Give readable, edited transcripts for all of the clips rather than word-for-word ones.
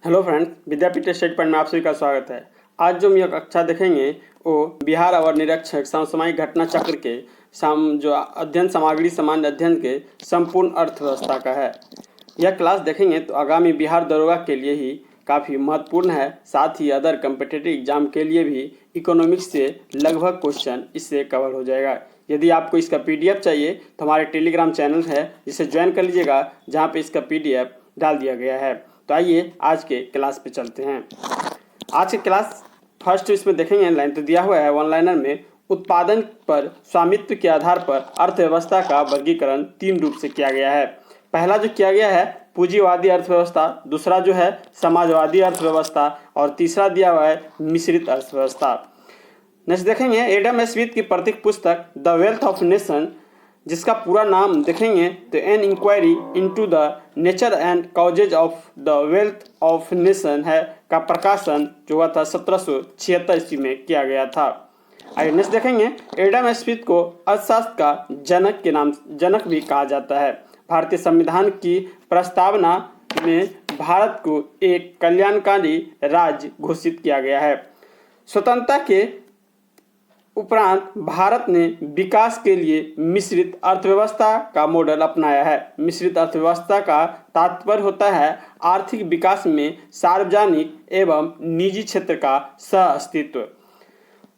Hello friends, विद्यापीठ study point में आप सभी का स्वागत है। आज जो हम यह कक्षा देखेंगे वो बिहार और निरीक्षक समसामयिक घटना चक्र के जो अध्ययन सामग्री सामान्य अध्ययन के संपूर्ण अर्थव्यवस्था का है। यह क्लास देखेंगे तो आगामी बिहार दरोगा के लिए ही काफ़ी महत्वपूर्ण है। साथ ही अदर कम्पिटिटिव एग्जाम के लिए भी इकोनॉमिक्स से लगभग क्वेश्चन इससे कवर हो जाएगा। यदि आपको इसका PDF चाहिए तो हमारे टेलीग्राम चैनल है, जिसे ज्वाइन कर लीजिएगा, जहाँ पे इसका PDF डाल दिया गया है। तो आइए आज के क्लास पे चलते हैं। आज के क्लास फर्स्ट इसमें देखेंगे लाइन तो दिया हुआ है वन लाइनर में, उत्पादन पर स्वामित्व के आधार पर अर्थव्यवस्था का वर्गीकरण 3 रूप से किया गया है। पहला जो किया गया है पूंजीवादी अर्थव्यवस्था, दूसरा जो है समाजवादी अर्थव्यवस्था और तीसरा दिया हुआ है मिश्रित अर्थव्यवस्था। नेक्स्ट देखेंगे एडम स्मिथ की प्रतीक पुस्तक द वेल्थ ऑफ नेशन, जिसका पूरा नाम देखेंगे तो an inquiry into the nature and causes of the wealth of nation है, का प्रकाशन जो हुआ था 1776 ईस्वी में किया गया था। आइए नेक्स्ट देखेंगे एडम स्मिथ को अर्थशास्त्र का जनक के नाम जनक भी कहा जाता है। भारतीय संविधान की प्रस्तावना में भारत को एक कल्याणकारी राज्य घोषित किया गया है। स्वतंत्रता के उपरांत भारत ने विकास के लिए मिश्रित अर्थव्यवस्था का मॉडल अपनाया है। मिश्रित अर्थव्यवस्था का तात्पर्य होता है आर्थिक विकास में सार्वजनिक एवं निजी क्षेत्र का सह अस्तित्व।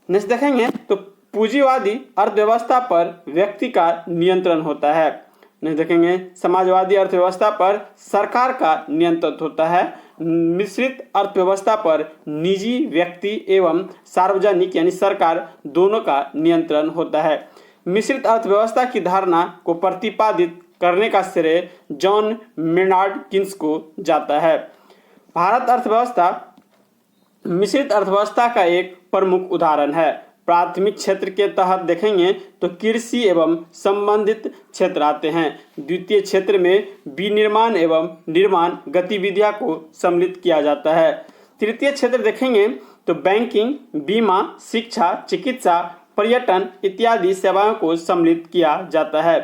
नेक्स्ट देखेंगे तो पूंजीवादी अर्थव्यवस्था पर व्यक्ति का नियंत्रण होता है। नेक्स्ट देखेंगे समाजवादी अर्थव्यवस्था पर सरकार का नियंत्रण होता है। मिश्रित अर्थव्यवस्था पर निजी व्यक्ति एवं सार्वजनिक यानी सरकार दोनों का नियंत्रण होता है। मिश्रित अर्थव्यवस्था की धारणा को प्रतिपादित करने का श्रेय जॉन मेनार्ड किन्स को जाता है। भारत अर्थव्यवस्था मिश्रित अर्थव्यवस्था का एक प्रमुख उदाहरण है। प्राथमिक क्षेत्र के तहत देखेंगे तो कृषि एवं संबंधित क्षेत्र आते हैं। द्वितीय क्षेत्र में विनिर्माण एवं निर्माण गतिविधियों को सम्मिलित किया जाता है। तृतीय क्षेत्र देखेंगे तो बैंकिंग, बीमा, शिक्षा, चिकित्सा, पर्यटन इत्यादि सेवाओं को सम्मिलित किया जाता है।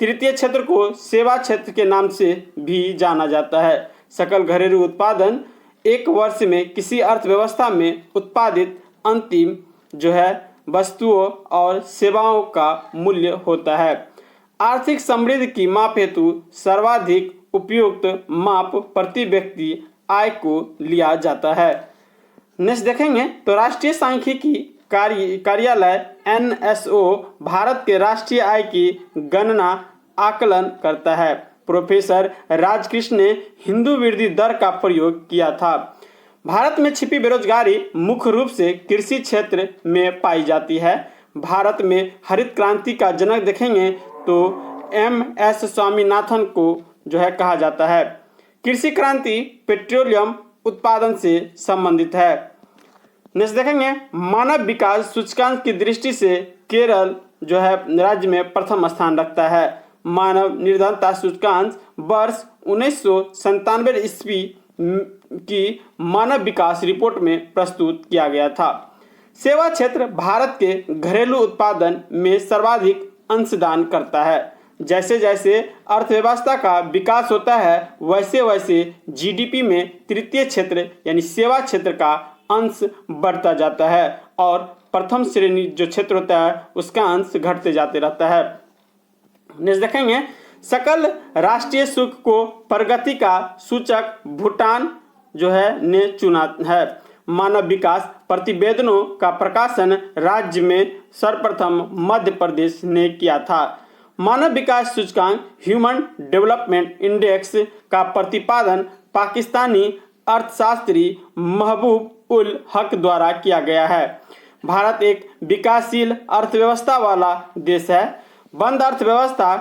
तृतीय क्षेत्र को सेवा क्षेत्र के नाम से भी जाना जाता है। सकल घरेलू उत्पादन एक वर्ष में किसी अर्थव्यवस्था में उत्पादित अंतिम जो है वस्तुओं और सेवाओं का मूल्य होता है। आर्थिक समृद्धि की माप हेतु सर्वाधिक उपयुक्त माप प्रति व्यक्ति आय को लिया जाता है। नेक्स्ट देखेंगे तो राष्ट्रीय सांख्यिकी कार्यालय NSO भारत के राष्ट्रीय आय की गणना आकलन करता है। प्रोफेसर राजकृष्ण ने हिंदू वृद्धि दर का प्रयोग किया था। भारत में छिपी बेरोजगारी मुख्य रूप से कृषि क्षेत्र में पाई जाती है। भारत में हरित क्रांति का जनक देखेंगे तो MS स्वामीनाथन को जो है कहा जाता है। कृषि क्रांति पेट्रोलियम उत्पादन से संबंधित है। नेक्स्ट देखेंगे मानव विकास सूचकांक की दृष्टि से केरल जो है राज्य में प्रथम स्थान रखता है। मानव निर्धनता सूचकांक वर्ष 1997 ईस्वी की मानव विकास रिपोर्ट में प्रस्तुत किया गया था। सेवा क्षेत्र भारत के घरेलू उत्पादन में सर्वाधिक अंशदान करता है। जैसे जैसे अर्थव्यवस्था का विकास होता है वैसे वैसे GDP में तृतीय क्षेत्र यानी सेवा क्षेत्र का अंश बढ़ता जाता है और प्रथम श्रेणी जो क्षेत्र होता है उसका अंश घटते जाते रहता है। नेक्स्ट देखेंगे सकल राष्ट्रीय सुख को प्रगति का सूचक भूटान जो है ने चुना है। मानव विकास प्रतिवेदनों का प्रकाशन राज्य में सर्वप्रथम मध्य प्रदेश ने किया था। मानव विकास सूचकांक ह्यूमन डेवलपमेंट इंडेक्स का प्रतिपादन पाकिस्तानी अर्थशास्त्री महबूब उल हक द्वारा किया गया है। भारत एक विकासशील अर्थव्यवस्था वाला देश है। बंद अर्थव्यवस्था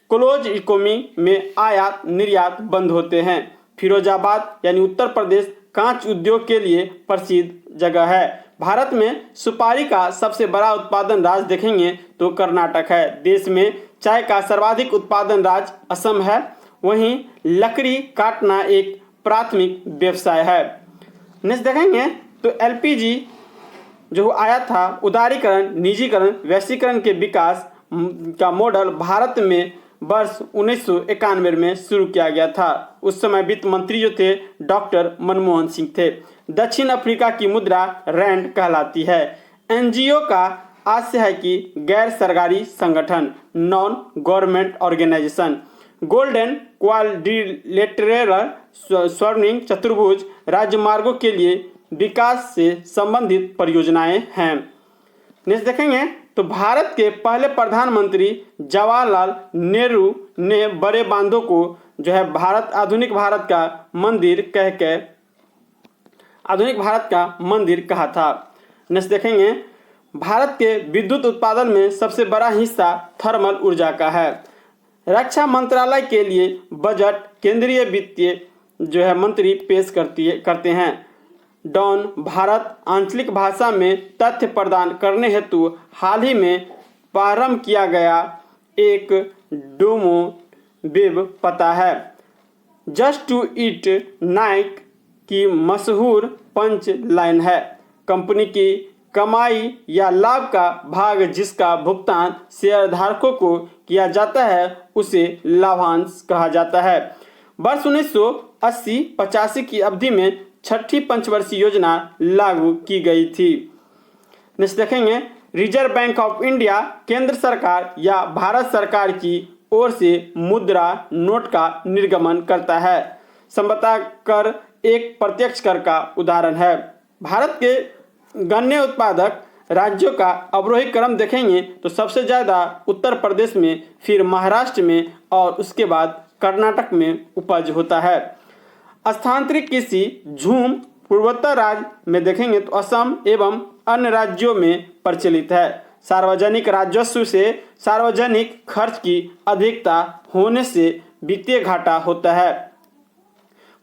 क्लोज इकोनॉमी में आयात निर्यात बंद होते हैं। फिरोजाबाद यानी उत्तर प्रदेश कांच उद्योग के लिए प्रसिद्ध जगह है। भारत में सुपारी का सबसे बड़ा उत्पादन राज्य देखेंगे तो कर्नाटक है। देश में चाय का सर्वाधिक उत्पादन राज्य असम है। वहीं लकड़ी काटना एक प्राथमिक व्यवसाय है। नेक्स्ट देखेंगे तो LPG जो आया था उदारीकरण, निजीकरण, वैश्वीकरण के विकास का मॉडल भारत में वर्ष 1991 में शुरू किया गया था। उस समय वित्त मंत्री जो थे डॉक्टर मनमोहन सिंह थे। दक्षिण अफ्रीका की मुद्रा रैंड कहलाती है। एनजीओ का आशय है कि गैर सरकारी संगठन, non government organization. Golden quadrilateral स्वर्णिम चतुर्भुज राजमार्गों के लिए विकास से संबंधित परियोजनाएं हैं। नेक्स्ट देखेंगे तो भारत के पहले प्रधानमंत्री जवाहरलाल नेहरू ने बड़े बांधों को जो है आधुनिक भारत का मंदिर कहा था। नेक्स्ट देखेंगे भारत के विद्युत उत्पादन में सबसे बड़ा हिस्सा थर्मल ऊर्जा का है। रक्षा मंत्रालय के लिए बजट केंद्रीय वित्तीय जो है मंत्री पेश करते हैं। डॉन भारत आंचलिक भाषा में तथ्य प्रदान करने हेतु हाल ही में प्रारंभ किया गया एक डोमो वेब पता है। जस्ट टू ईट नाइक की मशहूर पंच लाइन है, कंपनी की कमाई या लाभ का भाग जिसका भुगतान शेयरधारकों को किया जाता है उसे लाभांश कहा जाता है। वर्ष 1980-85 की अवधि में छठी पंचवर्षीय योजना लागू की गई थी। नेक्स्ट देखेंगे रिजर्व बैंक ऑफ इंडिया केंद्र सरकार या भारत सरकार की ओर से मुद्रा नोट का निर्गमन करता है। संपदा कर एक प्रत्यक्ष कर का उदाहरण है। भारत के गन्ने उत्पादक राज्यों का अवरोही क्रम देखेंगे तो सबसे ज़्यादा उत्तर प्रदेश में, फिर महाराष्ट्र में और उसके बाद कर्नाटक में उपज होता है। स्थानांतरित कृषि झूम पूर्वोत्तर राज्य में देखेंगे तो असम एवं अन्य राज्यों में प्रचलित है। सार्वजनिक राजस्व से सार्वजनिक खर्च की अधिकता होने से वित्तीय घाटा होता है।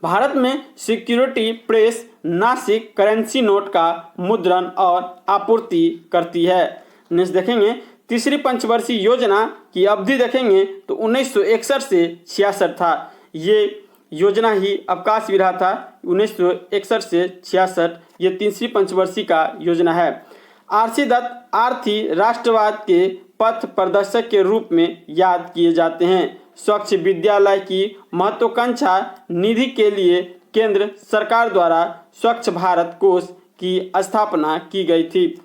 भारत में security press Nashik currency note का मुद्रण और आपूर्ति करती है। नेक्स्ट देखेंगे तीसरी पंचवर्षीय योजना की अवधि देखेंगे तो 1961 से 66 था। ये योजना ही अवकाश विरहा था। 1961 से 66 ये तीसरी पंचवर्षीय का योजना है। आरसी दत्त आर्थी राष्ट्रवाद के पथ प्रदर्शक के रूप में याद किए जाते हैं। स्वच्छ विद्यालय की महत्वाकांक्षा निधि के लिए केंद्र सरकार द्वारा स्वच्छ भारत कोष की स्थापना की गई थी।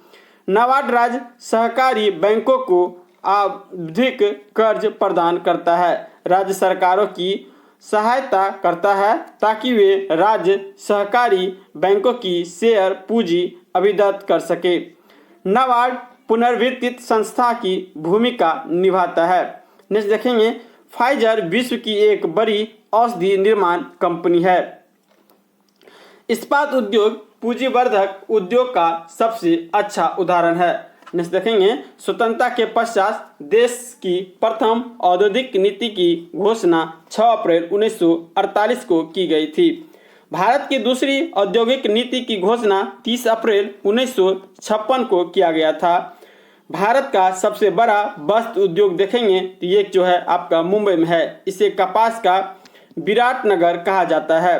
नाबार्ड राज्य सहकारी बैंकों को आवधिक कर्ज प्रदान करता है, राज्य सरकारों की सहायता करता है ताकि वे राज्य सहकारी बैंकों की शेयर पूंजी अभिदत्त कर सके। नाबार्ड पुनर्वित्त संस्था की भूमिका निभाता है। नेक्स्ट देखेंगे फाइजर विश्व की एक बड़ी औषधि निर्माण कंपनी है। इस्पात उद्योग पूंजीवर्धक उद्योग का सबसे अच्छा उदाहरण है। नेक्स्ट देखेंगे स्वतंत्रता के पश्चात देश की प्रथम औद्योगिक नीति की घोषणा 6 अप्रैल 1948 को की गई थी। भारत की दूसरी औद्योगिक नीति की घोषणा 30 अप्रैल 1956 को किया गया था। भारत का सबसे बड़ा वस्त्र उद्योग देखेंगे तो ये जो है आपका मुंबई में है। इसे कपास का विराटनगर कहा जाता है।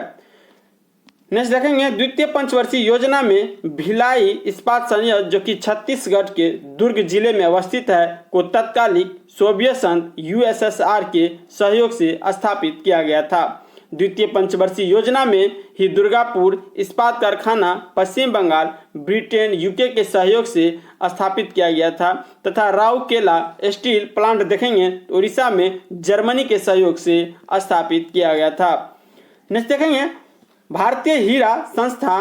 नेक्स्ट देखेंगे द्वितीय पंचवर्षीय योजना में भिलाई इस्पात संयंत्र जो कि छत्तीसगढ़ के दुर्ग जिले में अवस्थित है को तत्कालिक सोवियत संघ यूएसएसआर के सहयोग से स्थापित किया गया था। द्वितीय पंचवर्षीय योजना में ही दुर्गापुर इस्पात कारखाना पश्चिम बंगाल, ब्रिटेन, यूके के सहयोग से स्थापित किया गया था तथा राउरकेला स्टील प्लांट देखेंगे तो उड़ीसा में जर्मनी के सहयोग से स्थापित किया गया था। नेक्स्ट देखेंगे भारतीय हीरा संस्था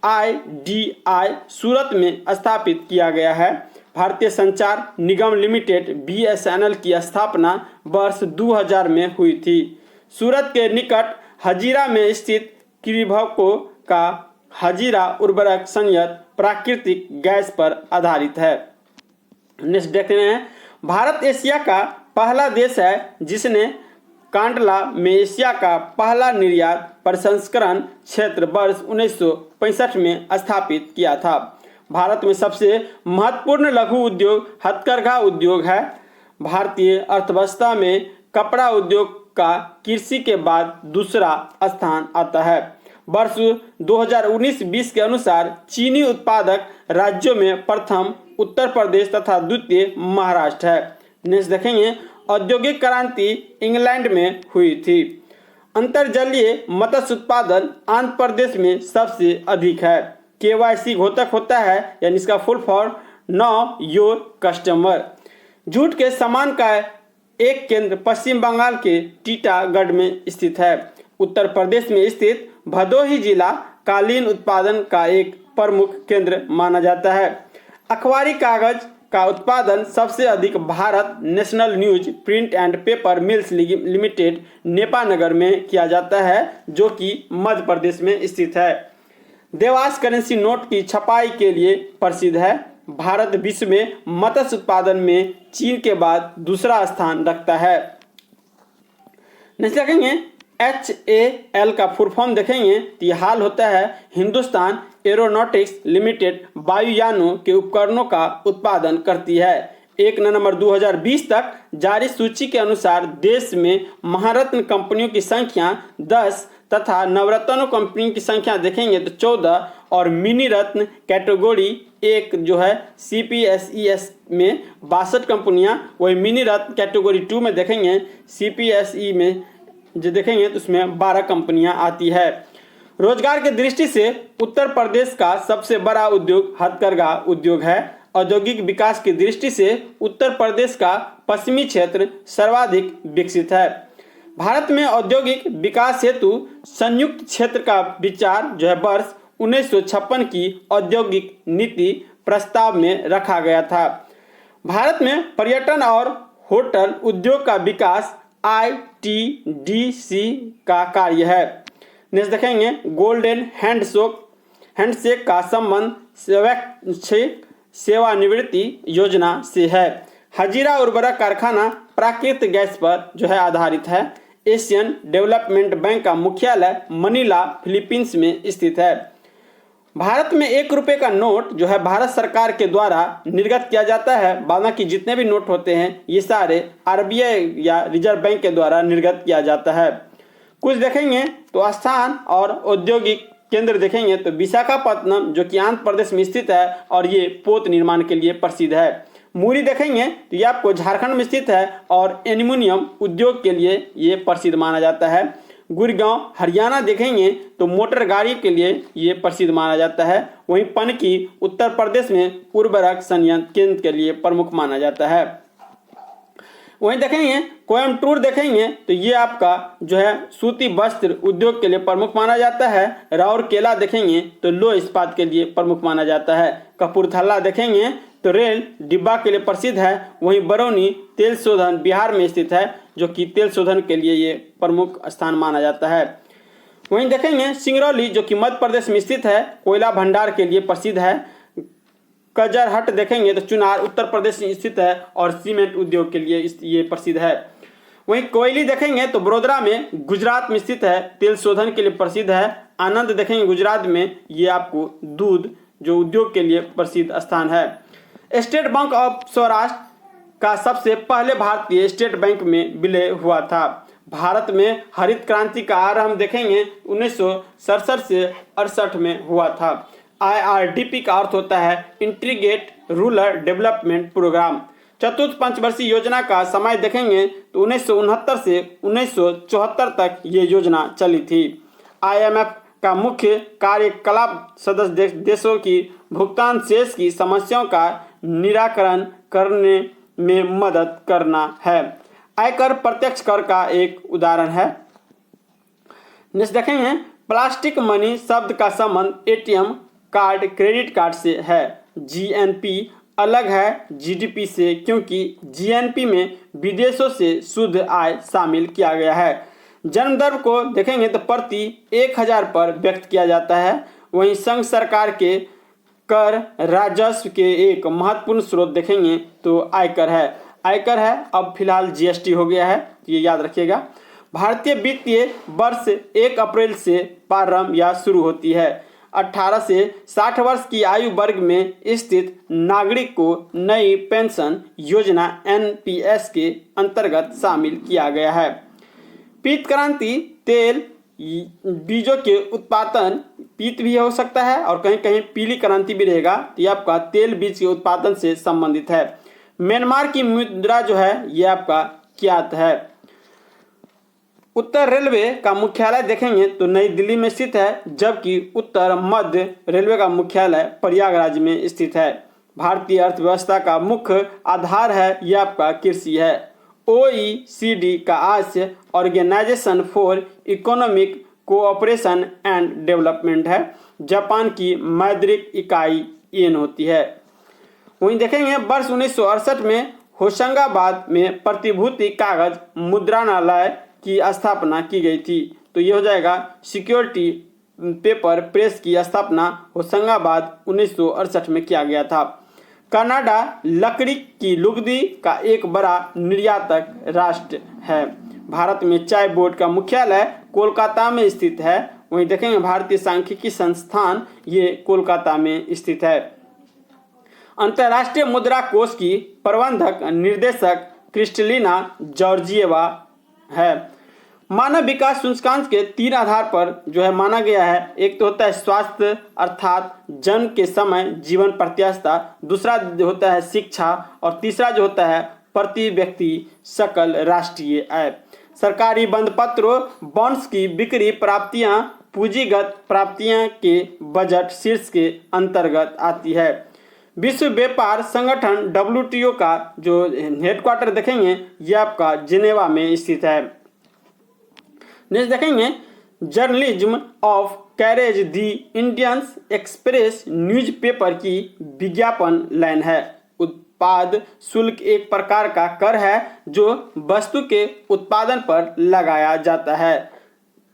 IDI सूरत में स्थापित किया गया है। भारतीय संचार निगम लिमिटेड BSNL की स्थापना वर्ष 2000 में हुई थी। सूरत के निकट हजीरा में स्थित किरीभको का हजीरा उर्वरक संयंत्र प्राकृतिक गैस पर आधारित है। नेक्स्ट देखते हैं भारत एशिया का पहला देश है जिसने कांडला में एशिया का पहला निर्यात प्रसंस्करण क्षेत्र वर्ष 1965 में स्थापित किया था। भारत में सबसे महत्वपूर्ण लघु उद्योग हथकरघा उद्योग है। भारतीय अर्थव्यवस्था में कपड़ा उद्योग का कृषि के बाद दूसरा स्थान आता है। वर्ष 2019-20 के अनुसार चीनी उत्पादक राज्यों में प्रथम उत्तर प्रदेश तथा द्वितीय महाराष्ट्र है। नेक्स्ट देखेंगे औद्योगिक क्रांति इंग्लैंड में हुई थी। अंतर्जलीय मत्स्य उत्पादन आंध्र प्रदेश में सबसे अधिक है। KYC घोतक होता है, यानी इसका full form know your customer. Jute के सामान का एक केंद्र पश्चिम बंगाल के टीटागढ़ में स्थित है। उत्तर प्रदेश में स्थित भदोही जिला कालीन उत्पादन का एक प्रमुख केंद्र माना जाता है। अखबारी कागज का उत्पादन सबसे अधिक Bharat national news print and paper mills limited Nepanagar में किया जाता है, जो कि मध्य प्रदेश में स्थित है। देवास करेंसी नोट की छपाई के लिए प्रसिद्ध है। भारत विश्व में मत्स्य उत्पादन में चीन के बाद दूसरा स्थान रखता है। नेक्स्ट देखेंगे HAL का फुल फॉर्म देखेंगे तो ये हाल होता है हिंदुस्तान एरोनॉटिक्स लिमिटेड वायुयानों के उपकरणों का उत्पादन करती है। 1 नवंबर 2020 तक जारी सूची के अनुसार देश में महारत्न कंपनियों की संख्या 10 तथा नवरत्नों कंपनी की संख्या देखेंगे तो 14 और मिनी रत्न कैटेगरी 1 जो है CPSE में 62 कंपनियां, वही मिनी रत्न कैटेगरी 2 में देखेंगे CPSE में जो देखेंगे तो उसमें 12 कंपनियां आती है। रोजगार की दृष्टि से उत्तर प्रदेश का सबसे बड़ा उद्योग हथकरघा उद्योग है। औद्योगिक विकास की दृष्टि से उत्तर प्रदेश का पश्चिमी क्षेत्र सर्वाधिक विकसित है। भारत में औद्योगिक विकास हेतु संयुक्त क्षेत्र का विचार जो है वर्ष 1956 की औद्योगिक नीति प्रस्ताव में रखा गया था। भारत में पर्यटन और होटल उद्योग का विकास ITDC का कार्य है। नेक्स्ट देखेंगे गोल्डन हैंडशेक का संबंध स्वैच्छिक सेवानिवृत्ति योजना से है। हजीरा उर्वरक कारखाना प्राकृतिक गैस पर जो है आधारित है। एशियन डेवलपमेंट बैंक का मुख्यालय मनीला फिलीपींस में स्थित है। भारत में 1 रुपये का नोट जो है भारत सरकार के द्वारा निर्गत किया जाता है। बाकी जितने भी नोट होते हैं ये सारे RBI या रिजर्व बैंक के द्वारा निर्गत किया जाता है। कुछ देखेंगे तो स्थान और औद्योगिक केंद्र देखेंगे तो विशाखापत्तनम जो कि आंध्र प्रदेश में स्थित है और ये पोत निर्माण के लिए प्रसिद्ध है। मुरी देखेंगे तो ये आपको झारखंड में स्थित है और एल्यूमिनियम उद्योग के लिए ये प्रसिद्ध माना जाता है। गुड़गांव हरियाणा देखेंगे तो मोटर गाड़ी के लिए ये प्रसिद्ध माना जाता है। वहीं पनकी उत्तर प्रदेश में उर्वरक संयंत्र केंद्र के लिए प्रमुख माना जाता है। वहीं देखेंगे कोयम्बटूर देखेंगे तो ये आपका जो है सूती वस्त्र उद्योग के लिए प्रमुख माना जाता है। राउरकेला देखेंगे तो लोह इस्पात के लिए प्रमुख माना जाता है। कपूरथला देखेंगे तो रेल डिब्बा के लिए प्रसिद्ध है। वहीं बरौनी तेल शोधन बिहार में स्थित है, जो कि तेल शोधन के लिए ये प्रमुख स्थान माना जाता है। वहीं देखेंगे सिंगरौली जो कि मध्य प्रदेश में स्थित है, कोयला भंडार के लिए प्रसिद्ध है। कजरहट देखेंगे तो चुनार उत्तर प्रदेश में स्थित है और सीमेंट उद्योग के लिए ये प्रसिद्ध है। वहीं कोयली देखेंगे तो बड़ोदरा में गुजरात में स्थित है, तेल शोधन के लिए प्रसिद्ध है। आनंद देखेंगे गुजरात में, ये आपको दूध जो उद्योग के लिए प्रसिद्ध स्थान है। स्टेट बैंक ऑफ सौराष्ट्र का सबसे पहले भारतीय स्टेट बैंक में विलय हुआ था। भारत में हरित क्रांति का आरंभ देखेंगे 1967 से 68 में हुआ था। IRDP का अर्थ होता है इंटीग्रेटेड रूरल डेवलपमेंट प्रोग्राम। चतुर्थ पंचवर्षीय योजना का समय देखेंगे तो 1969 से 1974 तक ये योजना चली थी। IMF का मुख्य कार्यकलाप सदस्य देशों की भुगतान शेष की समस्याओं का निराकरण करने में मदद करना है। आयकर प्रत्यक्ष कर का एक उदाहरण है। नेक्स्ट देखेंगे प्लास्टिक मनी शब्द का संबंध ATM कार्ड क्रेडिट कार्ड से है। GNP अलग है GDP से, क्योंकि GNP में विदेशों से शुद्ध आय शामिल किया गया है। जन्म दर को देखेंगे तो प्रति 1000 पर व्यक्त किया जाता है। वहीं संघ सरकार के कर राजस्व के एक महत्वपूर्ण स्रोत देखेंगे तो आयकर है। अब फिलहाल GST हो गया है, ये याद रखिएगा। भारतीय वित्तीय वर्ष 1 अप्रैल से प्रारंभ या शुरू होती है। 18 से 60 वर्ष की आयु वर्ग में स्थित नागरिक को नई पेंशन योजना NPS के अंतर्गत शामिल किया गया है। पीत क्रांति तेल बीजों के उत्पादन पीत भी हो सकता है और कहीं कहीं पीली क्रांति भी रहेगा, तो ये आपका तेल बीज के उत्पादन से संबंधित है। म्यांमार की मुद्रा जो है ये आपका ज्ञात है। उत्तर रेलवे का मुख्यालय देखेंगे तो नई दिल्ली में स्थित है, जबकि उत्तर मध्य रेलवे का मुख्यालय प्रयागराज में स्थित है। भारतीय अर्थव्यवस्था का मुख्य आधार है यह आपका कृषि है। OECD का आशय organization for economic cooperation and development है। जापान की मौद्रिक इकाई येन होती है। वहीं देखेंगे वर्ष 1968 में होशंगाबाद में प्रतिभूति कागज मुद्रणालय की स्थापना की गई थी। तो ये हो जाएगा सिक्योरिटी पेपर प्रेस की स्थापना होशंगाबाद 1968 में किया गया था। कनाडा लकड़ी की लुगदी का एक बड़ा निर्यातक राष्ट्र है। भारत में चाय बोर्ड का मुख्यालय कोलकाता में स्थित है। वहीं देखेंगे भारतीय सांख्यिकी संस्थान ये कोलकाता में स्थित है। अंतर्राष्ट्रीय मुद्रा कोष की प्रबंधक निर्देशक क्रिस्टलिना जॉर्जिएवा है। मानव विकास सूचकांक के 3 आधार पर जो है माना गया है। एक तो होता है स्वास्थ्य अर्थात जन्म के समय जीवन प्रत्याशा, दूसरा होता है शिक्षा और तीसरा जो होता है प्रति व्यक्ति सकल राष्ट्रीय आय। सरकारी बंद पत्रों बॉन्ड्स की बिक्री प्राप्तियां पूंजीगत प्राप्तियां के बजट शीर्ष के अंतर्गत आती है। विश्व व्यापार संगठन WTO का जो हेडक्वार्टर देखेंगे यह आपका जिनेवा में स्थित है। नेक्स्ट देखेंगे journalism of carriage the Indian express newspaper की विज्ञापन लाइन है। उत्पाद शुल्क एक प्रकार का कर है जो वस्तु के उत्पादन पर लगाया जाता है।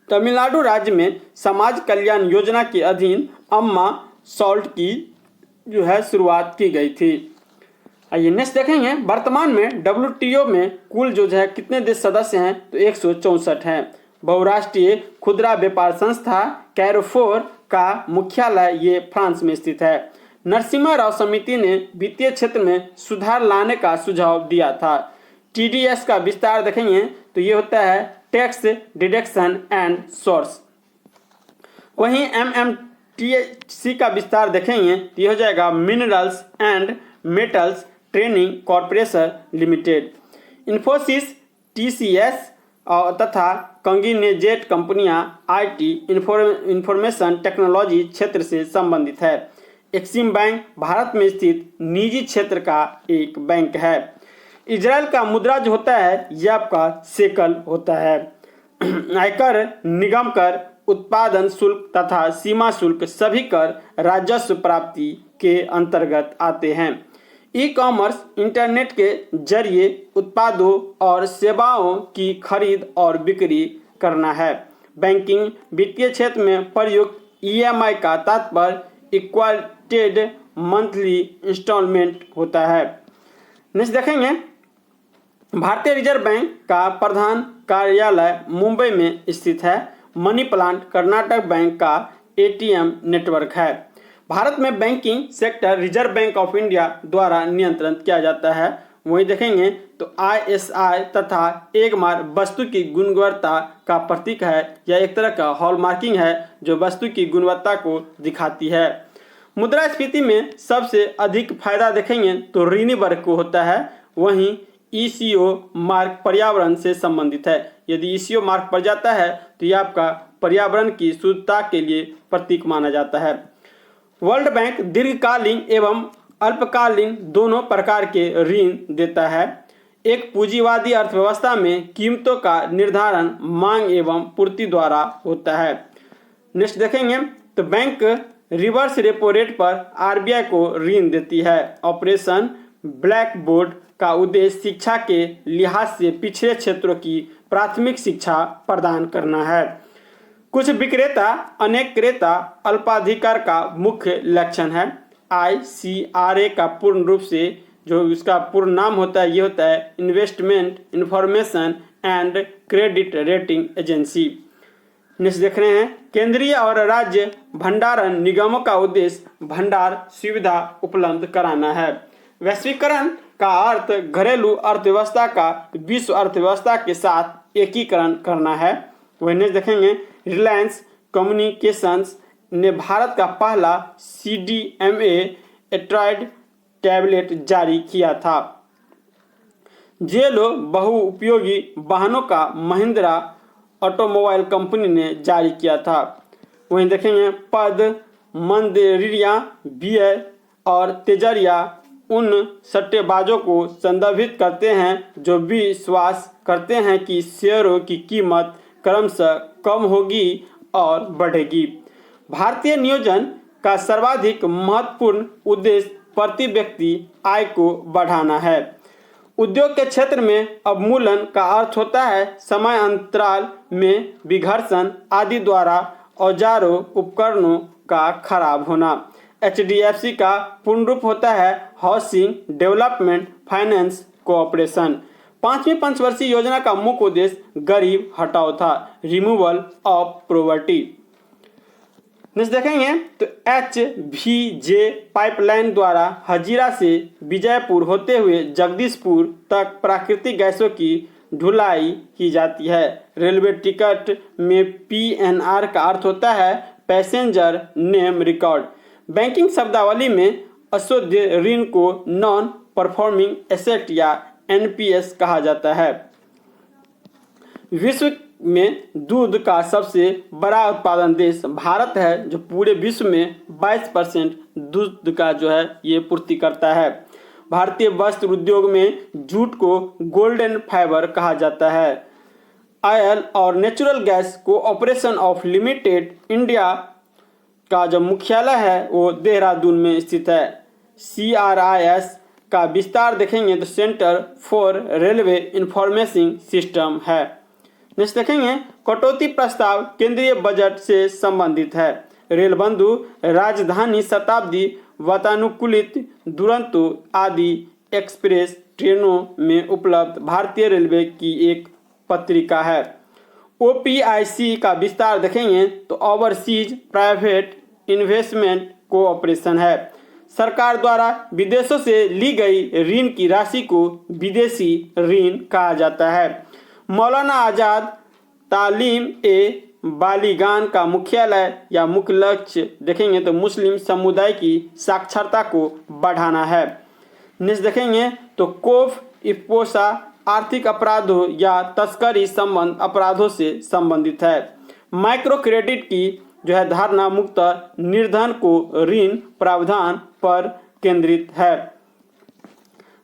तमिलनाडु राज्य में समाज कल्याण योजना के अधीन अम्मा सॉल्ट की जो है शुरुआत की गई थी। आइए नेक्स्ट देखेंगे वर्तमान में WTO में कुल जो है कितने देश सदस्य हैं तो 164 हैं। बहुराष्ट्रीय खुदरा व्यापार संस्था कैरोफोर का मुख्यालय ये फ्रांस में स्थित है। नरसिम्हा राव समिति ने वित्तीय क्षेत्र में सुधार लाने का सुझाव दिया था। TDS का विस्तार देखेंगे तो ये होता है टैक्स डिडक्शन एंड सोर्स। वहीं MMTC का विस्तार देखेंगे तो ये हो जाएगा minerals and metals training corporation limited. Infosys TCS तथा कंगिनेजेट कंपनियां IT इंफॉर्मेशन टेक्नोलॉजी क्षेत्र से संबंधित है। एक्सिम बैंक भारत में स्थित निजी क्षेत्र का एक बैंक है। इजराइल का मुद्रा जो होता है यह आपका शेकल होता है। आयकर निगम कर उत्पादन शुल्क तथा सीमा शुल्क सभी कर राजस्व प्राप्ति के अंतर्गत आते हैं। ई-कॉमर्स इंटरनेट के जरिए उत्पादों और सेवाओं की खरीद और बिक्री करना है। बैंकिंग वित्तीय क्षेत्र में प्रयुक्त EMI का तात्पर्य इक्वटेड मंथली इंस्टॉलमेंट होता है। नेक्स्ट देखेंगे भारतीय रिजर्व बैंक का प्रधान कार्यालय मुंबई में स्थित है। मनी प्लांट कर्नाटक बैंक का ATM नेटवर्क है। भारत में banking sector reserve bank of India द्वारा नियंत्रण किया जाता है। वहीं देखेंगे तो ISI तथा एगमार वस्तु की गुणवत्ता का प्रतीक है या एक तरह का हॉलमार्किंग है जो वस्तु की गुणवत्ता को दिखाती है। मुद्रास्फीति में सबसे अधिक फायदा देखेंगे तो ऋणी वर्ग को होता है। वहीं ECO मार्क पर्यावरण से संबंधित है। यदि ECO मार्क पड़ जाता है तो यह आपका पर्यावरण की शुद्धता के लिए प्रतीक माना जाता है। वर्ल्ड बैंक दीर्घकालीन एवं अल्पकालीन दोनों प्रकार के ऋण देता है। एक पूंजीवादी अर्थव्यवस्था में कीमतों का निर्धारण मांग एवं पूर्ति द्वारा होता है। नेक्स्ट देखेंगे तो बैंक रिवर्स रेपो रेट पर RBI को ऋण देती है। ऑपरेशन ब्लैक बोर्ड का उद्देश्य शिक्षा के लिहाज से पिछड़े क्षेत्रों की प्राथमिक शिक्षा प्रदान करना है। कुछ विक्रेता अनेक क्रेता अल्पाधिकार का मुख्य लक्षण है। ICRA का पूर्ण रूप से जो इसका पूर्ण नाम होता है ये होता है investment information and credit rating agency. Next देख रहे हैं केंद्रीय और राज्य भंडारण निगमों का उद्देश्य भंडार सुविधा उपलब्ध कराना है। वैश्वीकरण का अर्थ घरेलू अर्थव्यवस्था का विश्व अर्थव्यवस्था के साथ एकीकरण करना है। वही नेक्स्ट देखेंगे रिलायंस कम्युनिकेशंस ने भारत का पहला CDMA एंड्रॉयड टैबलेट जारी किया था। जेलो बहुउपयोगी वाहनों का महिंद्रा ऑटोमोबाइल कंपनी ने जारी किया था। वहीं देखेंगे पद, मंदेरिया, बिय और तेजरिया उन सट्टेबाजों को संदर्भित करते हैं जो विश्वास करते हैं कि शेयरों की कीमत क्रमशः कम होगी और बढ़ेगी। भारतीय नियोजन का सर्वाधिक महत्वपूर्ण उद्देश्य प्रति व्यक्ति आय को बढ़ाना है। उद्योग के क्षेत्र में अवमूलन का अर्थ होता है समय अंतराल में विघर्षण आदि द्वारा औजारों उपकरणों का खराब होना। HDFC का पूर्ण रूप होता है हाउसिंग डेवलपमेंट फाइनेंस कोऑपरेशन। 5वीं पंचवर्षीय योजना का मुख्य उद्देश्य गरीब हटाओ था, रिमूवल ऑफ पॉवर्टी। नेक्स्ट देखेंगे तो HVJ पाइपलाइन द्वारा हजीरा से विजयपुर होते हुए जगदीशपुर तक प्राकृतिक गैसों की ढुलाई की जाती है। रेलवे टिकट में PNR का अर्थ होता है पैसेंजर नेम रिकॉर्ड। बैंकिंग शब्दावली में अशुद्ध ऋण को नॉन परफॉर्मिंग एसेट या NPS कहा जाता है। विश्व में दूध का सबसे बड़ा उत्पादन देश भारत है, जो पूरे विश्व में 22% दूध का जो है ये पूर्ति करता है। भारतीय वस्त्र उद्योग में जूट को गोल्डन फाइबर कहा जाता है। ऑयल और natural gas cooperation of limited India का जो मुख्यालय है वो देहरादून में स्थित है। CRIS का विस्तार देखेंगे तो centre for railway information system है। नेक्स्ट देखेंगे कटौती प्रस्ताव केंद्रीय बजट से संबंधित है। रेल बंधु राजधानी शताब्दी वातानुकूलित दुरंतो आदि एक्सप्रेस ट्रेनों में उपलब्ध भारतीय रेलवे की एक पत्रिका है। OPIC का विस्तार देखेंगे तो ओवरसीज प्राइवेट इन्वेस्टमेंट कोऑपरेशन है। सरकार द्वारा विदेशों से ली गई ऋण की राशि को विदेशी ऋण कहा जाता है। मौलाना आज़ाद तालीम बालिगान का मुख्यालय या मुख्य लक्ष्य देखेंगे तो मुस्लिम समुदाय की साक्षरता को बढ़ाना है। नेक्स्ट देखेंगे तो कोफ इफ्पोसा आर्थिक अपराधों या तस्करी संबंध अपराधों से संबंधित है। माइक्रो क्रेडिट की जो है धारणा मुक्त निर्धन को ऋण प्रावधान पर केंद्रित है।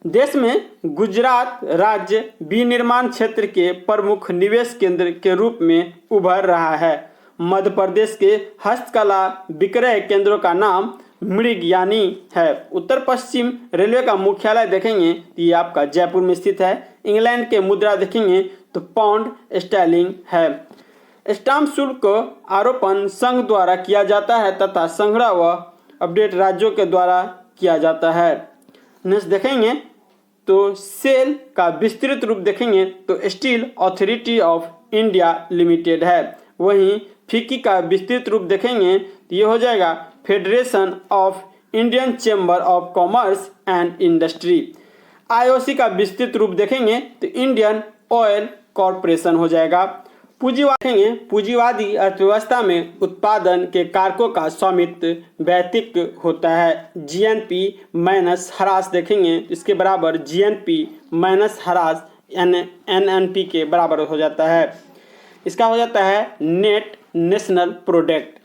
देश में गुजरात राज्य विनिर्माण क्षेत्र के प्रमुख निवेश केंद्र के रूप में उभर रहा है। मध्य प्रदेश के हस्तकला विक्रय केंद्रों का नाम मृगयानी है। उत्तर पश्चिम रेलवे का मुख्यालय देखेंगे तो ये आपका जयपुर में स्थित है। इंग्लैंड के मुद्रा देखेंगे तो पाउंड स्टर्लिंग है। स्टाम्प शुल्क आरोपण संघ द्वारा किया जाता है तथा संग्रह व अपडेट राज्यों के द्वारा किया जाता है। नेक्स्ट देखेंगे तो सेल का विस्तृत रूप देखेंगे तो steel authority of India limited है। वहीं फिक्की का विस्तृत रूप देखेंगे तो ये हो जाएगा federation of Indian chamber of commerce and industry. IOC का विस्तृत रूप देखेंगे तो इंडियन ऑयल कॉरपोरेशन हो जाएगा। पूंजीवादी अर्थव्यवस्था में उत्पादन के कारकों का स्वामित्व वैयक्तिक होता है। GNP माइनस ह्रास देखेंगे इसके बराबर GNP माइनस ह्रास NNP के बराबर हो जाता है। इसका हो जाता है नेट नेशनल प्रोडक्ट।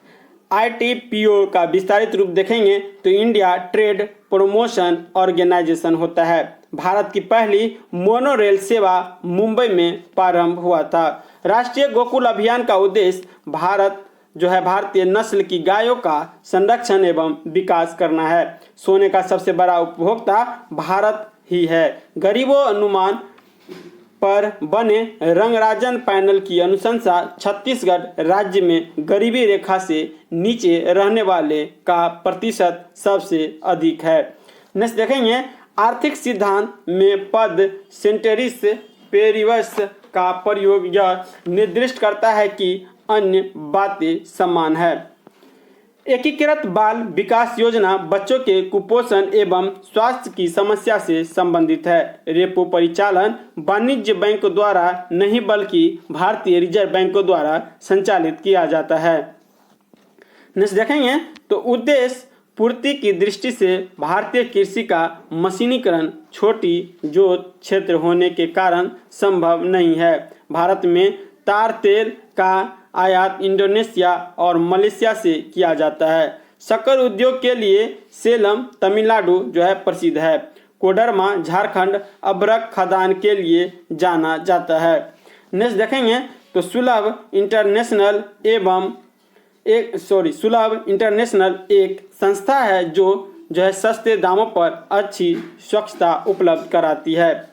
ITPO का विस्तारित रूप देखेंगे तो इंडिया ट्रेड प्रमोशन ऑर्गेनाइजेशन होता है। भारत की पहली मोनोरेल सेवा मुंबई में प्रारंभ हुआ था। राष्ट्रीय गोकुल अभियान का उद्देश्य भारतीय नस्ल की गायों का संरक्षण एवं विकास करना है। सोने का सबसे बड़ा उपभोक्ता भारत ही है। गरीबों अनुमान पर बने रंगराजन पैनल की अनुशंसा छत्तीसगढ़ राज्य में गरीबी रेखा से नीचे रहने वाले का प्रतिशत सबसे अधिक है। नेक्स्ट देखेंगे आर्थिक सिद्धांत में पद सेंटेरिस पेरिवस का प्रयोग यह निर्दिष्ट करता है कि अन्य बातें समान है। एकीकृत बाल विकास योजना बच्चों के कुपोषण एवं स्वास्थ्य की समस्या से संबंधित है। रेपो परिचालन वाणिज्य बैंक द्वारा नहीं बल्कि भारतीय रिजर्व बैंक द्वारा संचालित किया जाता है। नेक्स्ट देखेंगे तो उद्देश्य पूर्ति की दृष्टि से भारतीय कृषि का मशीनीकरण छोटी जोत क्षेत्र होने के कारण संभव नहीं है। भारत में तार तेल का आयात इंडोनेशिया और मलेशिया से किया जाता है। शक्कर उद्योग के लिए सेलम तमिलनाडु जो है प्रसिद्ध है। कोडरमा झारखंड अभ्रक खदान के लिए जाना जाता है। नेक्स्ट देखेंगे तो सुलभ इंटरनेशनल एक संस्था है जो है सस्ते दामों पर अच्छी स्वच्छता उपलब्ध कराती है।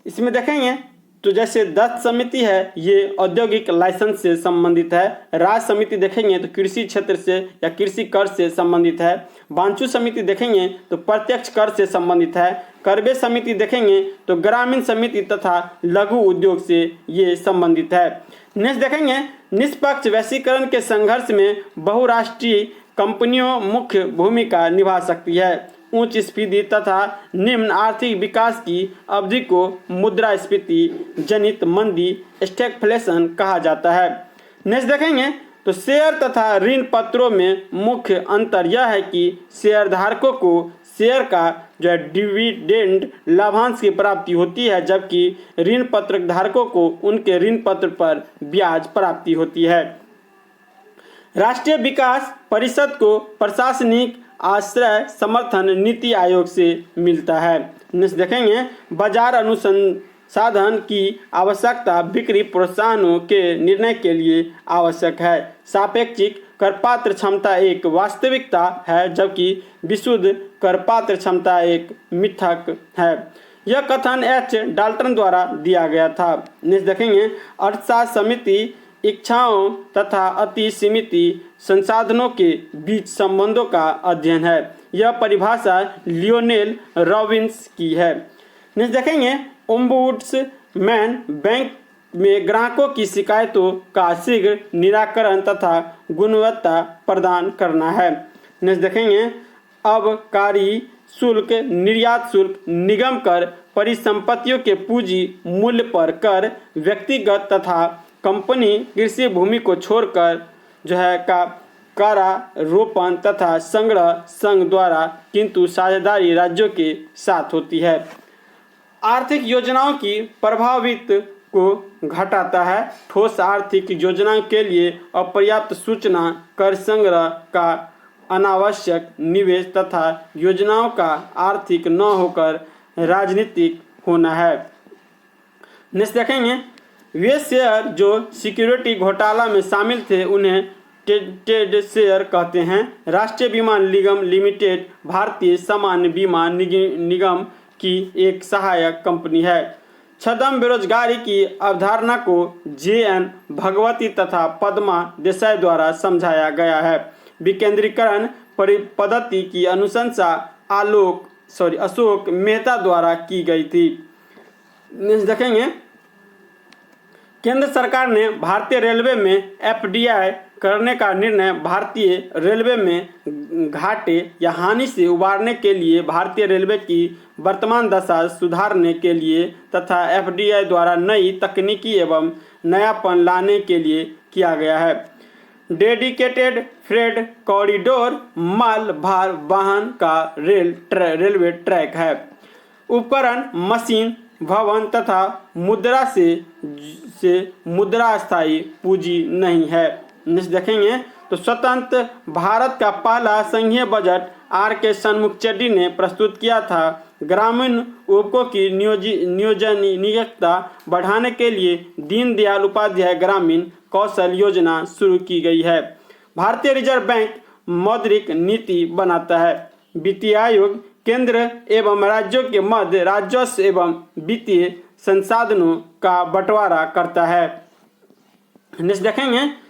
इसमें देखेंगे तो जैसे दत्त समिति है ये औद्योगिक लाइसेंस से संबंधित है। राज समिति देखेंगे तो कृषि क्षेत्र से या कृषि कर से संबंधित है। बांचू समिति देखेंगे तो प्रत्यक्ष कर से संबंधित है। करबे समिति देखेंगे तो ग्रामीण समिति तथा लघु उद्योग से ये संबंधित है। नेक्स्ट देखेंगे निष्पक्ष वैश्वीकरण के संघर्ष में बहुराष्ट्रीय कंपनियों मुख्य भूमिका निभा सकती है। उच्च स्फीति तथा निम्न आर्थिक विकास की अवधि को मुद्रास्फीति जनित मंदी स्टैगफ्लेशन कहा जाता है। नेक्स्ट देखेंगे तो शेयर तथा ऋण पत्रों में मुख्य अंतर यह है कि शेयरधारकों को शेयर का जो है डिविडेंड लाभांश की प्राप्ति होती है, जबकि ऋण पत्र धारकों को उनके ऋण पत्र पर ब्याज प्राप्ति होती है। राष्ट्रीय विकास परिषद को प्रशासनिक आश्रय समर्थन नीति आयोग से मिलता है। नेक्स्ट देखेंगे बाजार अनुसंधान की आवश्यकता बिक्री प्रोत्साहनों के निर्णय के लिए आवश्यक है। सापेक्षिक करपात्र क्षमता एक वास्तविकता है, जबकि विशुद्ध करपात्र क्षमता एक मिथक है। यह कथन एच डाल्टन द्वारा दिया गया था। नेक्स्ट देखेंगे अर्थशास्त्र समिति इच्छाओं तथा अति सीमित संसाधनों के बीच संबंधों का अध्ययन है। यह परिभाषा लियोनेल रॉबिन्स की है। नेक्स्ट देखेंगे ओम्बुड्समैन बैंक में ग्राहकों की शिकायतों का शीघ्र निराकरण तथा गुणवत्ता प्रदान करना है। नेक्स्ट देखेंगे अबकारी शुल्क, निर्यात शुल्क, निगम कर, परिसंपत्तियों के पूंजी मूल्य पर कर, व्यक्तिगत तथा कंपनी कृषि भूमि को छोड़कर जो है का कारारोपण तथा संग्रह संघ द्वारा किंतु साझेदारी राज्यों के साथ होती है। आर्थिक योजनाओं की प्रभावित को घटाता है। ठोस आर्थिक योजनाओं के लिए अपर्याप्त सूचना, कर संग्रह का अनावश्यक निवेश तथा योजनाओं का आर्थिक न होकर राजनीतिक होना है। नेक्स्ट देखेंगे वे शेयर जो सिक्योरिटी घोटाला में शामिल थे उन्हें टेड शेयर कहते हैं। राष्ट्रीय बीमा निगम लिमिटेड भारतीय सामान्य बीमा निगम की एक सहायक कंपनी है। छद्म बेरोजगारी की अवधारणा को JN भगवती तथा पद्मा देसाई द्वारा समझाया गया है। विकेंद्रीकरण पद्धति की अनुशंसा अशोक मेहता द्वारा की गई थी। देखेंगे केंद्र सरकार ने भारतीय रेलवे में FDI करने का निर्णय भारतीय रेलवे में घाटे या हानि से उबारने के लिए, भारतीय रेलवे की वर्तमान दशा सुधारने के लिए तथा FDI द्वारा नई तकनीकी एवं नयापन लाने के लिए किया गया है। डेडिकेटेड फ्रेट कॉरिडोर माल भार वाहन का रेलवे ट्रैक है। उपकरण, मशीन, भवन तथा मुद्रा से मुद्रास्थायी पूंजी नहीं है। नेक्स्ट देखेंगे तो स्वतंत्र भारत का पहला संघीय बजट RK षणमुखचेट्टी ने प्रस्तुत किया था। ग्रामीण उपभोग की नियोजनीयता बढ़ाने के लिए दीनदयाल उपाध्याय ग्रामीण कौशल योजना शुरू की गई है। भारतीय रिजर्व बैंक मौद्रिक नीति बनाता है। वित्तीय आयोग केंद्र एवं राज्यों के मध्य राजस्व एवं वित्तीय संसाधनों का बंटवारा करता है। नेक्स्ट देखेंगे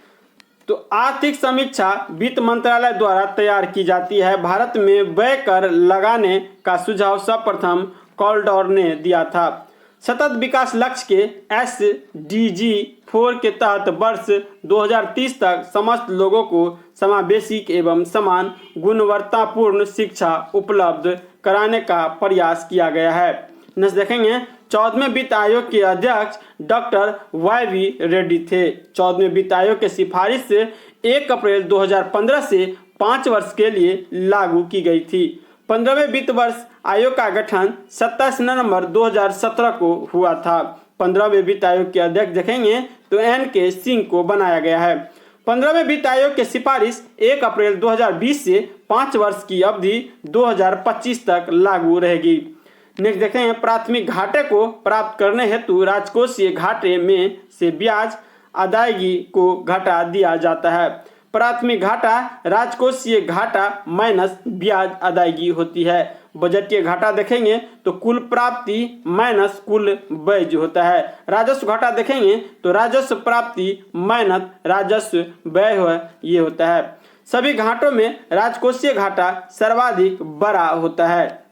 तो आर्थिक समीक्षा वित्त मंत्रालय द्वारा तैयार की जाती है। भारत में व्यय कर लगाने का सुझाव सर्वप्रथम कॉल्डर ने दिया था। सतत विकास लक्ष्य के SDG 4 के तहत वर्ष 2030 तक समस्त लोगों को समावेशी एवं समान गुणवत्तापूर्ण शिक्षा उपलब्ध कराने का प्रयास किया गया है। नेक्स्ट देखेंगे 14वें वित्त आयोग के अध्यक्ष डॉक्टर YV रेड्डी थे। 14वें वित्त आयोग के सिफारिश से 1 अप्रैल 2015 से 5 वर्ष के लिए लागू की गई थी। 15वें वित्त वर्ष आयोग का गठन 27 नवंबर 2017 को हुआ था। 15वें वित्त आयोग के अध्यक्ष देखेंगे तो NK सिंह को बनाया गया है। 15वें वित्त आयोग की सिफारिश 1 अप्रैल 2020 से 5 वर्ष की अवधि 2025 तक लागू रहेगी। नेक्स्ट देखेंगे, प्राथमिक घाटे को प्राप्त करने हेतु राजकोषीय घाटे में से ब्याज अदायगी को घटा दिया जाता है। प्राथमिक घाटा राजकोषीय घाटा माइनस ब्याज अदायगी होती है। बजटीय घाटा देखेंगे तो कुल प्राप्ति माइनस कुल व्यय जो होता है। राजस्व घाटा देखेंगे तो राजस्व प्राप्ति माइनस राजस्व व्यय ये होता है। सभी घाटों में राजकोषीय घाटा सर्वाधिक बड़ा होता है।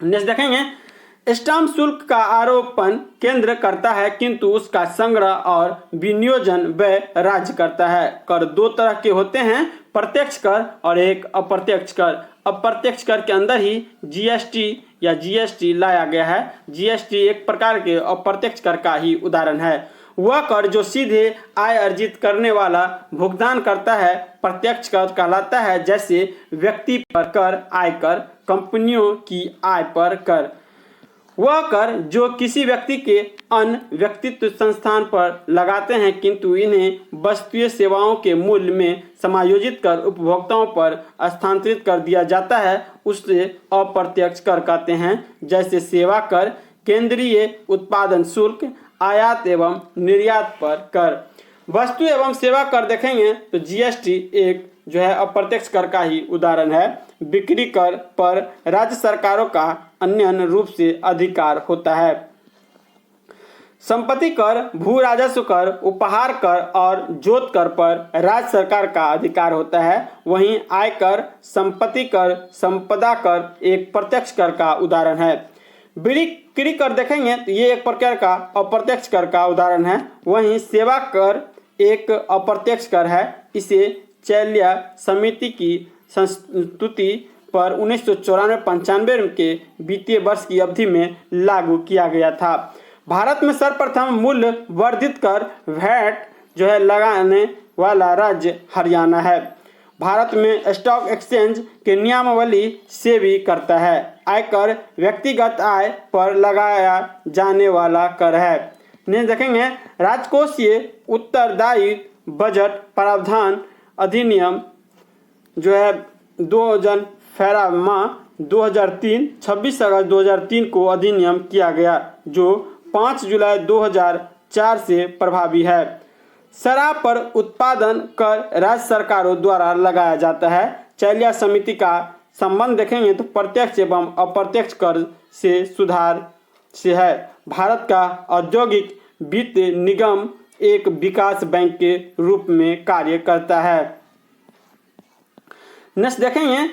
नेक्स्ट देखेंगे, स्टाम्प शुल्क का आरोपण केंद्र करता है किंतु उसका संग्रह और विनियोजन व्यय राज्य करता है। कर दो तरह के होते हैं, प्रत्यक्ष कर और एक अप्रत्यक्ष कर। अप्रत्यक्ष कर के अंदर ही जीएसटी या जीएसटी लाया गया है। जीएसटी एक प्रकार के अप्रत्यक्ष कर का ही उदाहरण है। वह कर जो सीधे आय अर्जित करने वाला भुगतान करता है प्रत्यक्ष कर कहलाता है, जैसे व्यक्ति पर कर आयकर, कंपनियों की आय पर कर। वह कर जो किसी व्यक्ति के अन्य व्यक्तित्व संस्थान पर लगाते हैं किंतु इन्हें वस्तुएं सेवाओं के मूल्य में समायोजित कर उपभोक्ताओं पर स्थानांतरित कर दिया जाता है, उससे अप्रत्यक्ष कर कहते हैं। जैसे सेवा कर, केंद्रीय उत्पादन शुल्क, आयात एवं निर्यात पर कर। वस्तु एवं सेवा कर देखेंगे तो जीएसटी एक जो है अप्रत्यक्ष कर का ही उदाहरण है। बिक्री कर पर राज्य सरकारों का अन्य रूप से अधिकार होता है। संपत्ति कर, भू राजस्व कर, उपहार कर और जोत कर पर राज्य सरकार का अधिकार होता है। वहीं आयकर, संपत्ति कर, संपदा कर एक प्रत्यक्ष कर का उदाहरण है। बिक्री कर देखेंगे तो ये एक प्रकार का अप्रत्यक्ष कर का उदाहरण है। वहीं सेवा कर एक अप्रत्यक्ष कर है। इसे चैल्य समिति की संस्तुति पर 1994-95 के वित्तीय वर्ष की अवधि में लागू किया गया था। भारत में सर्वप्रथम मूल्य वर्धित कर वैट जो है लगाने वाला राज्य हरियाणा है। भारत में स्टॉक एक्सचेंज के नियमावली सेबी करता है। आयकर व्यक्तिगत आय पर लगाया जाने वाला कर है। नहीं देखेंगे, राजकोषीय उत्तरदायित्व बजट प्रावधान अधिनियम जो है 2003 26 अगस्त 2003 को अधिनियम किया गया, जो 5 जुलाई 2004 से प्रभावी है। शराब पर उत्पादन कर राज्य सरकारों द्वारा लगाया जाता है। चैल्य समिति का संबंध देखेंगे तो प्रत्यक्ष एवं अप्रत्यक्ष कर से सुधार से है। भारत का औद्योगिक वित्त निगम एक विकास बैंक के रूप में कार्य करता है। नेक्स्ट देखेंगे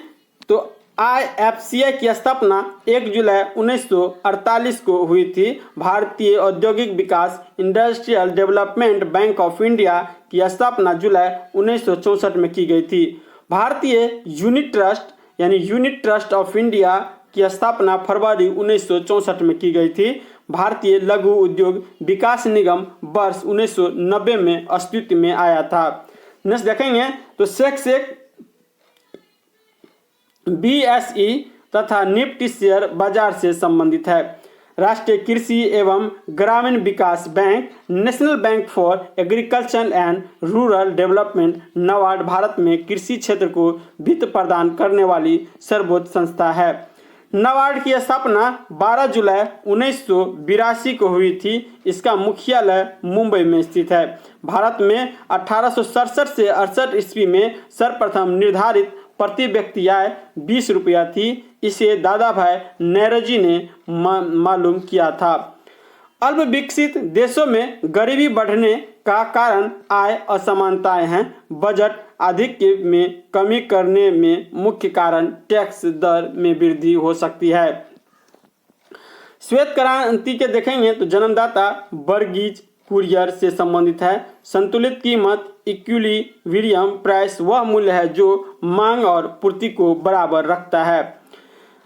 तो IFCI की स्थापना 1 जुलाई 1948 को हुई थी। भारतीय औद्योगिक विकास industrial development bank of India की स्थापना जुलाई 1964 में की गई थी। भारतीय यूनिट ट्रस्ट यानी यूनिट ट्रस्ट ऑफ इंडिया की स्थापना फरवरी 1964 में की गई थी। भारतीय लघु उद्योग विकास निगम वर्ष 1990 में अस्तित्व में आया था। नेक्स्ट देखेंगे तो सेक्सेक BSE तथा निफ्टी शेयर बाजार से संबंधित है। राष्ट्रीय कृषि एवं ग्रामीण विकास बैंक, national bank for agriculture and rural development NABARD Bharat में कृषि क्षेत्र को वित्त प्रदान करने वाली सर्वोच्च संस्था है। नाबार्ड की स्थापना 12 जुलाई 1982 को हुई थी। इसका मुख्यालय मुंबई में स्थित है। भारत में 1867 से 68 ईस्वी में सर्वप्रथम निर्धारित प्रति व्यक्ति आय 20 रुपया थी। इसे दादा भाई नौरोजी ने मालूम किया था। अल्प विकसित देशों में गरीबी बढ़ने का कारण आय असमानताएं हैं। बजट आधिक्य में कमी करने में मुख्य कारण टैक्स दर में वृद्धि हो सकती है। श्वेत क्रांति के देखेंगे तो जन्मदाता वर्गीज कुरियर से संबंधित है। संतुलित कीमत इक्विलिब्रियम प्राइस वह मूल्य है जो मांग और पूर्ति को बराबर रखता है।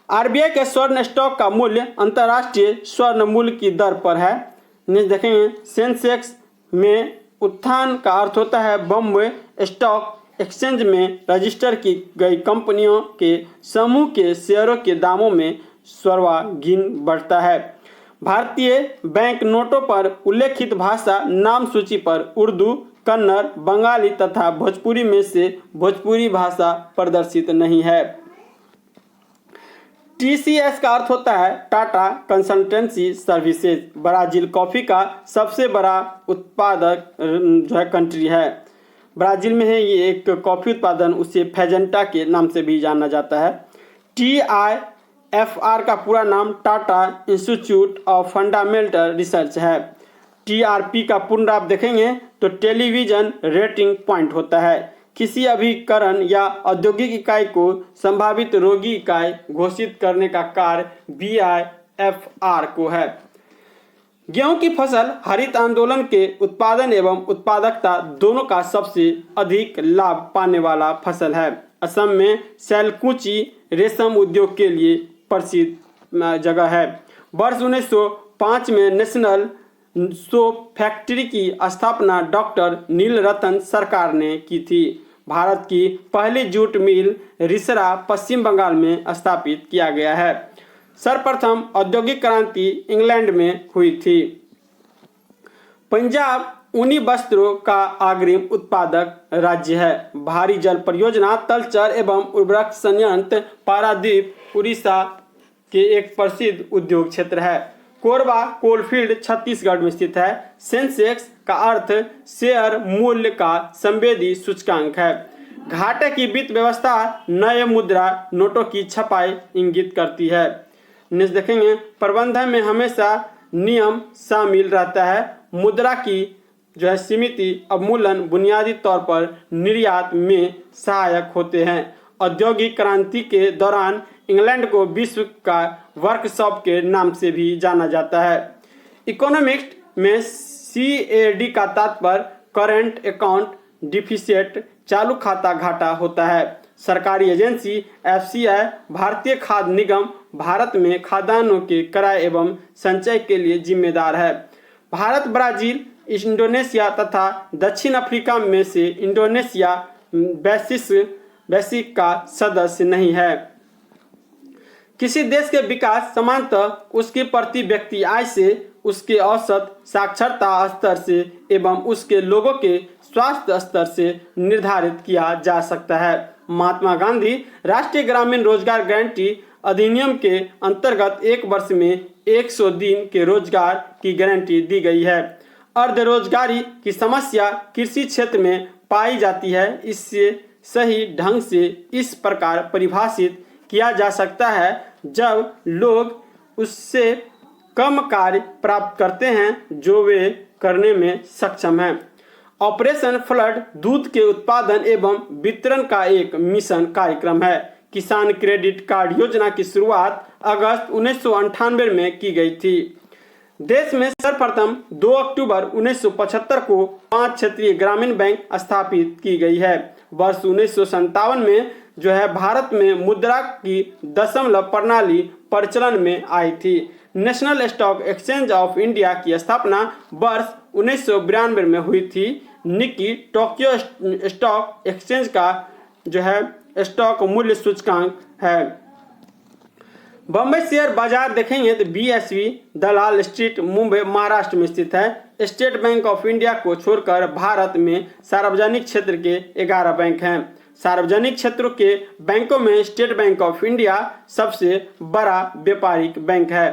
RBI के स्वर्ण स्टॉक का मूल्य अंतर्राष्ट्रीय स्वर्ण मूल्य की दर पर है। नेक्स्ट देखेंगे सेंसेक्स में उत्थान का अर्थ होता है बॉम्बे स्टॉक एक्सचेंज में रजिस्टर की गई कंपनियों के समूह के शेयरों के दामों में सर्वांगीण बढ़ता है। भारतीय बैंक नोटों पर उल्लेखित भाषा नाम सूची पर उर्दू, कन्नड़, बंगाली तथा भोजपुरी में से भोजपुरी भाषा प्रदर्शित नहीं है। TCS का अर्थ होता है Tata consultancy services. Brazil coffee का सबसे बड़ा उत्पादक जो है कंट्री है। ब्राज़ील में है ये एक कॉफ़ी उत्पादन, उसे फेजेंटा के नाम से भी जाना जाता है। TIFR का पूरा नाम Tata institute of fundamental research है। TRP का पूर्ण आप देखेंगे तो टेलीविजन रेटिंग पॉइंट होता है। किसी अभिकरण या औद्योगिक इकाई को संभावित रोगी इकाई घोषित करने का कार्य BIFR को है। गेहूं की फसल हरित आंदोलन के उत्पादन एवं उत्पादकता दोनों का सबसे अधिक लाभ पाने वाला फसल है। असम में सैलकुची रेशम उद्योग के लिए प्रसिद्ध जगह है। वर्ष 1905 में नेशनल सोप फैक्ट्री की स्थापना डॉक्टर नीलरतन सरकार ने की थी। भारत की पहली जूट मिल रिसरा पश्चिम बंगाल में स्थापित किया गया है। सर्वप्रथम औद्योगिक क्रांति इंग्लैंड में हुई थी। पंजाब ऊनी वस्त्रों का अग्रिम उत्पादक राज्य है। भारी जल परियोजना तलचर एवं उर्वरक संयंत्र पारादीप उड़ीसा के एक प्रसिद्ध उद्योग क्षेत्र है। कोरबा कोलफील्ड छत्तीसगढ़ में स्थित है। सेंसेक्स का अर्थ शेयर मूल्य का संवेदी सूचकांक है। घाटे की वित्त व्यवस्था नए मुद्रा नोटों की छपाई इंगित करती है। नेक्स्ट देखेंगे, प्रबंधन में हमेशा नियम शामिल रहता है। मुद्रा की जो है सीमित अवमूल्यन बुनियादी तौर पर निर्यात में सहायक होते हैं। औद्योगिक क्रांति के दौरान इंग्लैंड को विश्व का वर्कशॉप के नाम से भी जाना जाता है। इकोनॉमिक्स में CAD का तात्पर्य करेंट अकाउंट डिफिसिट चालू खाता घाटा होता है। सरकारी एजेंसी FCI भारतीय खाद्य निगम भारत में खाद्यान्नों के क्रय एवं संचय के लिए जिम्मेदार है। भारत, ब्राजील, इंडोनेशिया तथा दक्षिण अफ्रीका में से इंडोनेशिया बेसिक का सदस्य नहीं है। किसी देश के विकास समानतः उसकी प्रति व्यक्ति आय से, उसके औसत साक्षरता स्तर से एवं उसके लोगों के स्वास्थ्य स्तर से निर्धारित किया जा सकता है। महात्मा गांधी राष्ट्रीय ग्रामीण रोजगार गारंटी अधिनियम के अंतर्गत एक वर्ष में 100 दिन के रोजगार की गारंटी दी गई है। अर्धरोजगारी की समस्या कृषि क्षेत्र में पाई जाती है। इससे सही ढंग से इस प्रकार परिभाषित किया जा सकता है जब लोग उससे कम कार्य प्राप्त करते हैं जो वे करने में सक्षम हैं। ऑपरेशन फ्लड दूध के उत्पादन एवं वितरण का एक मिशन कार्यक्रम है। किसान क्रेडिट कार्ड योजना की शुरुआत अगस्त 1998 में की गई थी। देश में सर्वप्रथम 2 अक्टूबर 1975 को 5 क्षेत्रीय ग्रामीण बैंक स्थापित की गई है। वर्ष 1957 में जो है भारत में मुद्रा की दशमलव प्रणाली प्रचलन में आई थी। National stock exchange of India की स्थापना वर्ष 1992 में हुई थी। निक्की टोक्यो स्टॉक एक्सचेंज का जो है स्टॉक मूल्य सूचकांक है। बम्बई शेयर बाजार देखेंगे तो BSV दलाल स्ट्रीट मुंबई महाराष्ट्र में स्थित है। स्टेट बैंक ऑफ इंडिया को छोड़कर भारत में सार्वजनिक क्षेत्र के 11 बैंक हैं। सार्वजनिक क्षेत्रों के बैंकों में स्टेट बैंक ऑफ इंडिया सबसे बड़ा व्यापारिक बैंक है।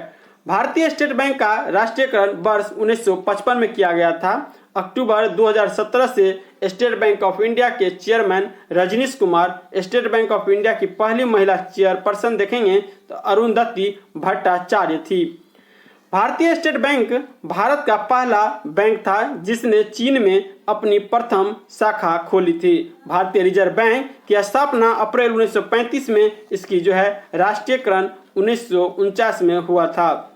भारतीय स्टेट बैंक का राष्ट्रीयकरण वर्ष 1955 में किया गया था। अक्टूबर 2017 से स्टेट बैंक ऑफ इंडिया के chairman Rajnish Kumar, state bank of India की पहली महिला चेयरपर्सन देखेंगे तो अरुंधति भट्टाचार्य थी। भारतीय स्टेट बैंक भारत का पहला बैंक था जिसने चीन में अपनी प्रथम शाखा खोली थी। भारतीय रिजर्व बैंक की स्थापना अप्रैल 1935 में, इसकी जो है राष्ट्रीयकरण 1949 में हुआ था।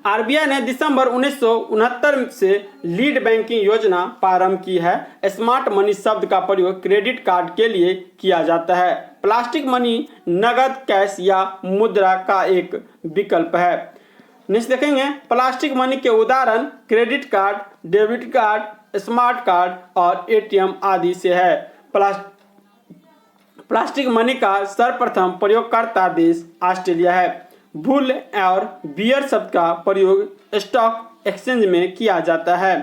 RBI ने दिसंबर 1969 से लीड बैंकिंग योजना प्रारंभ की है। स्मार्ट मनी शब्द का प्रयोग क्रेडिट कार्ड के लिए किया जाता है। प्लास्टिक मनी नगद कैश या मुद्रा का एक विकल्प है। नेक्स्ट देखेंगे प्लास्टिक मनी के उदाहरण credit card, debit card, smart card और एटीएम आदि से है। प्लास्टिक मनी का सर्वप्रथम प्रयोगकर्ता देश ऑस्ट्रेलिया है। बुल और बियर शब्द का प्रयोग स्टॉक एक्सचेंज में किया जाता है।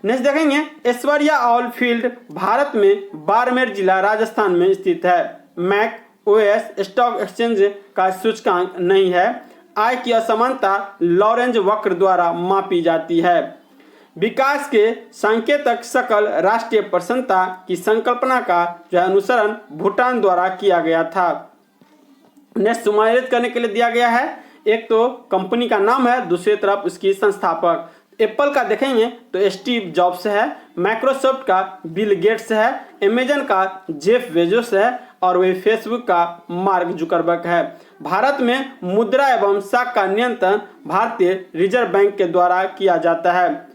नेक्स्ट देखेंगे ऐश्वर्या ऑल फील्ड भारत में बाड़मेर जिला राजस्थान में स्थित है। मैक ओएस स्टॉक एक्सचेंज का सूचकांक नहीं है। आय की असमानता लॉरेंज वक्र द्वारा मापी जाती है। विकास के सांकेतिक सकल राष्ट्रीय प्रसन्नता की संकल्पना का अनुसरण भूटान द्वारा किया गया था। नेक्स्ट सुमेलित करने के लिए दिया गया है, एक तो कंपनी का नाम है, दूसरी तरफ उसकी संस्थापक। एप्पल का देखेंगे तो स्टीव जॉब्स है, माइक्रोसॉफ्ट का बिल गेट्स है, अमेजन का जेफ बेजोस है और वही फेसबुक का मार्क जुकरबर्ग है। भारत में मुद्रा एवं साख का नियंत्रण भारतीय रिजर्व बैंक के द्वारा किया जाता है।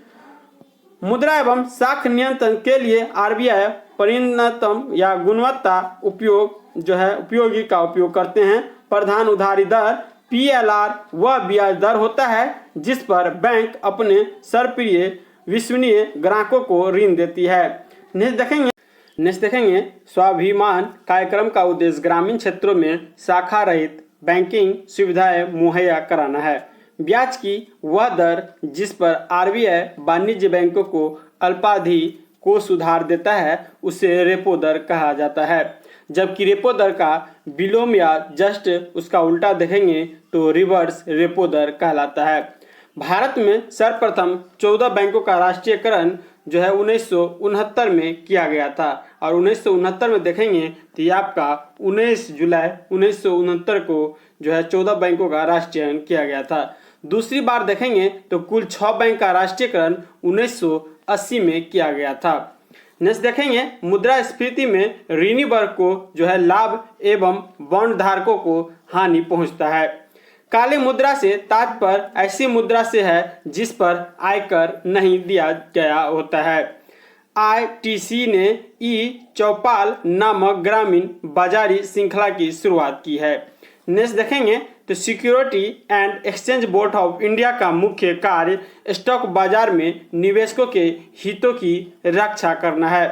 मुद्रा एवं साख नियंत्रण के लिए आरबीआई परिणतम या गुणवत्ता उपयोगी का उपयोग करते हैं। प्रधान उधारी दर PLR वह ब्याज दर होता है जिस पर बैंक अपने सर्वप्रिय विश्वसनीय ग्राहकों को ऋण देती है। नेक्स्ट देखेंगे स्वाभिमान कार्यक्रम का उद्देश्य ग्रामीण क्षेत्रों में शाखा रहित बैंकिंग सुविधाएं मुहैया कराना है। ब्याज की वह दर जिस पर आरबीआई वाणिज्य बैंकों को अल्पावधि को सुधार देता है उसे रेपो दर कहा जाता है, जबकि रेपो दर का विलोम या जस्ट उसका उल्टा देखेंगे तो रिवर्स रेपो दर कहलाता है। भारत में सर्वप्रथम 14 बैंकों का राष्ट्रीयकरण 1969 में किया गया था और 1969 में देखेंगे तो ये आपका 19 जुलाई 1969 को 14 बैंकों का राष्ट्रीयकरण किया गया था। दूसरी बार देखेंगे तो कुल 6 बैंक का राष्ट्रीयकरण 1980 में किया गया था। नेक्स्ट देखेंगे मुद्रास्फीति में ऋणी वर्ग को लाभ एवं बॉन्ड धारकों को हानि पहुंचता है। काले मुद्रा से तात्पर्य ऐसी मुद्रा से है जिस पर आयकर नहीं दिया गया होता है। ITC ने ई-चौपाल नामक ग्रामीण बाजारी श्रृंखला की शुरुआत की है। नेक्स्ट देखेंगे तो security and exchange board of India का मुख्य कार्य स्टॉक बाजार में निवेशकों के हितों की रक्षा करना है।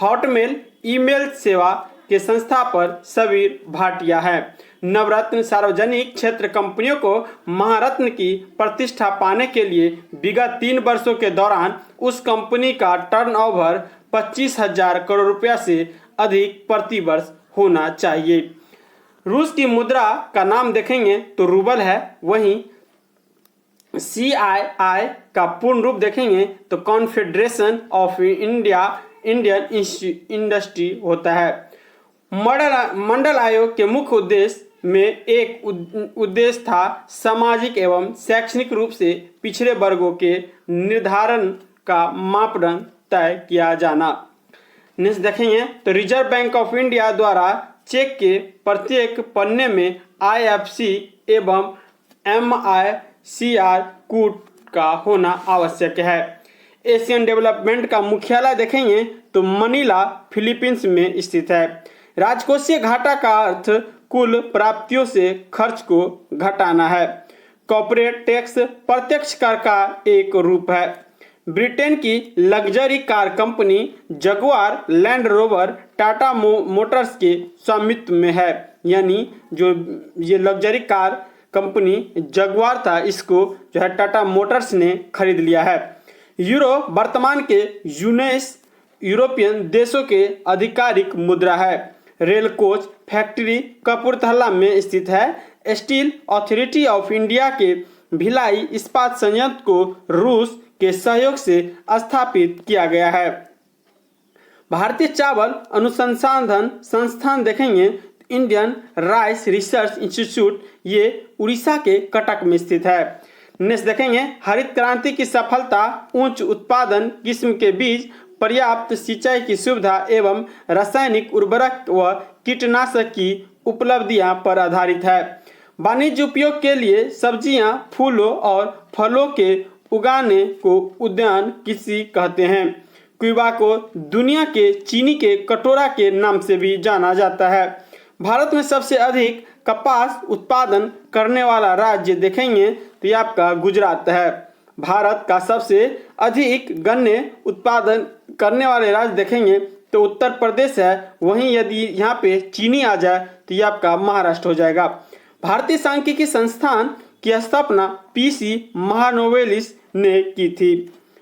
हॉटमेल ईमेल सेवा के संस्थापक सबीर भाटिया है। नवरत्न सार्वजनिक क्षेत्र कंपनियों को महारत्न की प्रतिष्ठा पाने के लिए विगत 3 वर्षों के दौरान उस कंपनी का टर्नओवर 25,000 करोड़ रुपया से अधिक प्रति वर्ष होना चाहिए। रूस की मुद्रा का नाम देखेंगे तो रूबल है। वहीं CII का पूर्ण रूप देखेंगे तो कॉन्फेडरेशन ऑफ इंडियन इंडस्ट्री होता है। मंडल आयोग के मुख्य उद्देश्य में एक उद्देश्य था सामाजिक एवं शैक्षणिक रूप से पिछड़े वर्गों के निर्धारण का मापदंड तय किया जाना। नेक्स्ट देखेंगे तो रिजर्व बैंक ऑफ इंडिया द्वारा चेक के प्रत्येक पन्ने में IFC एवं MICR कोड का होना आवश्यक है। एशियन डेवलपमेंट का मुख्यालय देखेंगे तो मनीला फिलीपींस में स्थित है। राजकोषीय घाटा का अर्थ कुल प्राप्तियों से खर्च को घटाना है। कॉर्पोरेट टैक्स प्रत्यक्ष कर का एक रूप है। ब्रिटेन की luxury car company Jaguar land rover Tata Motors के स्वामित्व में है। यानी जो ये लग्जरी कार कंपनी जगुआर था इसको टाटा मोटर्स ने खरीद लिया है। यूरो वर्तमान के यूरोपियन देशों के आधिकारिक मुद्रा है। रेल कोच फैक्ट्री कपूरथला में स्थित है। स्टील अथॉरिटी ऑफ इंडिया के भिलाई इस्पात संयंत्र को रूस के सहयोग से स्थापित किया गया है। भारतीय चावल अनुसंधान संस्थान देखेंगे इंडियन राइस रिसर्च इंस्टीट्यूट, ये उड़ीसा के कटक में स्थित है। नेक्स्ट देखेंगे हरित क्रांति की सफलता उच्च उत्पादन किस्म के बीज, पर्याप्त सिंचाई की सुविधा एवं रासायनिक उर्वरक व कीटनाशक की उपलब्धियां पर आधारित है। वाणिज्य उपयोग के लिए सब्जियां, फूलों और फलों के उगाने को उद्यान कृषि कहते हैं। क्यूबा को दुनिया के चीनी के कटोरा के नाम से भी जाना जाता है। भारत में सबसे अधिक कपास उत्पादन करने वाला राज्य देखेंगे तो ये आपका गुजरात है। भारत का सबसे अधिक गन्ने उत्पादन करने वाले राज्य देखेंगे तो उत्तर प्रदेश है। वहीं यदि यहाँ पे चीनी आ जाए तो ये आपका महाराष्ट्र हो जाएगा। भारतीय सांख्यिकी संस्थान की स्थापना पीसी महानोवेलिस ने की थी।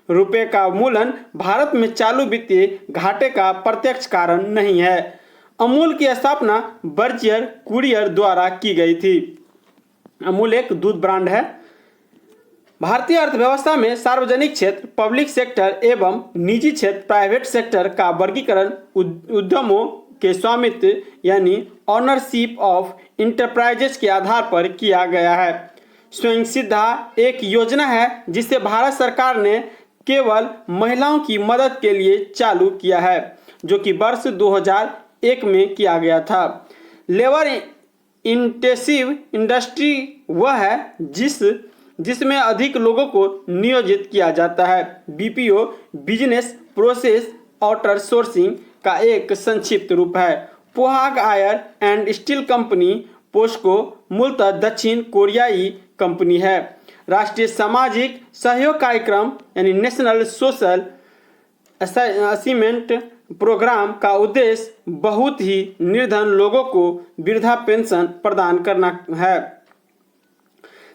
रुपए का अवमूल्यन भारत में चालू वित्तीय घाटे का प्रत्यक्ष कारण नहीं है। अमूल की स्थापना बर्जियर कुरियर द्वारा की गई थी। अमूल एक दूध ब्रांड है। भारतीय अर्थव्यवस्था में सार्वजनिक क्षेत्र पब्लिक सेक्टर एवं निजी क्षेत्र प्राइवेट सेक्टर का वर्गीकरण उद्यमों के स्वामित्व यानी ऑनरशिप ऑफ इंटरप्राइजेज के आधार पर किया गया है। स्वयं सिद्धा एक योजना है जिसे भारत सरकार ने केवल महिलाओं की मदद के लिए चालू किया है, जो कि वर्ष 2001 में किया गया था। लेबर इंटेंसिव इंडस्ट्री वह है जिसमें अधिक लोगों को नियोजित किया जाता है। बीपीओ बिजनेस प्रोसेस आउटसोर्सिंग का एक संक्षिप्त रूप है। पोहाग आयर एंड स्टील कंपनी पोस्को मूलतः दक्षिण कोरियाई कंपनी है। राष्ट्रीय सामाजिक सहयोग कार्यक्रम यानी नेशनल सोशल असीमेंट प्रोग्राम का उद्देश्य बहुत ही निर्धन लोगों को वृद्धा पेंशन प्रदान करना है।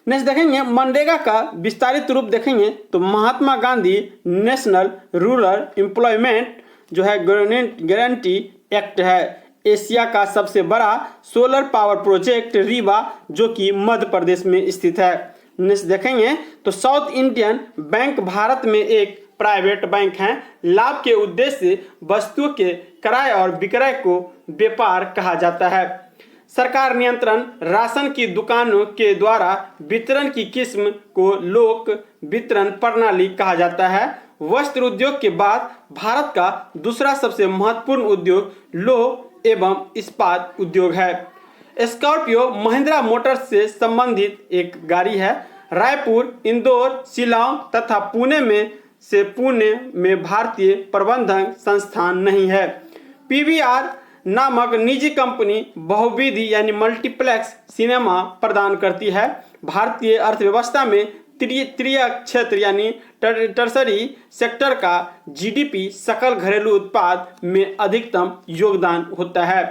नेक्स्ट देखेंगे मनरेगा का विस्तारित रूप देखेंगे तो Mahatma Gandhi national rural employment जो है गारंटी एक्ट है। एशिया का सबसे बड़ा सोलर पावर प्रोजेक्ट रीवा जो कि मध्य प्रदेश में स्थित है। नेक्स्ट देखेंगे तो साउथ इंडियन बैंक भारत में एक प्राइवेट बैंक है। लाभ के उद्देश्य से वस्तुओं के क्रय और विक्रय को व्यापार कहा जाता है। सरकार नियंत्रण राशन की दुकानों के द्वारा वितरण की किस्म को लोक वितरण प्रणाली कहा जाता है। वस्त्र उद्योग के बाद भारत का दूसरा सबसे महत्वपूर्ण उद्योग लौह एवं इस्पात उद्योग है। स्कॉर्पियो महिंद्रा मोटर्स से संबंधित एक गाड़ी है। रायपुर, इंदौर, शिलांग तथा पुणे में भारतीय प्रबंधन संस्थान नहीं है। पीवीआर नामक निजी कंपनी बहुविधि यानी मल्टीप्लेक्स सिनेमा प्रदान करती है। भारतीय अर्थव्यवस्था में तृतीय क्षेत्र यानी टर्सरी सेक्टर का जीडीपी सकल घरेलू उत्पाद में अधिकतम योगदान होता है।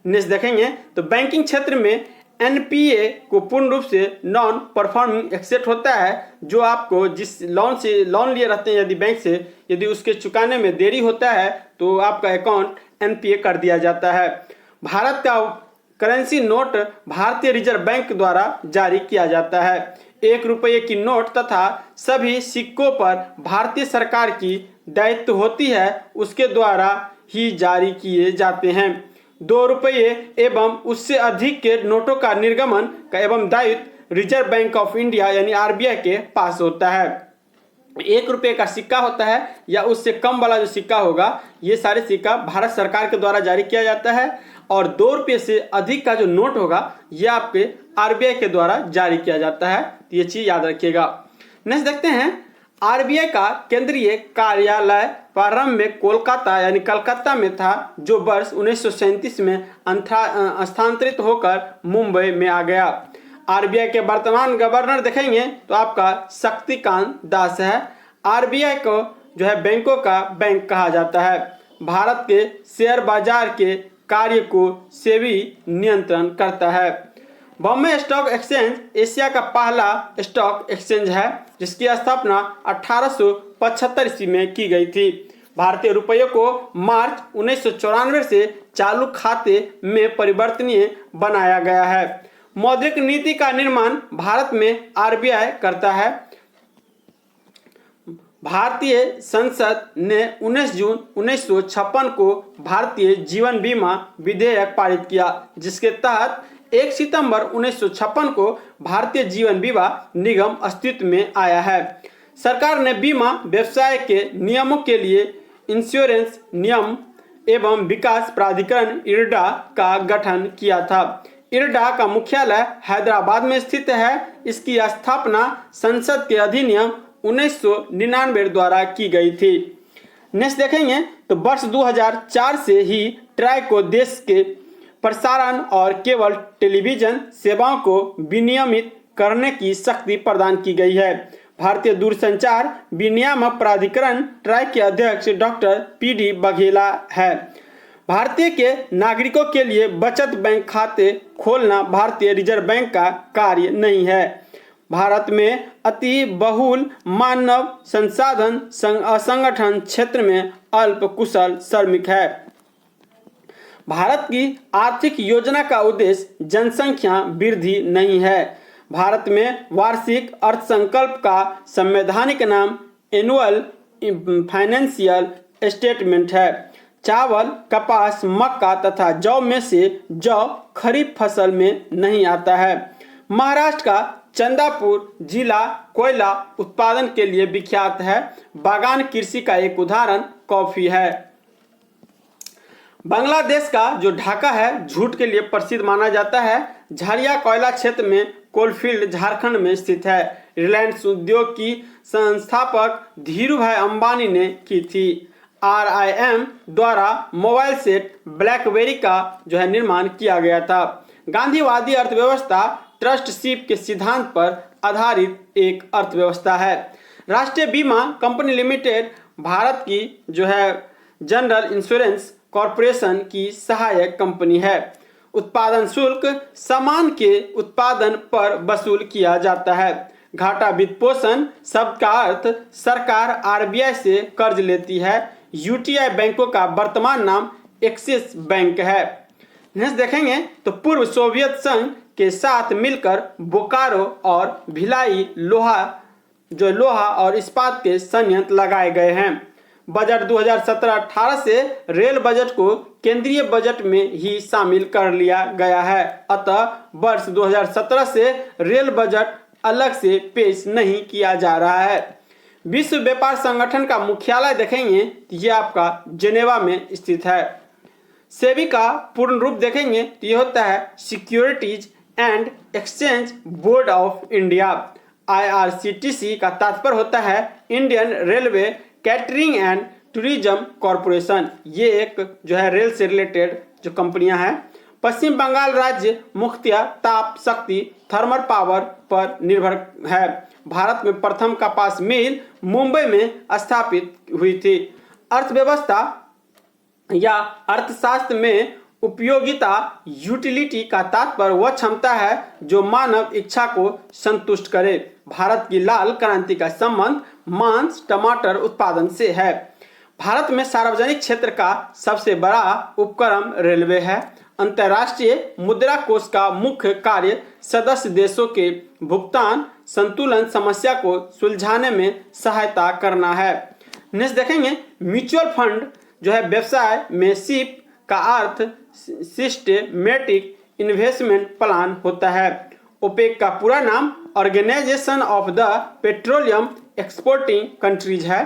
नेक्स्ट देखेंगे तो बैंकिंग क्षेत्र में एनपीए को पूर्ण रूप से नॉन परफॉर्मिंग एसेट होता है, जो आपको जिस लोन लिए रहते हैं यदि बैंक से, यदि उसके चुकाने में देरी होता है तो आपका अकाउंट एनपीए कर दिया जाता है। भारत का करेंसी नोट भारतीय रिजर्व बैंक द्वारा जारी किया जाता है। 1 रुपये की नोट तथा सभी सिक्कों पर भारतीय सरकार की दायित्व होती है, उसके द्वारा ही जारी किए जाते हैं। 2 रुपये एवं उससे अधिक के नोटों का निर्गमन का एवं दायित्व रिजर्व बैंक ऑफ इंडिया यानी आरबीआई के पास होता है। 1 रुपये का सिक्का होता है या उससे कम वाला जो सिक्का होगा, ये सारे सिक्का भारत सरकार के द्वारा जारी किया जाता है। और 2 रुपये से अधिक का जो नोट होगा ये आपके आरबीआई के द्वारा जारी किया जाता है। तो ये चीज याद रखिएगा। नेक्स्ट देखते हैं आरबीआई का केंद्रीय कार्यालय प्रारंभ में कोलकाता यानी कलकत्ता में था, जो वर्ष 1937 में स्थानांतरित होकर मुंबई में आ गया। आरबीआई के वर्तमान गवर्नर देखेंगे तो आपका शक्तिकांत दास है। आरबीआई को जो है बैंकों का बैंक कहा जाता है। भारत के शेयर बाजार के कार्य को सेबी नियंत्रण करता है। बॉम्बे स्टॉक एक्सचेंज एशिया का पहला स्टॉक एक्सचेंज है, जिसकी स्थापना 1875 ईस्वी में की गई थी। भारतीय रुपये को मार्च 1994 से चालू खाते में परिवर्तनीय बनाया गया है। मौद्रिक नीति का निर्माण भारत में आरबीआई करता है। भारतीय संसद ने 19 जून 1956 को भारतीय जीवन बीमा विधेयक पारित किया, जिसके तहत 1 सितंबर 1956 को भारतीय जीवन बीमा निगम अस्तित्व में आया है। सरकार ने बीमा व्यवसाय के नियमों के लिए इंश्योरेंस नियम एवं विकास प्राधिकरण इरडा का गठन किया था। इरडा का मुख्यालय हैदराबाद में स्थित है। इसकी स्थापना संसद के अधिनियम 1999 द्वारा की गई थी। नेक्स्ट देखेंगे तो वर्ष 2004 से ही ट्राई को देश के प्रसारण और केवल टेलीविजन सेवाओं को विनियमित करने की शक्ति प्रदान की गई है। भारतीय दूरसंचार विनियामक प्राधिकरण ट्राई के अध्यक्ष डॉक्टर पीडी बघेला है। भारतीय के नागरिकों के लिए बचत बैंक खाते खोलना भारतीय रिजर्व बैंक का कार्य नहीं है। भारत में अति बहुल मानव संसाधन संगठन क्षेत्र में अल्प कुशल श्रमिक है। भारत की आर्थिक योजना का उद्देश्य जनसंख्या वृद्धि नहीं है। भारत में वार्षिक अर्थसंकल्प का संवैधानिक नाम एनुअल फाइनेंशियल स्टेटमेंट है। चावल, कपास, मक्का तथा जौ में से जौ खरीफ फसल में नहीं आता है। महाराष्ट्र का चंदापुर जिला कोयला उत्पादन के लिए विख्यात है। बागान कृषि का एक उदाहरण कॉफी है। बांग्लादेश का जो ढाका है झूट के लिए प्रसिद्ध माना जाता है। झरिया कोयला क्षेत्र में कोलफील्ड झारखंड में स्थित है। रिलायंस उद्योग की संस्थापक धीरूभाई अंबानी ने की थी। RIM द्वारा मोबाइल सेट ब्लैकबेरी का जो है निर्माण किया गया था। गांधीवादी अर्थव्यवस्था ट्रस्टशिप के सिद्धांत पर आधारित एक अर्थव्यवस्था है। राष्ट्रीय बीमा कंपनी लिमिटेड भारत की जो है जनरल इंश्योरेंस कॉरपोरेशन की सहायक कंपनी है। उत्पादन शुल्क सामान के उत्पादन पर वसूल किया जाता है। घाटा वित्तपोषण शब्द का अर्थ सरकार RBI से कर्ज लेती है। UTI बैंकों का वर्तमान नाम एक्सिस बैंक है। नेक्स्ट देखेंगे तो पूर्व सोवियत संघ के साथ मिलकर बोकारो और भिलाई लोहा और इस्पात के संयंत्र लगाए गए हैं। बजट 2017-18 से रेल बजट को केंद्रीय बजट में ही शामिल कर लिया गया है। अतः वर्ष 2017 से रेल बजट अलग से पेश नहीं किया जा रहा है। विश्व व्यापार संगठन का मुख्यालय देखेंगे तो ये आपका जेनेवा में स्थित है। सेबी का पूर्ण रूप देखेंगे तो ये होता है securities and exchange board of India. IRCTC का तात्पर्य होता है Indian railway catering and tourism corporation. ये एक जो है रेल से रिलेटेड जो कंपनियां हैं। पश्चिम बंगाल राज्य मुख्यतः ताप शक्ति थर्मल पावर पर निर्भर है। भारत में प्रथम कपास मिल मुंबई में स्थापित हुई थी। अर्थव्यवस्था या अर्थशास्त्र में उपयोगिता यूटिलिटी का तात्पर्य वह क्षमता है जो मानव इच्छा को संतुष्ट करे। भारत की लाल क्रांति का संबंध मांस टमाटर उत्पादन से है। भारत में सार्वजनिक क्षेत्र का सबसे बड़ा उपक्रम रेलवे है। अंतर्राष्ट्रीय मुद्रा कोष का मुख्य कार्य सदस्य देशों के भुगतान संतुलन समस्या को सुलझाने में सहायता करना है। नेक्स्ट देखेंगे म्यूचुअल फंड जो है व्यवसाय में सिप का अर्थ सिस्टेमेटिक इन्वेस्टमेंट प्लान होता है। ओपेक का पूरा नाम organization of the petroleum exporting countries है।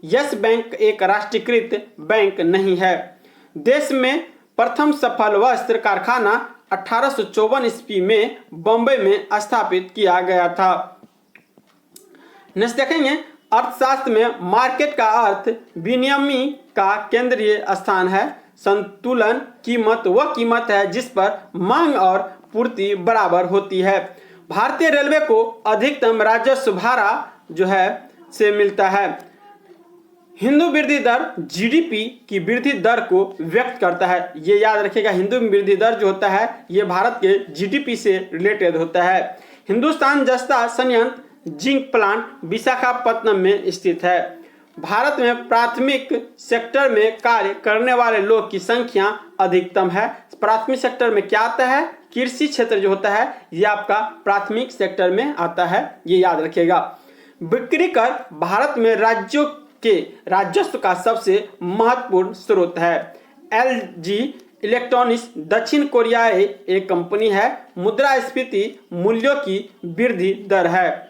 यस बैंक एक राष्ट्रीयकृत बैंक नहीं है। देश में प्रथम सफल वस्त्र कारखाना 1854 ईस्वी में बम्बई में स्थापित किया गया था। नेक्स्ट देखेंगे अर्थशास्त्र में मार्केट का अर्थ विनिमय का केंद्रीय स्थान है। संतुलन कीमत वह कीमत है जिस पर मांग और पूर्ति बराबर होती है। भारतीय रेलवे को अधिकतम राजस्व भाड़ा जो है से मिलता है। हिंदू वृद्धि दर GDP की वृद्धि दर को व्यक्त करता है। ये याद रखिएगा, हिंदू वृद्धि दर जो होता है ये भारत के GDP से रिलेटेड होता है। हिंदुस्तान जस्ता संयंत्र जिंक प्लांट विशाखापत्तनम में स्थित है। भारत में प्राथमिक सेक्टर में कार्य करने वाले लोग की संख्या अधिकतम है। प्राथमिक सेक्टर में क्या आता है? कृषि क्षेत्र जो होता है ये आपका प्राथमिक सेक्टर में आता है, ये याद रखिएगा। बिक्री कर भारत में राज्यों के राजस्व का सबसे महत्वपूर्ण स्रोत है। LG इलेक्ट्रॉनिक्स दक्षिण कोरियाई एक कंपनी है। मुद्रास्फीति मूल्यों की वृद्धि दर है।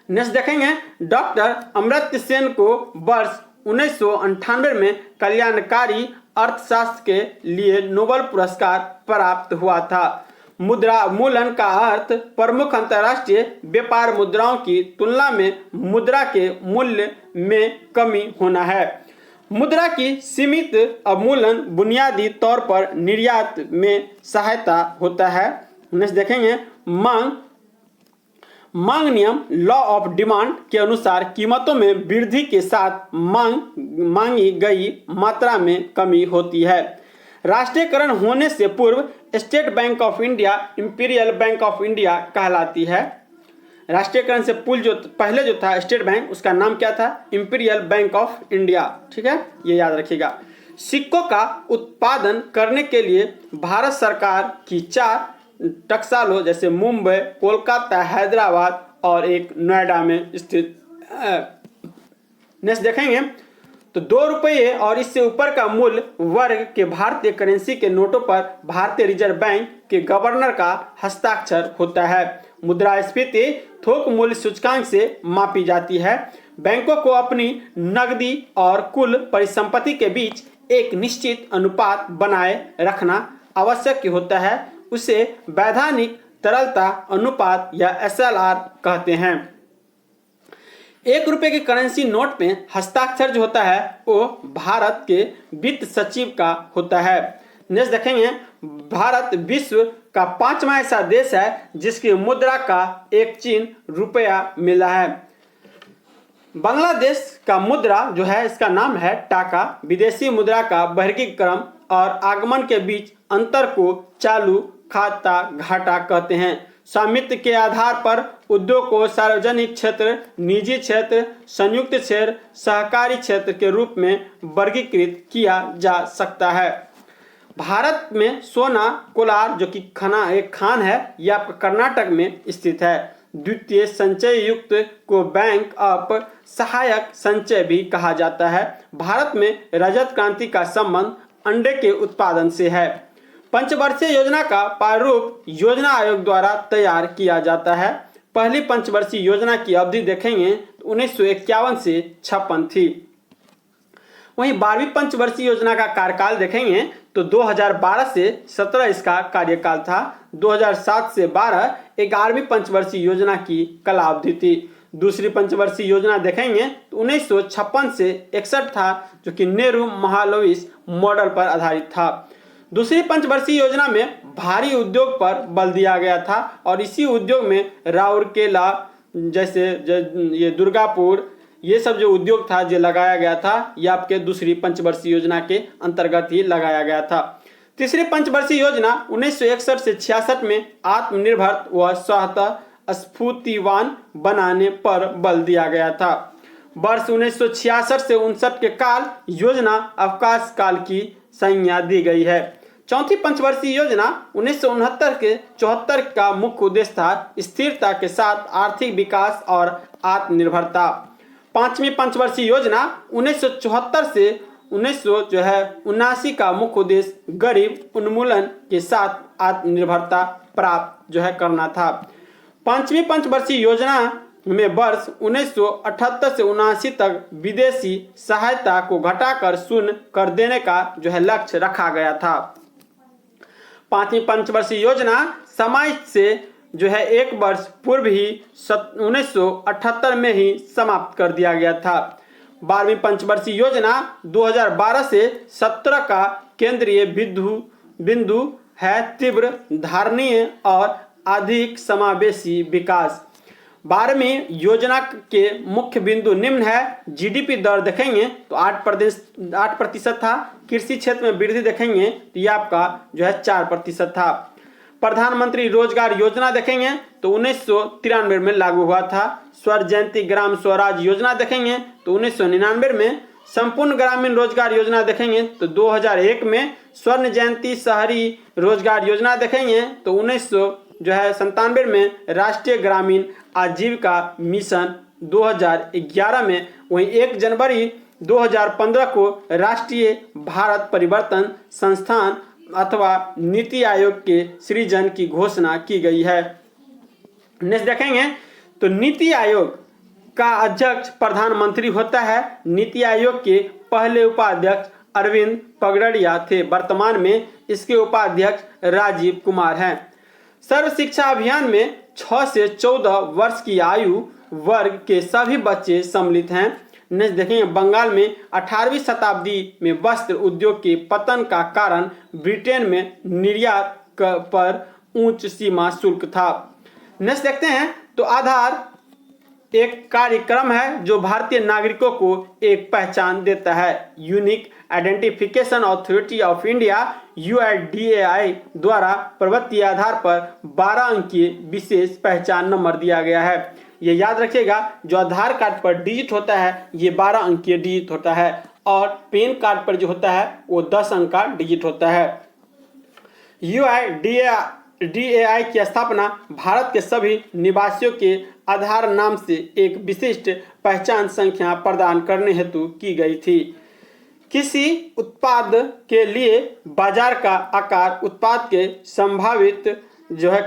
नेक्स्ट देखेंगे डॉक्टर अमर्त्य सेन को वर्ष 1998 में कल्याणकारी अर्थशास्त्र के लिए नोबेल पुरस्कार प्राप्त हुआ था। मुद्रा मूलन का अर्थ प्रमुख अंतर्राष्ट्रीय व्यापार मुद्राओं की तुलना में मुद्रा के मूल्य में कमी होना है। मुद्रा की सीमित अवमूल्यन बुनियादी तौर पर निर्यात में सहायता होता है। नेक्स्ट देखेंगे मांग नियम लॉ ऑफ डिमांड के अनुसार कीमतों में वृद्धि के साथ मांगी गई मात्रा में कमी होती है। राष्ट्रीयकरण होने से पूर्व state bank of India imperial bank of India कहलाती है। राष्ट्रीयकरण से पहले जो था स्टेट बैंक, उसका नाम क्या था? Imperial bank of India. ठीक है, ये याद रखिएगा। सिक्कों का उत्पादन करने के लिए भारत सरकार की 4 टकसालों जैसे मुंबई, कोलकाता, हैदराबाद और एक नोएडा में स्थित है। नेक्स्ट देखेंगे तो 2 रुपये और इससे ऊपर का मूल्य वर्ग के भारतीय करेंसी के नोटों पर भारतीय रिजर्व बैंक के गवर्नर का हस्ताक्षर होता है। मुद्रास्फीति थोक मूल्य सूचकांक से मापी जाती है। बैंकों को अपनी नकदी और कुल परिसंपत्ति के बीच एक निश्चित अनुपात बनाए रखना आवश्यक होता है। उसे वैधानिक तरलता अनुपात या SLR कहते हैं। 1 रुपये के करेंसी नोट में हस्ताक्षर जो होता है वो भारत के वित्त सचिव का होता है। नेक्स्ट देखेंगे भारत विश्व का 5वां ऐसा देश है जिसकी मुद्रा का एक चिन्ह रुपया मिला है। बांग्लादेश का मुद्रा जो है इसका नाम है टाका। विदेशी मुद्रा का वर्गीकरण और आगमन के बीच अंतर को चालू खाता घाटा कहते हैं। स्वामित्व के आधार पर उद्योग को सार्वजनिक क्षेत्र, निजी क्षेत्र, संयुक्त क्षेत्र, सहकारी क्षेत्र के रूप में वर्गीकृत किया जा सकता है। भारत में सोना कोलार जो कि एक खान है, यह आपका कर्नाटक में स्थित है। द्वितीय संचय युक्त को बैंक ऑफ सहायक संचय भी कहा जाता है। भारत में रजत क्रांति का संबंध अंडे के उत्पादन से है। पंचवर्षीय योजना का प्रारूप योजना आयोग द्वारा तैयार किया जाता है। पहली पंचवर्षीय योजना की अवधि देखेंगे तो 1951 से 56 थी। वहीं 12वीं पंचवर्षीय योजना का कार्यकाल देखेंगे तो 2012 से 17 इसका कार्यकाल था। 2007 से 12 11वीं पंचवर्षीय योजना की कालावधि थी। दूसरी पंचवर्षीय योजना देखेंगे तो 1956 से 61 था, जो कि नेहरू महालनोबिस मॉडल पर आधारित था। दूसरी पंचवर्षीय योजना में भारी उद्योग पर बल दिया गया था और इसी उद्योग में राउरकेला जैसे ये दुर्गापुर ये सब जो उद्योग था जो लगाया गया था, ये आपके दूसरी पंचवर्षीय योजना के अंतर्गत ही लगाया गया था। तीसरी पंचवर्षीय योजना 1961 से 66 में आत्मनिर्भर व स्वतः स्फूर्तिवान बनाने पर बल दिया गया था। वर्ष 1966 से 59 के काल योजना अवकाश काल की संज्ञा दी गई है। चौथी पंचवर्षीय योजना 1969 के 74 का मुख्य उद्देश्य था स्थिरता के साथ आर्थिक विकास और आत्मनिर्भरता। पांचवी पंचवर्षीय योजना 1974 से 1979 का मुख्य उद्देश्य गरीब उन्मूलन के साथ आत्मनिर्भरता प्राप्त करना था। पांचवी पंचवर्षीय योजना में वर्ष 1978 से 79 तक विदेशी सहायता को घटाकर शून्य कर देने का लक्ष्य रखा गया था। पांचवी पंचवर्षीय योजना समय से एक वर्ष पूर्व ही 1978 में ही समाप्त कर दिया गया था। 12वीं पंचवर्षीय योजना 2012 से 17 का केंद्रीय बिंदु है तीव्र, धारणीय और अधिक समावेशी विकास। 12वीं योजना के मुख्य बिंदु निम्न है। जीडीपी दर देखेंगे तो 8% था। कृषि क्षेत्र में वृद्धि देखेंगे तो यह आपका 4% था। प्रधानमंत्री रोजगार योजना देखेंगे तो 1993 में लागू हुआ था। स्वर्ण जयंती ग्राम स्वराज योजना देखेंगे तो 1999 में। संपूर्ण ग्रामीण रोजगार योजना देखेंगे तो 2001 में। स्वर्ण जयंती शहरी रोजगार योजना देखेंगे तो 1997 में। राष्ट्रीय ग्रामीण आजीविका मिशन 2011 में। वहीं 1 जनवरी 2015 को राष्ट्रीय भारत परिवर्तन संस्थान अथवा नीति आयोग के सृजन की घोषणा की गई है। नेक्स्ट देखेंगे तो नीति आयोग का अध्यक्ष प्रधानमंत्री होता है। नीति आयोग के पहले उपाध्यक्ष अरविंद पगडड़िया थे। वर्तमान में इसके उपाध्यक्ष राजीव कुमार हैं। सर्व शिक्षा अभियान में 6 से 14 वर्ष की आयु वर्ग के सभी बच्चे सम्मिलित हैं। नेक्स्ट देखेंगे बंगाल में 18वीं शताब्दी में वस्त्र उद्योग के पतन का कारण ब्रिटेन में निर्यात पर उच्च सीमा शुल्क था। नेक्स्ट देखते हैं तो आधार एक कार्यक्रम है जो भारतीय नागरिकों को एक पहचान देता है। Unique identification authority of India UIDAI द्वारा प्रवर्तित आधार पर 12 अंकीय विशेष पहचान नंबर दिया गया है। ये याद रखिएगा, जो आधार कार्ड पर डिजिट होता है ये 12 अंकीय डिजिट होता है और पैन कार्ड पर जो होता है वो 10 अंक का डिजिट होता है। UIDAI की स्थापना भारत के सभी निवासियों के आधार नाम से एक विशिष्ट पहचान संख्या प्रदान करने हेतु की गई थी। किसी उत्पाद के लिए बाजार का आकार उत्पाद के संभावित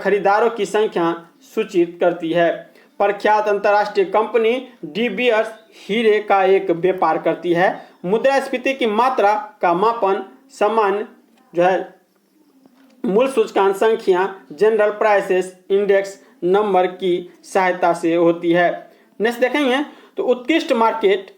खरीदारों की संख्या सूचित करती है। प्रख्यात अंतर्राष्ट्रीय कंपनी डी बीयर्स हीरे का एक व्यापार करती है। मुद्रास्फीति की मात्रा का मापन सामान्य मूल सूचकांक संख्या जनरल प्राइसेस इंडेक्स नंबर की सहायता से होती है। नेक्स्ट देखेंगे तो उत्कृष्ट मार्केट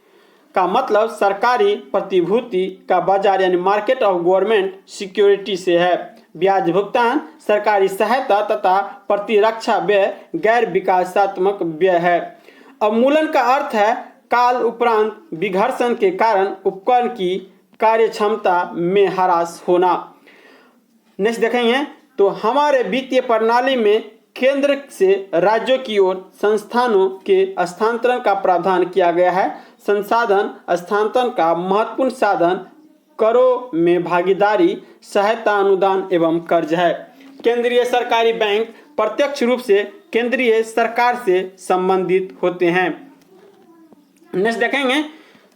का मतलब सरकारी प्रतिभूति का बाजार यानी मार्केट ऑफ गवर्नमेंट सिक्योरिटी से है। ब्याज भुगतान, सरकारी सहायता तथा प्रतिरक्षा व्यय गैर विकासात्मक व्यय है। अवमूलन का अर्थ है काल उपरांत विघर्षण के कारण उपकरण की कार्यक्षमता में ह्रास होना। नेक्स्ट देखेंगे तो हमारे वित्तीय प्रणाली में केंद्र से राज्यों की ओर संस्थानों के हस्तांतरण का प्रावधान किया गया है। संसाधन हस्तांतरण का महत्वपूर्ण साधन करों में भागीदारी, सहायता, अनुदान एवं कर्ज है। केंद्रीय सरकारी बैंक प्रत्यक्ष रूप से केंद्रीय सरकार से संबंधित होते हैं। नेक्स्ट देखेंगे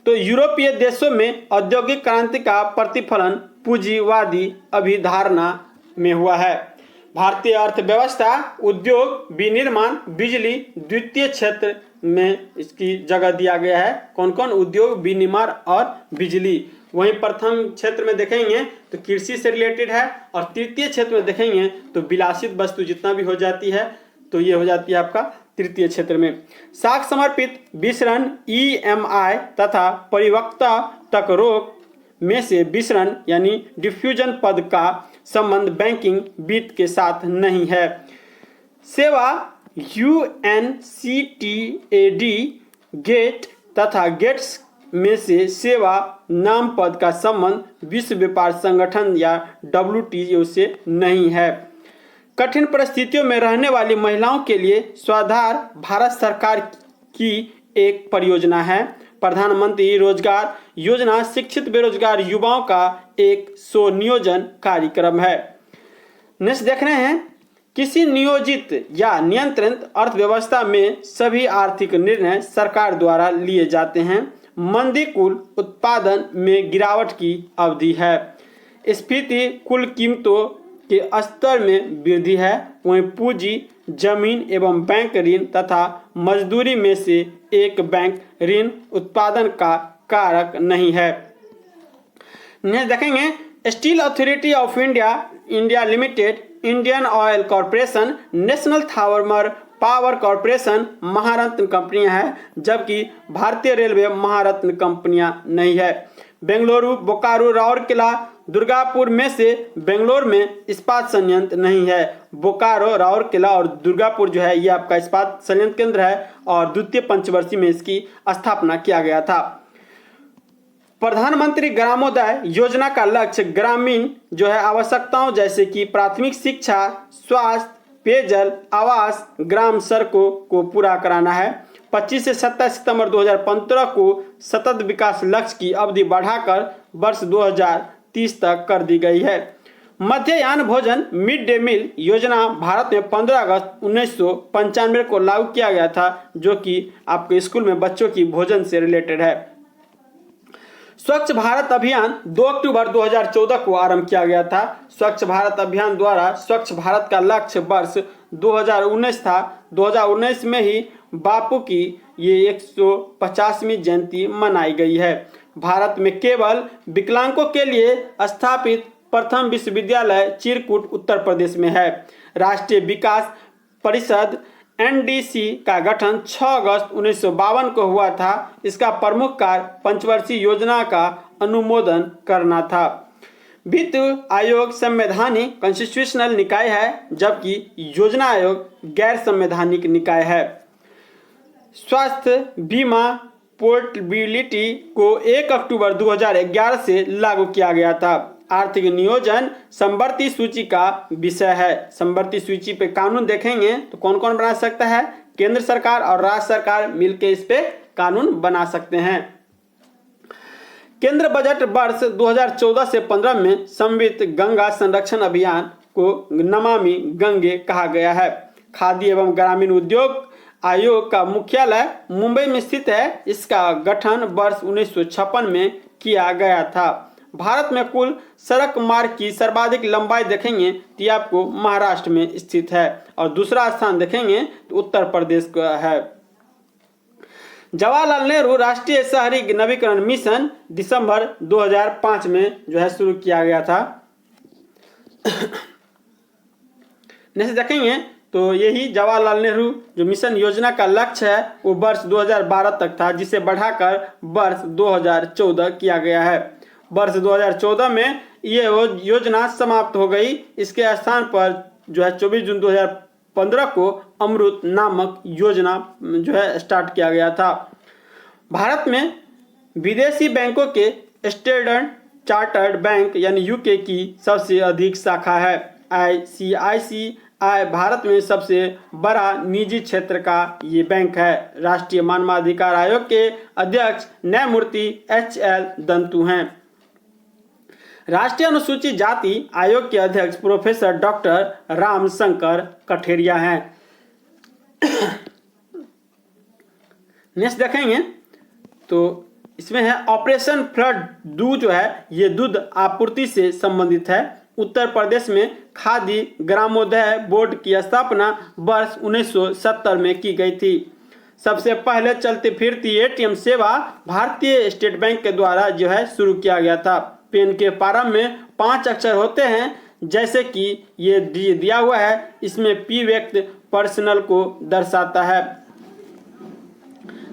तो यूरोपीय देशों में औद्योगिक क्रांति का प्रतिफलन पूंजीवादी अभिधारणा में हुआ है। भारतीय अर्थव्यवस्था उद्योग, विनिर्माण, बिजली, द्वितीय क्षेत्र में इसकी जगह दिया गया है। कौन कौन? उद्योग, विनिर्माण और बिजली। वहीं प्रथम क्षेत्र में देखेंगे तो कृषि से रिलेटेड है और तृतीय क्षेत्र में देखेंगे तो विलासित वस्तु जितना भी हो जाती है तो ये हो जाती है आपका तृतीय क्षेत्र में। साख समर्पित विसरण, EMI तथा परिपक्वता तक रोक में से विसरण यानी डिफ्यूजन पद का संबंध बैंकिंग वित्त के साथ नहीं है। सेवा UNCTAD गेट तथा गेट्स में से सेवा नाम पद का संबंध विश्व व्यापार संगठन या WTO से नहीं है। कठिन परिस्थितियों में रहने वाली महिलाओं के लिए स्वाधार भारत सरकार की एक परियोजना है। प्रधानमंत्री रोजगार योजना शिक्षित बेरोजगार युवाओं का एक स्वनियोजन कार्यक्रम है। नेक्स्ट देख रहे हैं किसी नियोजित या नियंत्रित अर्थव्यवस्था में सभी आर्थिक निर्णय सरकार द्वारा लिए जाते हैं। मंदी कुल उत्पादन में गिरावट की अवधि है। स्फीति कुल कीमतों के स्तर में वृद्धि है। वहीं पूंजी, जमीन एवं बैंक ऋण तथा मजदूरी में से एक बैंक ऋण उत्पादन का कारक नहीं है। देखेंगे steel authority of India limited, Indian oil corporation, national thermal power corporation Maharatna कंपनियां हैं, जबकि भारतीय रेलवे महारत्न कंपनियां नहीं है। बेंगलुरु, बोकारो, राउरकेला, दुर्गापुर में से बेंगलोर में इस्पात संयंत्र नहीं है। बोकारो, राउरकेला और दुर्गापुर जो है ये आपका इस्पात संयंत्र केंद्र है और द्वितीय पंचवर्षीय में इसकी स्थापना किया गया था। प्रधानमंत्री ग्रामोदय योजना का लक्ष्य ग्रामीण जो है आवश्यकताओं जैसे कि प्राथमिक शिक्षा, स्वास्थ्य, पेयजल, आवास, ग्राम सड़कों को पूरा कराना है। 25 से 27 सितंबर 2015 को सतत विकास लक्ष्य की अवधि बढ़ाकर वर्ष 2030 तक कर दी गई है। मध्याह्न भोजन मिड डे मील योजना भारत में 15 अगस्त 1995 को लागू किया गया था, जो कि आपके स्कूल में बच्चों की भोजन से रिलेटेड है। स्वच्छ भारत अभियान 2 अक्टूबर 2014 को आरंभ किया गया था। स्वच्छ भारत अभियान द्वारा स्वच्छ भारत का लक्ष्य वर्ष 2019 था। 2019 में ही बापू की ये 150वीं जयंती मनाई गई है। भारत में केवल विकलांगों के लिए स्थापित प्रथम विश्वविद्यालय चिरकुट उत्तर प्रदेश में है। राष्ट्रीय विकास परिषद एनडीसी का गठन 6 अगस्त 1952 को हुआ था। इसका प्रमुख कार्य पंचवर्षीय योजना का अनुमोदन करना था। वित्त आयोग संवैधानिक कॉन्स्टिट्यूशनल निकाय है, जबकि योजना आयोग गैर संवैधानिक निकाय है। स्वास्थ्य बीमा पोर्टेबिलिटी को 1 अक्टूबर 2011 से लागू किया गया था। आर्थिक नियोजन समवर्ती सूची का विषय है। समवर्ती सूची पे कानून देखेंगे तो कौन कौन बना सकता है? केंद्र सरकार और राज्य सरकार मिलकर इस पे कानून बना सकते हैं। केंद्र बजट वर्ष 2014 से 15 में समन्वित गंगा संरक्षण अभियान को नमामि गंगे कहा गया है। खाद्य एवं ग्रामीण उद्योग आयोग का मुख्यालय मुंबई में स्थित है। इसका गठन वर्ष 1956 में किया गया था। भारत में कुल सड़क मार्ग की सर्वाधिक लंबाई देखेंगे तो ये आपको महाराष्ट्र में स्थित है और दूसरा स्थान देखेंगे तो उत्तर प्रदेश का है। जवाहरलाल नेहरू राष्ट्रीय शहरी नवीकरण मिशन दिसंबर 2005 में जो है शुरू किया गया था। नेक्स्ट देखेंगे तो यही जवाहरलाल नेहरू जो मिशन योजना का लक्ष्य है वो वर्ष 2012 तक था, जिसे बढ़ाकर वर्ष 2014 किया गया है। वर्ष 2014 में ये योजना समाप्त हो गई। इसके स्थान पर जो है 24 जून 2015 को अमृत नामक योजना जो है स्टार्ट किया गया था। भारत में विदेशी बैंकों के स्टैंडर्ड चार्टर्ड बैंक यानी यूके की सबसे अधिक शाखा है। आईसीआईसीआई भारत में सबसे बड़ा निजी क्षेत्र का ये बैंक है। राष्ट्रीय मानवाधिकार आयोग के अध्यक्ष न्यायमूर्ति HL दंतु हैं। राष्ट्रीय अनुसूचित जाति आयोग के अध्यक्ष प्रोफेसर डॉक्टर रामशंकर कठेरिया हैं। नेक्स्ट देखेंगे तो इसमें है ऑपरेशन फ्लड दूध जो है ये दूध आपूर्ति से संबंधित है। उत्तर प्रदेश में खादी ग्रामोदय बोर्ड की स्थापना वर्ष 1970 में की गई थी। सबसे पहले चलती फिरती एटीएम सेवा भारतीय स्टेट बैंक के द्वारा जो है शुरू किया गया था। पेन के प्रारंभ में 5 अक्षर होते हैं, जैसे कि ये दिया हुआ है। इसमें पी व्यक्त पर्सनल को दर्शाता है।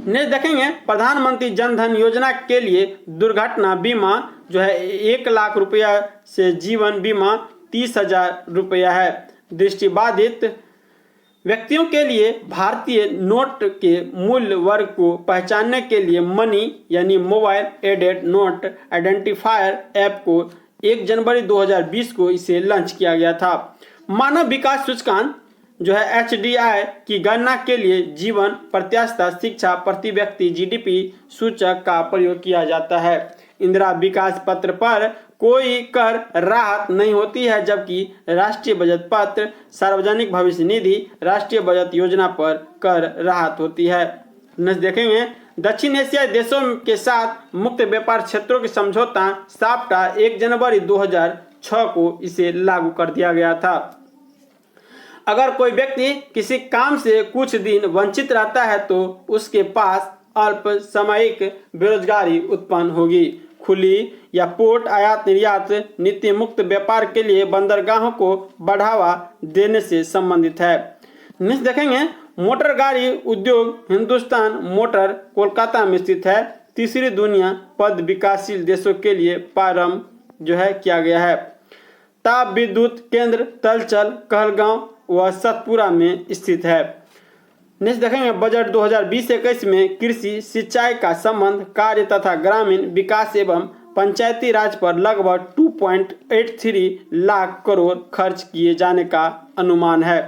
नेक्स्ट देखेंगे प्रधानमंत्री जन धन योजना के लिए दुर्घटना बीमा जो है 1 लाख रुपया से जीवन बीमा 30,000 रुपया है। दृष्टिबाधित व्यक्तियों के लिए भारतीय नोट के मूल्य वर्ग को पहचानने के लिए मनी यानी mobile aided note identifier app को 1 जनवरी 2020 को इसे लॉन्च किया गया था। मानव विकास सूचकांक जो है HDI की गणना के लिए जीवन प्रत्याशा शिक्षा प्रति व्यक्ति GDP सूचक का प्रयोग किया जाता है। इंदिरा विकास पत्र पर कोई कर राहत नहीं होती है, जबकि राष्ट्रीय बचत पत्र सार्वजनिक भविष्य निधि राष्ट्रीय बचत योजना पर कर राहत होती है। नेक्स्ट देखेंगे दक्षिण एशियाई देशों के साथ मुक्त व्यापार क्षेत्रों के समझौता साफ्टा 1 जनवरी 2006 को इसे लागू कर दिया गया था। अगर कोई व्यक्ति किसी काम से कुछ दिन वंचित रहता है तो उसके पास अल्प सामयिक बेरोजगारी उत्पन्न होगी। खुली या पोर्ट आयात निर्यात नीति मुक्त व्यापार के लिए बंदरगाहों को बढ़ावा देने से संबंधित है। नेक्स्ट देखेंगे मोटर गाड़ी उद्योग हिंदुस्तान मोटर कोलकाता में स्थित है। तीसरी दुनिया पद विकासशील देशों के लिए प्रारंभ जो है किया गया है। ताप विद्युत केंद्र तलचल कहलगांव व सतपुरा में स्थित है। नेक्स्ट देखेंगे बजट 2020-21 में कृषि सिंचाई का संबंध कार्य तथा ग्रामीण विकास एवं पंचायती राज पर लगभग 2.83 लाख करोड़ खर्च किए जाने का अनुमान है।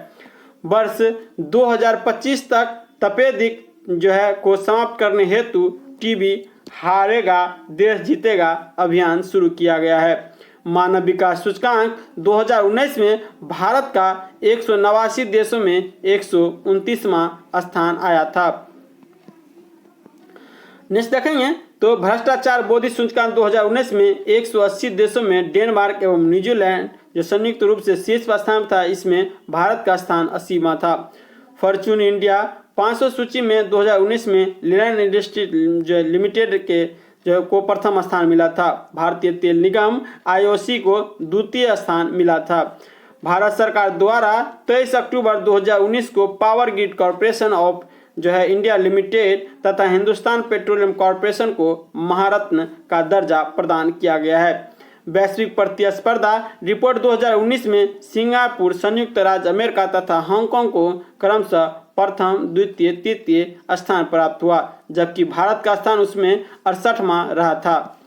वर्ष 2025 तक तपेदिक जो है को समाप्त करने हेतु टीबी हारेगा देश जीतेगा अभियान शुरू किया गया है। मानव विकास सूचकांक 2019 में भारत का 189 देशों में 129वां स्थान आया था। नेक्स्ट देखेंगे तो भ्रष्टाचार बोधि सूचकांक 2019 में 180 देशों में डेनमार्क एवं न्यूजीलैंड जो संयुक्त रूप से शीर्ष स्थान था, इसमें भारत का स्थान 80वां था। फॉर्च्यून इंडिया 500 सूची में 2019 में रिलायंस इंडस्ट्री जो लिमिटेड के जो को प्रथम स्थान मिला था। भारतीय तेल निगम IOC को द्वितीय स्थान मिला था। भारत सरकार द्वारा 23 अक्टूबर 2019 को power grid corporation of India limited तथा हिंदुस्तान पेट्रोलियम कॉरपोरेशन को महारत्न का दर्जा प्रदान किया गया है। वैश्विक प्रतिस्पर्धा रिपोर्ट 2019 में सिंगापुर, संयुक्त राज्य अमेरिका तथा हांगकांग को क्रमशः प्रथम, द्वितीय, तृतीय स्थान प्राप्त हुआ, जबकि भारत का स्थान उसमें 68वां रहा था।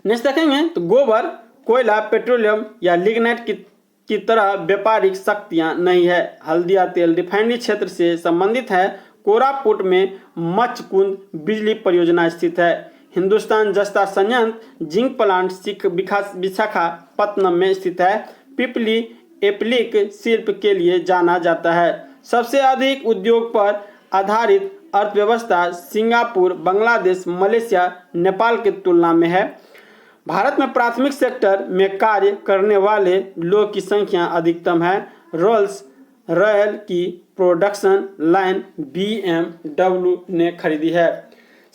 नेक्स्ट देखेंगे तो गोबर, कोयला, पेट्रोलियम या लिग्नाइट की तरह व्यापारिक शक्तियां नहीं है। हल्दिया तेल रिफाइनरी क्षेत्र से संबंधित है। कोरापुट में मच्छकुंड बिजली परियोजना स्थित है। हिंदुस्तान जस्ता संयंत्र जिंक प्लांट विशाखापत्तनम में स्थित है। पिपली एप्लिक शिल्प के लिए जाना जाता है। सबसे अधिक उद्योग पर आधारित अर्थव्यवस्था सिंगापुर, बांग्लादेश, मलेशिया, नेपाल की तुलना में है। भारत में प्राथमिक सेक्टर में कार्य करने वाले लोग की संख्या अधिकतम है। रोल्स रॉयल की प्रोडक्शन लाइन BMW ने खरीदी है।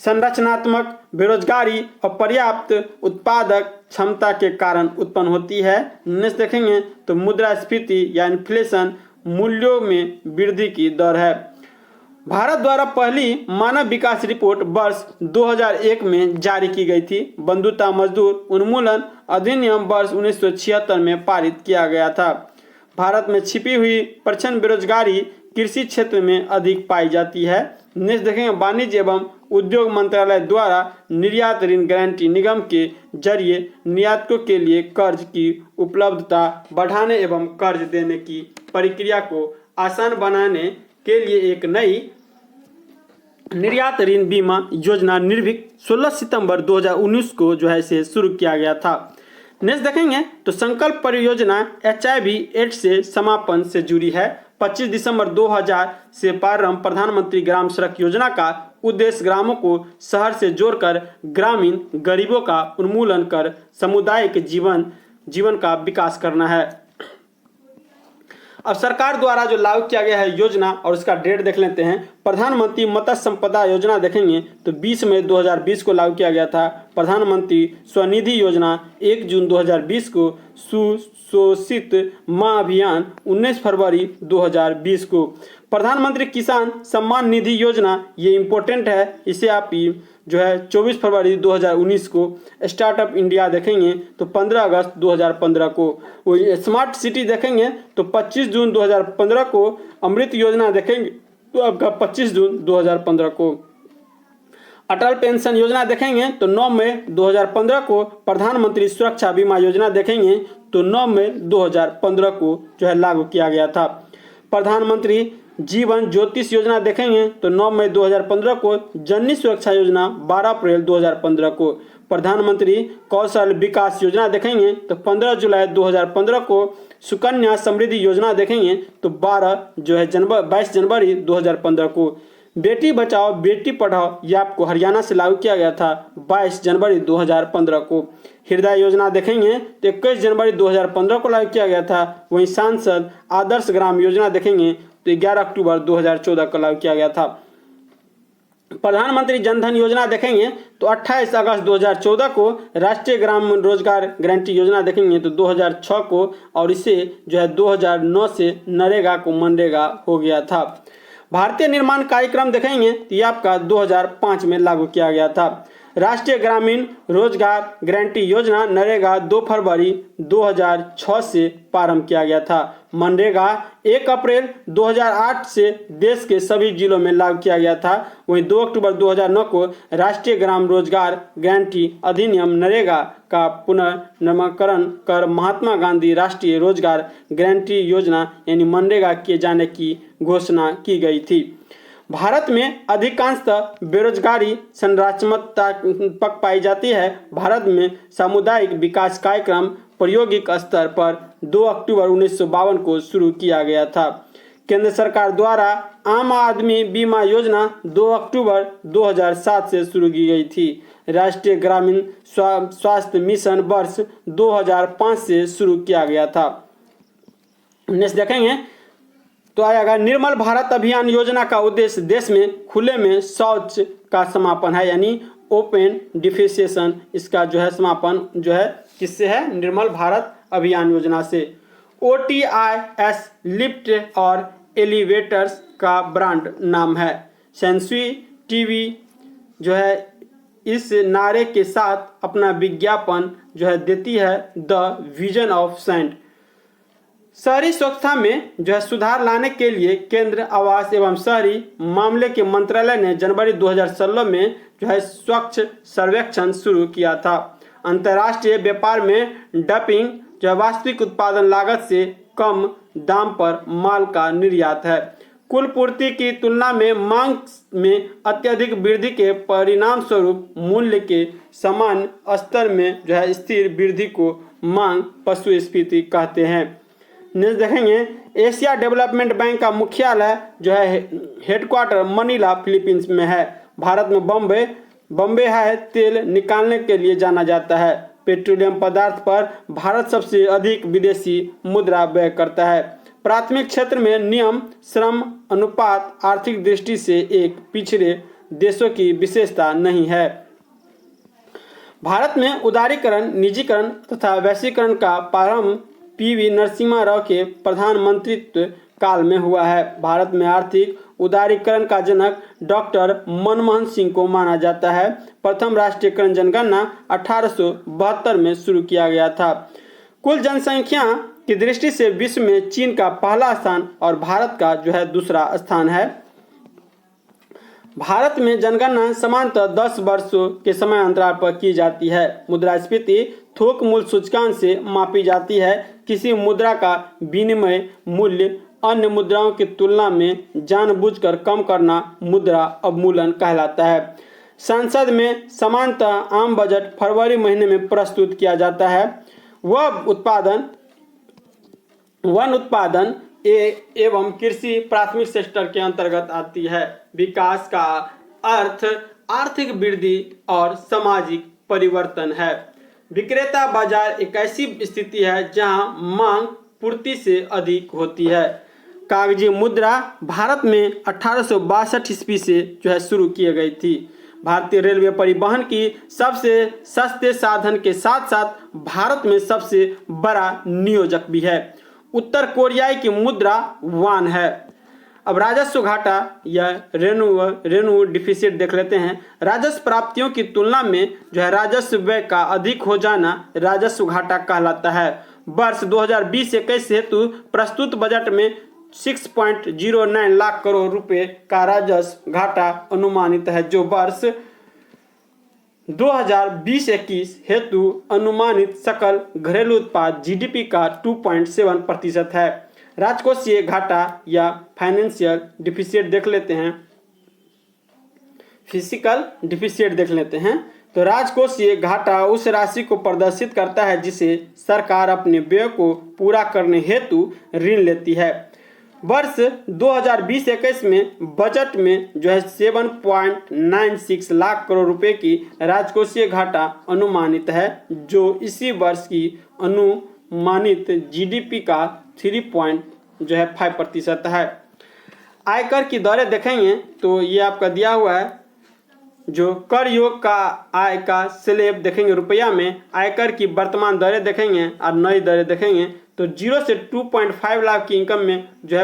संरचनात्मक बेरोजगारी और पर्याप्त उत्पादक क्षमता के कारण उत्पन्न होती है। नेक्स्ट देखेंगे तो मुद्रास्फीति या इन्फ्लेशन मूल्यों में वृद्धि की दर है। भारत द्वारा पहली मानव विकास रिपोर्ट वर्ष 2001 में जारी की गई थी। बंधुता मजदूर उन्मूलन अधिनियम वर्ष 1976 में पारित किया गया था। भारत में छिपी हुई प्रचंड बेरोजगारी कृषि क्षेत्र में अधिक पाई जाती है। नेक्स्ट देखेंगे वाणिज्य एवं उद्योग मंत्रालय द्वारा निर्यात ऋण गारंटी निगम के जरिए निर्यातकों के लिए कर्ज की उपलब्धता बढ़ाने एवं कर्ज देने की प्रक्रिया को आसान बनाने के लिए एक नई निर्यात ऋण बीमा योजना निर्भीक 16 सितंबर 2019 को से शुरू किया गया था। नेक्स्ट देखेंगे तो संकल्प परियोजना HIV एड्स से समापन से जुड़ी है। 25 दिसंबर 2000 से प्रारंभ प्रधानमंत्री ग्राम सड़क योजना का उद्देश्य ग्रामों को शहर से जोड़कर ग्रामीण गरीबों का उन्मूलन कर सामुदायिक जीवन का विकास करना है। अब सरकार द्वारा जो लागू किया गया है योजना और उसका डेट देख लेते हैं। प्रधानमंत्री मत्स्य संपदा योजना देखेंगे तो 20 मई 2020 को लागू किया गया था। प्रधानमंत्री स्वनिधि योजना 1 जून 2020 को, सुशोषित माँ अभियान 19 फरवरी 2020 को। प्रधानमंत्री किसान सम्मान निधि योजना ये इम्पोर्टेंट है, इसे आप 24 फरवरी 2019 को। स्टार्टअप इंडिया देखेंगे तो 15 अगस्त 2015 को। स्मार्ट सिटी देखेंगे तो 25 जून 2015 को। अमृत योजना देखेंगे तो आपका 25 जून 2015 को। अटल पेंशन योजना देखेंगे तो 9 मई 2015 को। प्रधानमंत्री सुरक्षा बीमा योजना देखेंगे तो 9 मई 2015 को लागू किया गया था। प्रधानमंत्री जीवन ज्योतिष योजना देखेंगे तो 9 मई 2015 को। जननी सुरक्षा योजना 12 अप्रैल 2015 को। प्रधानमंत्री कौशल विकास योजना देखेंगे तो 15 जुलाई 2015 को। सुकन्या समृद्धि योजना देखेंगे तो 22 जनवरी 2015 को। बेटी बचाओ बेटी पढ़ाओ ये आपको हरियाणा से लागू किया गया था 22 जनवरी 2015 को। हृदय योजना देखेंगे तो 21 जनवरी 2015 को लागू किया गया था। वहीं सांसद आदर्श ग्राम योजना देखेंगे तो 11 अक्टूबर 2014 को लागू किया गया था। प्रधानमंत्री जनधन योजना देखेंगे तो 28 अगस्त 2014 को। राष्ट्रीय ग्रामीण रोजगार गारंटी योजना देखेंगे तो 2006 को, और इसे 2009 से नरेगा को मनरेगा हो गया था। भारतीय निर्माण कार्यक्रम देखेंगे तो ये आपका 2005 में लागू किया गया था। राष्ट्रीय ग्रामीण रोजगार गारंटी योजना नरेगा 2 फरवरी 2006 से प्रारंभ किया गया था। मनरेगा 1 अप्रैल 2008 से देश के सभी जिलों में लागू किया गया था। वहीं 2 अक्टूबर 2009 को राष्ट्रीय ग्राम रोजगार गारंटी अधिनियम नरेगा का पुनर्नामकरण कर महात्मा गांधी राष्ट्रीय रोजगार गारंटी योजना यानी मनरेगा किए जाने की घोषणा की गई थी। भारत में अधिकांशतः बेरोजगारी संरचनात्मक पाई जाती है। भारत में सामुदायिक विकास कार्यक्रम प्रायोगिक स्तर पर 2 अक्टूबर 1952 को शुरू किया गया था। केंद्र सरकार द्वारा आम आदमी बीमा योजना 2 अक्टूबर 2007 से शुरू की गई थी। राष्ट्रीय ग्रामीण स्वास्थ्य मिशन वर्ष 2005 से शुरू किया गया था। नेक्स्ट देखेंगे तो आएगा निर्मल भारत अभियान योजना का उद्देश्य देश में खुले में शौच का समापन है, यानी ओपन डिफेकेशन। इसका समापन किससे है? निर्मल भारत अभियान योजना से। OTIS लिफ्ट और एलिवेटर्स का ब्रांड नाम है। सेंसुई टीवी जो है इस नारे के साथ अपना विज्ञापन जो है देती है, द विजन ऑफ सेंट। शहरी स्वच्छता में जो है सुधार लाने के लिए केंद्र आवास एवं शहरी मामले के मंत्रालय ने जनवरी 2016 में जो है स्वच्छ सर्वेक्षण शुरू किया था। अंतर्राष्ट्रीय व्यापार में डंपिंग जो है वास्तविक उत्पादन लागत से कम दाम पर माल का निर्यात है। कुल पूर्ति की तुलना में मांग में अत्यधिक वृद्धि के परिणाम स्वरूप मूल्य के समान स्तर में जो है स्थिर वृद्धि को मांग पशुस्फीति कहते हैं। नेक्स्ट देखेंगे, एशिया डेवलपमेंट बैंक का मुख्यालय जो है हेडक्वार्टर मनीला फिलीपींस में है। भारत में बॉम्बे है तेल निकालने के लिए जाना जाता है। पेट्रोलियम पदार्थ पर भारत सबसे अधिक विदेशी मुद्रा व्यय करता है। प्राथमिक क्षेत्र में नियम श्रम अनुपात आर्थिक दृष्टि से एक पिछड़े देशों की विशेषता नहीं है। भारत में उदारीकरण, निजीकरण तथा वैश्वीकरण का प्रारंभ PV नरसिम्हा राव के प्रधानमंत्रित्व काल में हुआ है। भारत में आर्थिक उदारीकरण का जनक डॉक्टर मनमोहन सिंह को माना जाता है। प्रथम राष्ट्रीयकरण जनगणना 1872 में शुरू किया गया था। कुल जनसंख्या की दृष्टि से विश्व में चीन का पहला स्थान और भारत का जो है दूसरा स्थान है। भारत में जनगणना सामान्यतः 10 वर्षों के समय अंतराल पर की जाती है। मुद्रास्फीति थोक मूल्य सूचकांक से मापी जाती है। किसी मुद्रा का विनिमय मूल्य अन्य मुद्राओं की तुलना में जानबूझकर कम करना मुद्रा अवमूल्यन कहलाता है। संसद में सामान्यतः आम बजट फरवरी महीने में प्रस्तुत किया जाता है। वन उत्पादन एवं कृषि प्राथमिक सेक्टर के अंतर्गत आती है। विकास का अर्थ आर्थिक वृद्धि और सामाजिक परिवर्तन है। विक्रेता बाजार एक ऐसी स्थिति है जहां मांग पूर्ति से अधिक होती है। कागजी मुद्रा भारत में 1862 ईस्वी से जो है शुरू की गई थी। भारतीय रेलवे परिवहन की सबसे सस्ते साधन के साथ साथ भारत में सबसे बड़ा नियोजक भी है। उत्तर कोरियाई की मुद्रा वान है। अब राजस्व घाटा या रेवेन्यू डिफिसिट देख लेते हैं। राजस्व प्राप्तियों की तुलना में जो है राजस्व व्यय का अधिक हो जाना राजस्व घाटा कहलाता है। वर्ष 2020-21 हेतु प्रस्तुत बजट में 6.09 लाख करोड़ रुपए का राजस्व घाटा अनुमानित है, जो वर्ष 2020-21 हेतु अनुमानित सकल घरेलू उत्पाद GDP का 2.7% है। राजकोषीय घाटा या फाइनेंशियल डिफिसिट देख लेते हैं। फिजिकल डिफिसिट देख लेते हैं। तो राजकोषीय घाटा उस राशि को प्रदर्शित करता है जिसे सरकार अपने व्यय को पूरा करने हेतु ऋण लेती है। वर्ष 2020-21 में बजट में जो है 7.96 लाख करोड़ रुपए की राजकोषीय घाटा अनुमानित है, जो इसी वर्ष की अनुमानित GDP का 3.5% है। आयकर की दरें देखेंगे तो ये आपका दिया हुआ है। जो कर योग का आय का स्लैब देखेंगे रुपया में, आयकर की वर्तमान दरें देखेंगे और नई दरें देखेंगे तो 0 से 2.5 लाख की इनकम में जो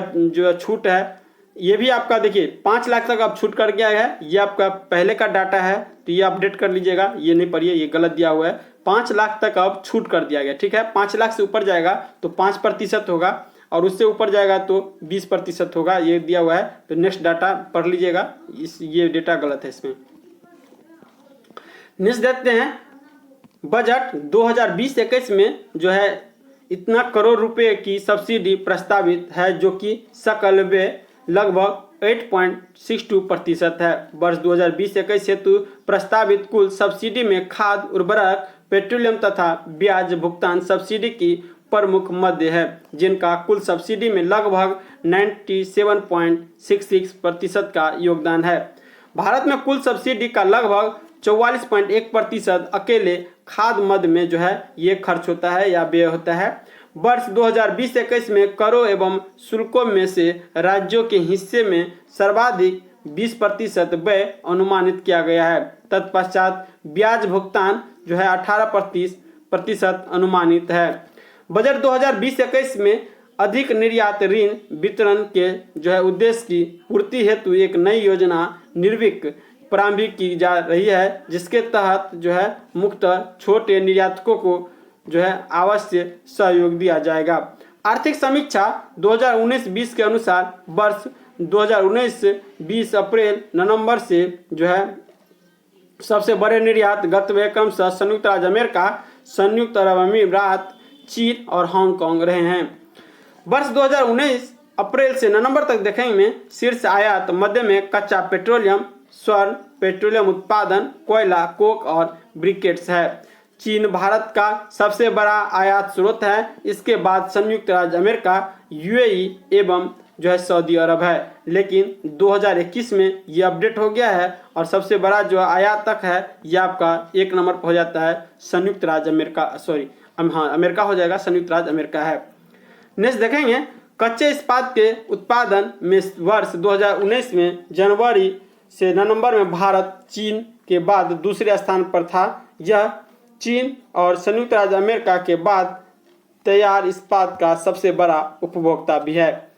है छूट है। ये भी आपका देखिए 5 लाख तक आप छूट कर गया है। ये आपका पहले का डाटा है तो ये अपडेट कर लीजिएगा, ये नहीं पढ़िए, ये गलत दिया हुआ है। 5 लाख तक अब छूट कर दिया गया, ठीक है। 5 लाख से ऊपर जाएगा तो 5% होगा और उससे ऊपर जाएगा तो 20% होगा, ये दिया हुआ है। तो नेक्स्ट डाटा पढ़ लीजिएगा, ये डेटा गलत है इसमें। नेक्स्ट देखते हैं, बजट 2020-21 में जो है इतना करोड़ रुपए की सब्सिडी प्रस्तावित है, जो कि सकल व्यय लगभग 8.62% है। वर्ष 2020-21 हेतु प्रस्तावित कुल सब्सिडी में खाद, उर्वरक, पेट्रोलियम तथा ब्याज भुगतान सब्सिडी की प्रमुख मद है, जिनका कुल सब्सिडी में लगभग 97.66% का योगदान है। भारत में कुल सब्सिडी का लगभग 44.1% अकेले खाद मद में जो है ये खर्च होता है या व्यय होता है। वर्ष 2020-21 में करों एवं शुल्कों में से राज्यों के हिस्से में सर्वाधिक 20% व्यय अनुमानित किया गया है। तत्पश्चात ब्याज भुगतान जो है 18% अनुमानित है। बजट 2020-21 में अधिक निर्यात ऋण वितरण के उद्देश्य की पूर्ति हेतु एक नई योजना निर्विक प्रारंभ की जा रही है, जिसके तहत मुक्त छोटे निर्यातकों को आवश्यक सहयोग दिया जाएगा। आर्थिक समीक्षा 2019-20 के अनुसार वर्ष 2019-20 अप्रैल-नवंबर से सबसे बड़े निर्यात गंतव्य क्रमशः संयुक्त राज्य अमेरिका, संयुक्त अरब अमीरात, चीन और हांगकांग रहे हैं। वर्ष 2019 अप्रैल से नवंबर तक देखेंगे शीर्ष आयात मध्य में कच्चा पेट्रोलियम, स्वर्ण, पेट्रोलियम उत्पादन, कोयला, कोक और ब्रिकेट्स है। चीन भारत का सबसे बड़ा आयात स्रोत है। इसके बाद संयुक्त राज्य अमेरिका, यूएई एवं सऊदी अरब है। लेकिन 2021 में ये अपडेट हो गया है और सबसे बड़ा आयातक है ये आपका 1 नंबर पर हो जाता है संयुक्त राज्य अमेरिका, अमेरिका हो जाएगा, संयुक्त राज्य अमेरिका है। नेक्स्ट देखेंगे कच्चे इस्पात के उत्पादन में वर्ष 2019 में जनवरी से नवंबर में भारत चीन के बाद दूसरे स्थान पर था। यह चीन और संयुक्त राज्य अमेरिका के बाद तैयार इस्पात का सबसे बड़ा उपभोक्ता भी है।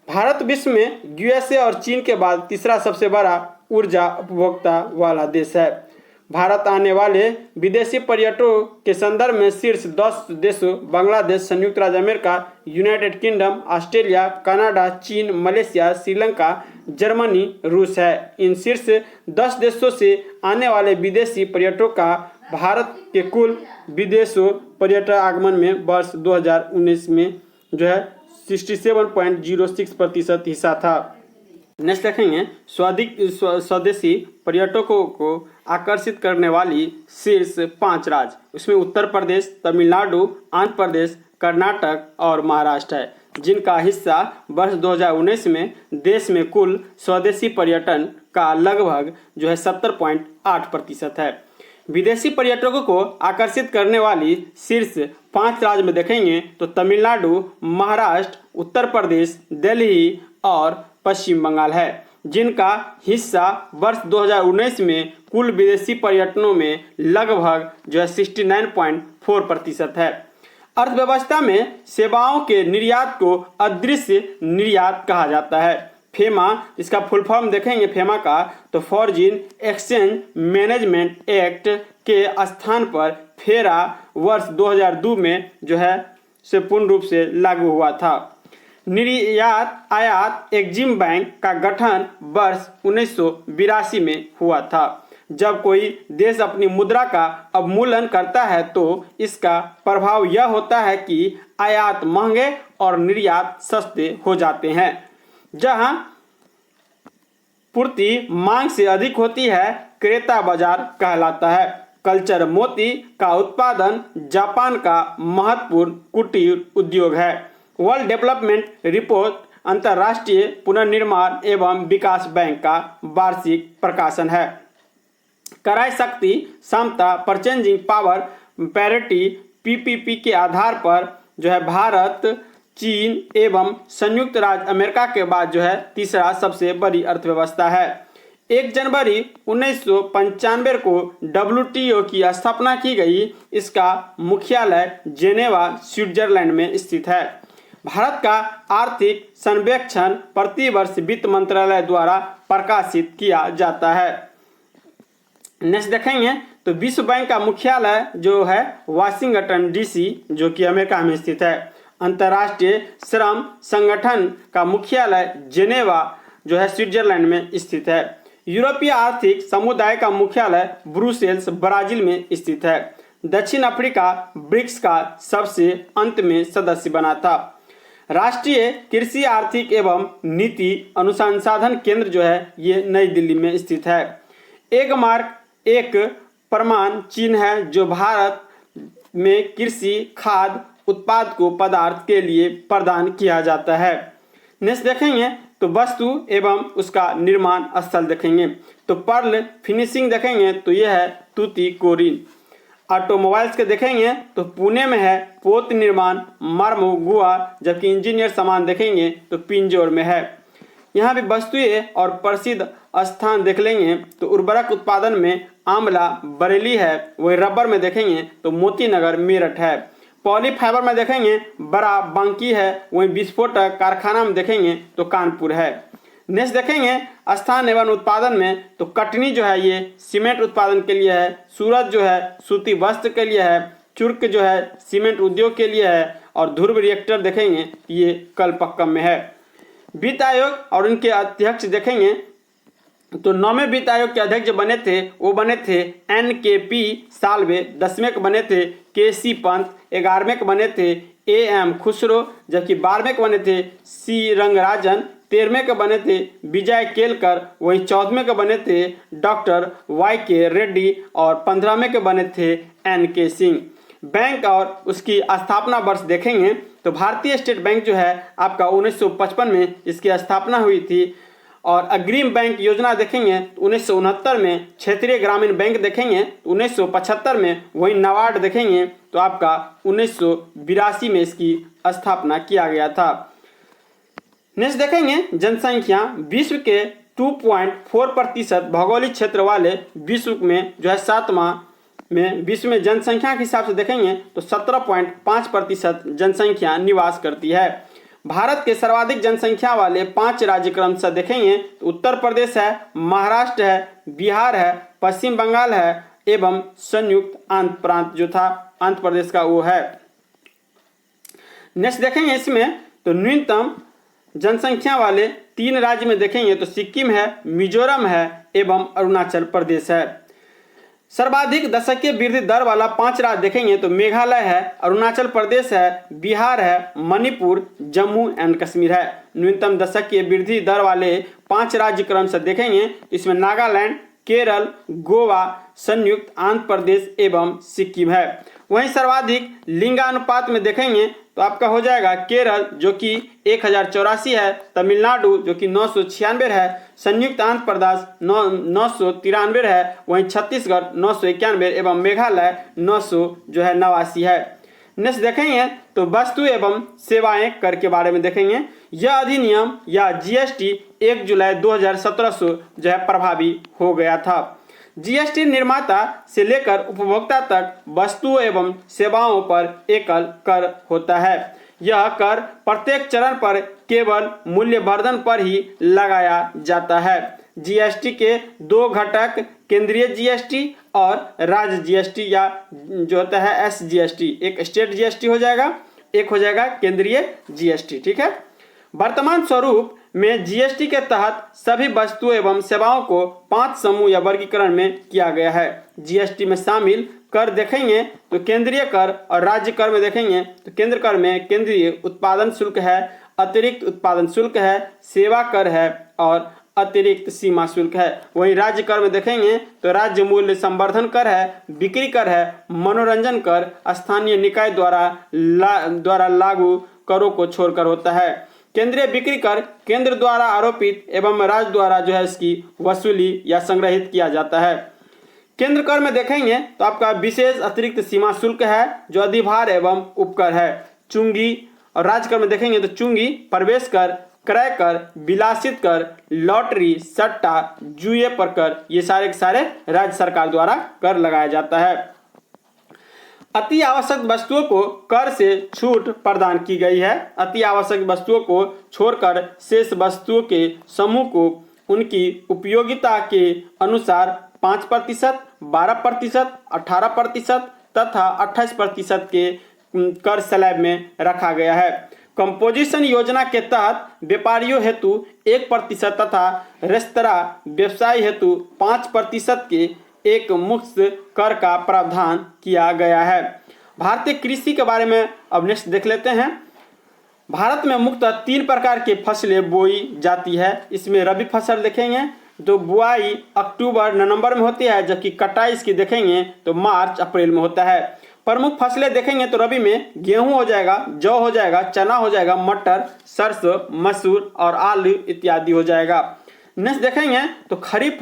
भारत विश्व में यूएसए और चीन के बाद तीसरा सबसे बड़ा ऊर्जा उपभोक्ता वाला देश है। भारत आने वाले विदेशी पर्यटकों के संदर्भ में शीर्ष 10 देशों बांग्लादेश, संयुक्त राज्य America, United kingdom, Australia, Canada, चीन, मलेशिया, श्रीलंका, जर्मनी, रूस है। इन शीर्ष 10 देशों से आने वाले विदेशी पर्यटकों का भारत के कुल विदेशों पर्यटक आगमन में वर्ष 2019 में 67.06% हिस्सा था। नेक्स्ट देखेंगे स्वदेशी पर्यटकों को आकर्षित करने वाली शीर्ष 5 राज्य, उसमें उत्तर प्रदेश, तमिलनाडु, आंध्र प्रदेश, कर्नाटक और महाराष्ट्र है, जिनका हिस्सा वर्ष 2019 में देश में कुल स्वदेशी पर्यटन का लगभग 70.8% है। विदेशी पर्यटकों को आकर्षित करने वाली शीर्ष 5 राज्य में देखेंगे तो तमिलनाडु, महाराष्ट्र, उत्तर प्रदेश, दिल्ली और पश्चिम बंगाल है, जिनका हिस्सा वर्ष 2019 में कुल विदेशी पर्यटनों में लगभग 69.4% है। अर्थव्यवस्था में सेवाओं के निर्यात को अदृश्य निर्यात कहा जाता है। फेमा, इसका फुल फॉर्म देखेंगे फेमा का तो फॉरेन एक्सचेंज मैनेजमेंट एक्ट के स्थान पर फेरा वर्ष 2002 में से पूर्ण रूप से लागू हुआ था। निर्यात आयात एग्जिम बैंक का गठन वर्ष 1982 में हुआ था। जब कोई देश अपनी मुद्रा का अवमूल्यन करता है तो इसका प्रभाव यह होता है कि आयात महंगे और निर्यात सस्ते हो जाते हैं। जहां पूर्ति मांग से अधिक होती है क्रेता बाजार कहलाता है। कल्चर मोती का उत्पादन जापान का महत्वपूर्ण कुटीर उद्योग है। वर्ल्ड डेवलपमेंट रिपोर्ट अंतर्राष्ट्रीय पुनर्निर्माण एवं विकास बैंक का वार्षिक प्रकाशन है। क्रय शक्ति क्षमता परचेजिंग पावर पैरिटी पीपीपी के आधार पर भारत चीन एवं संयुक्त राज्य अमेरिका के बाद तीसरा सबसे बड़ी अर्थव्यवस्था है। 1 जनवरी 1995 को WTO की स्थापना की गई। इसका मुख्यालय जेनेवा स्विट्जरलैंड में स्थित है। भारत का आर्थिक सर्वेक्षण प्रतिवर्ष वित्त मंत्रालय द्वारा प्रकाशित किया जाता है। नेक्स्ट देखेंगे तो विश्व बैंक का मुख्यालय वाशिंगटन DC जो कि अमेरिका में स्थित है। अंतर्राष्ट्रीय श्रम संगठन का मुख्यालय जेनेवा स्विट्जरलैंड में स्थित है। यूरोपीय आर्थिक समुदाय का मुख्यालय ब्रुसेल्स ब्राजील में स्थित है। दक्षिण अफ्रीका ब्रिक्स का सबसे अंत में सदस्य बना था। राष्ट्रीय कृषि आर्थिक एवं नीति अनुसंधान केंद्र ये नई दिल्ली में स्थित है। एक मार्क एक प्रमाण चिन्ह है जो भारत में कृषि खाद्य उत्पाद को पदार्थ के लिए प्रदान किया जाता है। नेक्स्ट देखेंगे तो वस्तु एवं उसका निर्माण स्थल देखेंगे तो पर्ल फिनिशिंग देखेंगे तो यह है तूतीकोरिन। ऑटोमोबाइल्स के देखेंगे तो पुणे में है पोत निर्माण मर्म गुआ, जबकि इंजीनियर सामान देखेंगे तो पिंजौर में है। यहाँ भी वस्तुएं और प्रसिद्ध स्थान देख लेंगे तो उर्वरक उत्पादन में आंवला बरेली है। वही रबर में देखेंगे तो मोती नगर मेरठ है। पॉलीफाइबर में देखेंगे बड़ा बांकी है, वहीं विस्फोटक कारखाना में देखेंगे तो कानपुर है। नेक्स्ट देखेंगे स्थान एवं उत्पादन में, तो कटनी जो है ये सीमेंट उत्पादन के लिए है, सूरत जो है सूती वस्त्र के लिए है, चुर्क जो है सीमेंट उद्योग के लिए है, और ध्रुव रिएक्टर देखेंगे ये कलपक्कम में है। वित्त आयोग और उनके अध्यक्ष देखेंगे तो 9वें वित्त आयोग के अध्यक्ष जो बने थे वो बने थे NKP साल्वे, 10वें के बने थे KC पंत, 11वें के बने थे AM खुसरो, जबकि 12वें के बने थे C रंगराजन, 13वें के बने थे विजय केलकर, वहीं 14वें के बने थे डॉक्टर YK रेड्डी और 15वें के बने थे NK सिंह। बैंक और उसकी स्थापना वर्ष देखेंगे तो भारतीय स्टेट बैंक जो है आपका 1955 में इसकी स्थापना हुई थी, और अग्रिम बैंक योजना देखेंगे तो 1969 में, क्षेत्रीय ग्रामीण बैंक देखेंगे तो 1975 में, वहीं नाबार्ड देखेंगे तो आपका 1982 में इसकी स्थापना किया गया था। नेक्स्ट देखेंगे जनसंख्या, विश्व के 2.4% भौगोलिक क्षेत्र वाले विश्व में जो है 7वां में विश्व में जनसंख्या के हिसाब से देखेंगे तो 17.5% जनसंख्या निवास करती है। भारत के सर्वाधिक जनसंख्या वाले 5 राज्य क्रम से देखेंगे तो उत्तर प्रदेश है, महाराष्ट्र है, बिहार है, पश्चिम बंगाल है एवं संयुक्त आंध्र प्रांत जो था आंध्र प्रदेश का वो है। नेक्स्ट देखेंगे इसमें तो न्यूनतम जनसंख्या वाले 3 राज्य में देखेंगे तो सिक्किम है, मिजोरम है एवं अरुणाचल प्रदेश है। सर्वाधिक दशकीय वृद्धि दर वाला 5 राज्य देखेंगे तो मेघालय है, अरुणाचल प्रदेश है, बिहार है, मणिपुर, जम्मू एंड कश्मीर है। न्यूनतम दशकीय वृद्धि दर वाले 5 राज्य क्रम से देखेंगे तो इसमें नागालैंड, केरल, गोवा, संयुक्त आंध्र प्रदेश एवं सिक्किम है। वहीं सर्वाधिक लिंगानुपात में देखेंगे तो आपका हो जाएगा केरल जो कि 1084 है, तमिलनाडु जो कि 996 है, संयुक्त आंध्र प्रदेश 993 है, वहीं छत्तीसगढ़ 991 एवं मेघालय 989 है। नेक्स्ट देखेंगे तो वस्तु एवं सेवाएं कर के बारे में देखेंगे। यह अधिनियम या GST 1 जुलाई 2017 से जो है प्रभावी हो गया था। GST निर्माता से लेकर उपभोक्ता तक वस्तुओं एवं सेवाओं पर एकल कर होता है। यह कर प्रत्येक चरण पर केवल मूल्यवर्धन पर ही लगाया जाता है। GST के 2 घटक केंद्रीय GST और राज्य GST या जो होता है SGST, एक स्टेट GST हो जाएगा, एक हो जाएगा केंद्रीय GST। ठीक है। वर्तमान स्वरूप में GST के तहत सभी वस्तुओं एवं सेवाओं को 5 समूह या वर्गीकरण में किया गया है। GST में शामिल कर देखेंगे तो केंद्रीय कर और राज्य कर में देखेंगे तो केंद्र कर में केंद्रीय उत्पादन शुल्क है, अतिरिक्त उत्पादन शुल्क है, सेवा कर है और अतिरिक्त सीमा शुल्क है। वहीं राज्य कर में देखेंगे तो राज्य मूल्य संवर्धन कर है, बिक्री कर है, मनोरंजन कर स्थानीय निकाय द्वारा लागू करों को छोड़कर होता है। केंद्रीय बिक्री कर केंद्र द्वारा आरोपित एवं राज्य द्वारा जो है इसकी वसूली या संग्रहित किया जाता है। केंद्र कर में देखेंगे तो आपका विशेष अतिरिक्त सीमा शुल्क है जो अधिभार एवं उपकर है। चुंगी और राज्य कर में देखेंगे तो चुंगी, प्रवेश कर, क्रय कर, विलासित कर, लॉटरी, सट्टा, जुए पर कर, ये सारे के सारे राज्य सरकार द्वारा कर लगाया जाता है। अति आवश्यक वस्तुओं को कर से छूट प्रदान की गई है। अति आवश्यक वस्तुओं को छोड़कर शेष वस्तुओं के समूह को उनकी उपयोगिता के अनुसार 5%, 12%, 18% तथा 28% के कर स्लैब में रखा गया है। कंपोजिशन योजना के तहत व्यापारियों हेतु 1% तथा रेस्तरां व्यवसाय हेतु 5% के एक मुक्त कर का प्रावधान किया गया है। भारतीय कृषि के बारे में अब नेक्स्ट देख लेते हैं। भारत में मुख्यतः 3 प्रकार की फसलें बोई जाती है। इसमें रबी फसल देखेंगे तो बुआई अक्टूबर नवंबर में होती है, जबकि कटाई इसकी देखेंगे तो मार्च अप्रैल में होता है। प्रमुख फसलें देखेंगे तो रबी में गेहूं हो जाएगा, जौ हो जाएगा, चना हो जाएगा, मटर, सरसों, मसूर और आलू इत्यादि हो जाएगा। नेक्स्ट देखेंगे तो खरीफ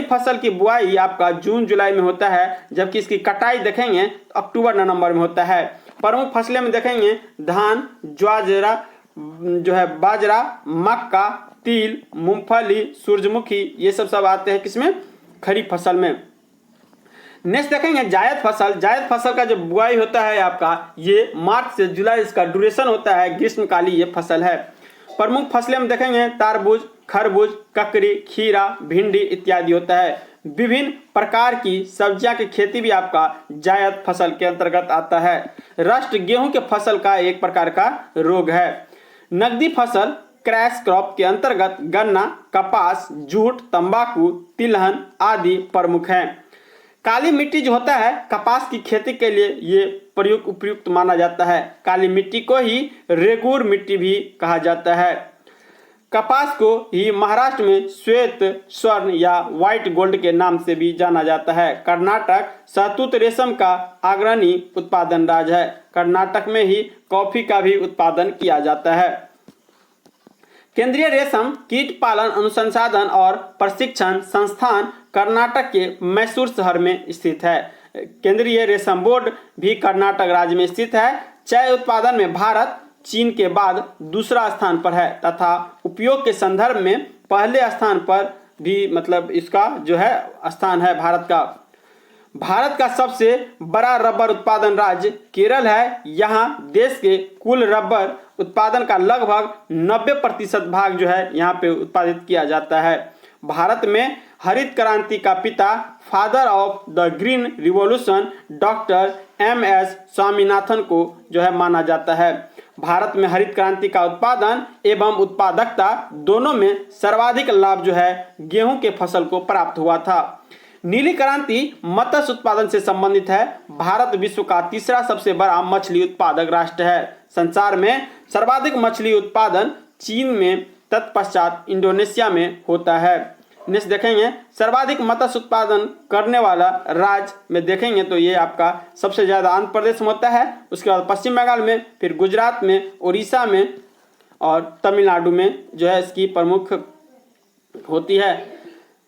फसल की बुआई आपका जून जुलाई में होता है, जबकि इसकी कटाई देखेंगे तो अक्टूबर नवंबर में होता है। प्रमुख फसलें में देखेंगे धान, ज्वार जो है, बाजरा, मक्का, तिल, मूंगफली, सूरजमुखी, ये सब आते हैं किसमें, खरीफ फसल में। नेक्स्ट देखेंगे जायद फसल। जायद फसल का जो बुआई होता है आपका ये मार्च से जुलाई इसका ड्यूरेशन होता है, ग्रीष्मकालीन ये फसल है। प्रमुख फसलें हम देखेंगे तरबूज, खरबूज, ककड़ी, खीरा, भिंडी इत्यादि होता है। विभिन्न प्रकार की सब्जियां की खेती भी आपका जायद फसल के अंतर्गत आता है। रस्ट गेहूं के फसल का एक प्रकार का रोग है। नकदी फसल क्रैश क्रॉप के अंतर्गत गन्ना, कपास, जूट, तंबाकू, तिलहन आदि प्रमुख हैं। काली मिट्टी जो होता है कपास की खेती के लिए ये प्रयुक्त उपयुक्त माना जाता है। काली मिट्टी को ही रेगूर मिट्टी भी कहा जाता है। कपास को ही महाराष्ट्र में श्वेत स्वर्ण या व्हाइट गोल्ड के नाम से भी जाना जाता है। कर्नाटक शहतूत रेशम का अग्रणी उत्पादन राज्य है। कर्नाटक में ही कॉफी का भी उत्पादन किया जाता है। केंद्रीय रेशम कीट पालन अनुसंधान और प्रशिक्षण संस्थान कर्नाटक के मैसूर शहर में स्थित है। केंद्रीय रेशम बोर्ड भी कर्नाटक राज्य में स्थित है। चाय उत्पादन में भारत चीन के बाद दूसरा स्थान पर है तथा उपयोग के संदर्भ में पहले स्थान पर भी मतलब इसका जो है स्थान है भारत का। भारत का सबसे बड़ा रबर उत्पादन राज्य केरल है। यहाँ देश के कुल रबर उत्पादन का लगभग 90% भाग जो है यहाँ पे उत्पादित किया जाता है। भारत में हरित क्रांति का पिता father of the green revolution doctor MS Swaminathan को जो है माना जाता है। भारत में हरित क्रांति का उत्पादन एवं उत्पादकता दोनों में सर्वाधिक लाभ जो है गेहूं के फसल को प्राप्त हुआ था। नीली क्रांति मत्स्य उत्पादन से संबंधित है। भारत विश्व का तीसरा सबसे बड़ा मछली उत्पादक राष्ट्र है। संसार में सर्वाधिक मछली उत्पादन चीन में तत्पश्चात इंडोनेशिया में होता है। नेक्स्ट देखेंगे सर्वाधिक मत्स्य उत्पादन करने वाला राज्य में देखेंगे तो ये आपका सबसे ज़्यादा आंध्र प्रदेश में होता है। उसके बाद पश्चिम बंगाल में, फिर गुजरात में, उड़ीसा में और तमिलनाडु में जो है इसकी प्रमुख होती है।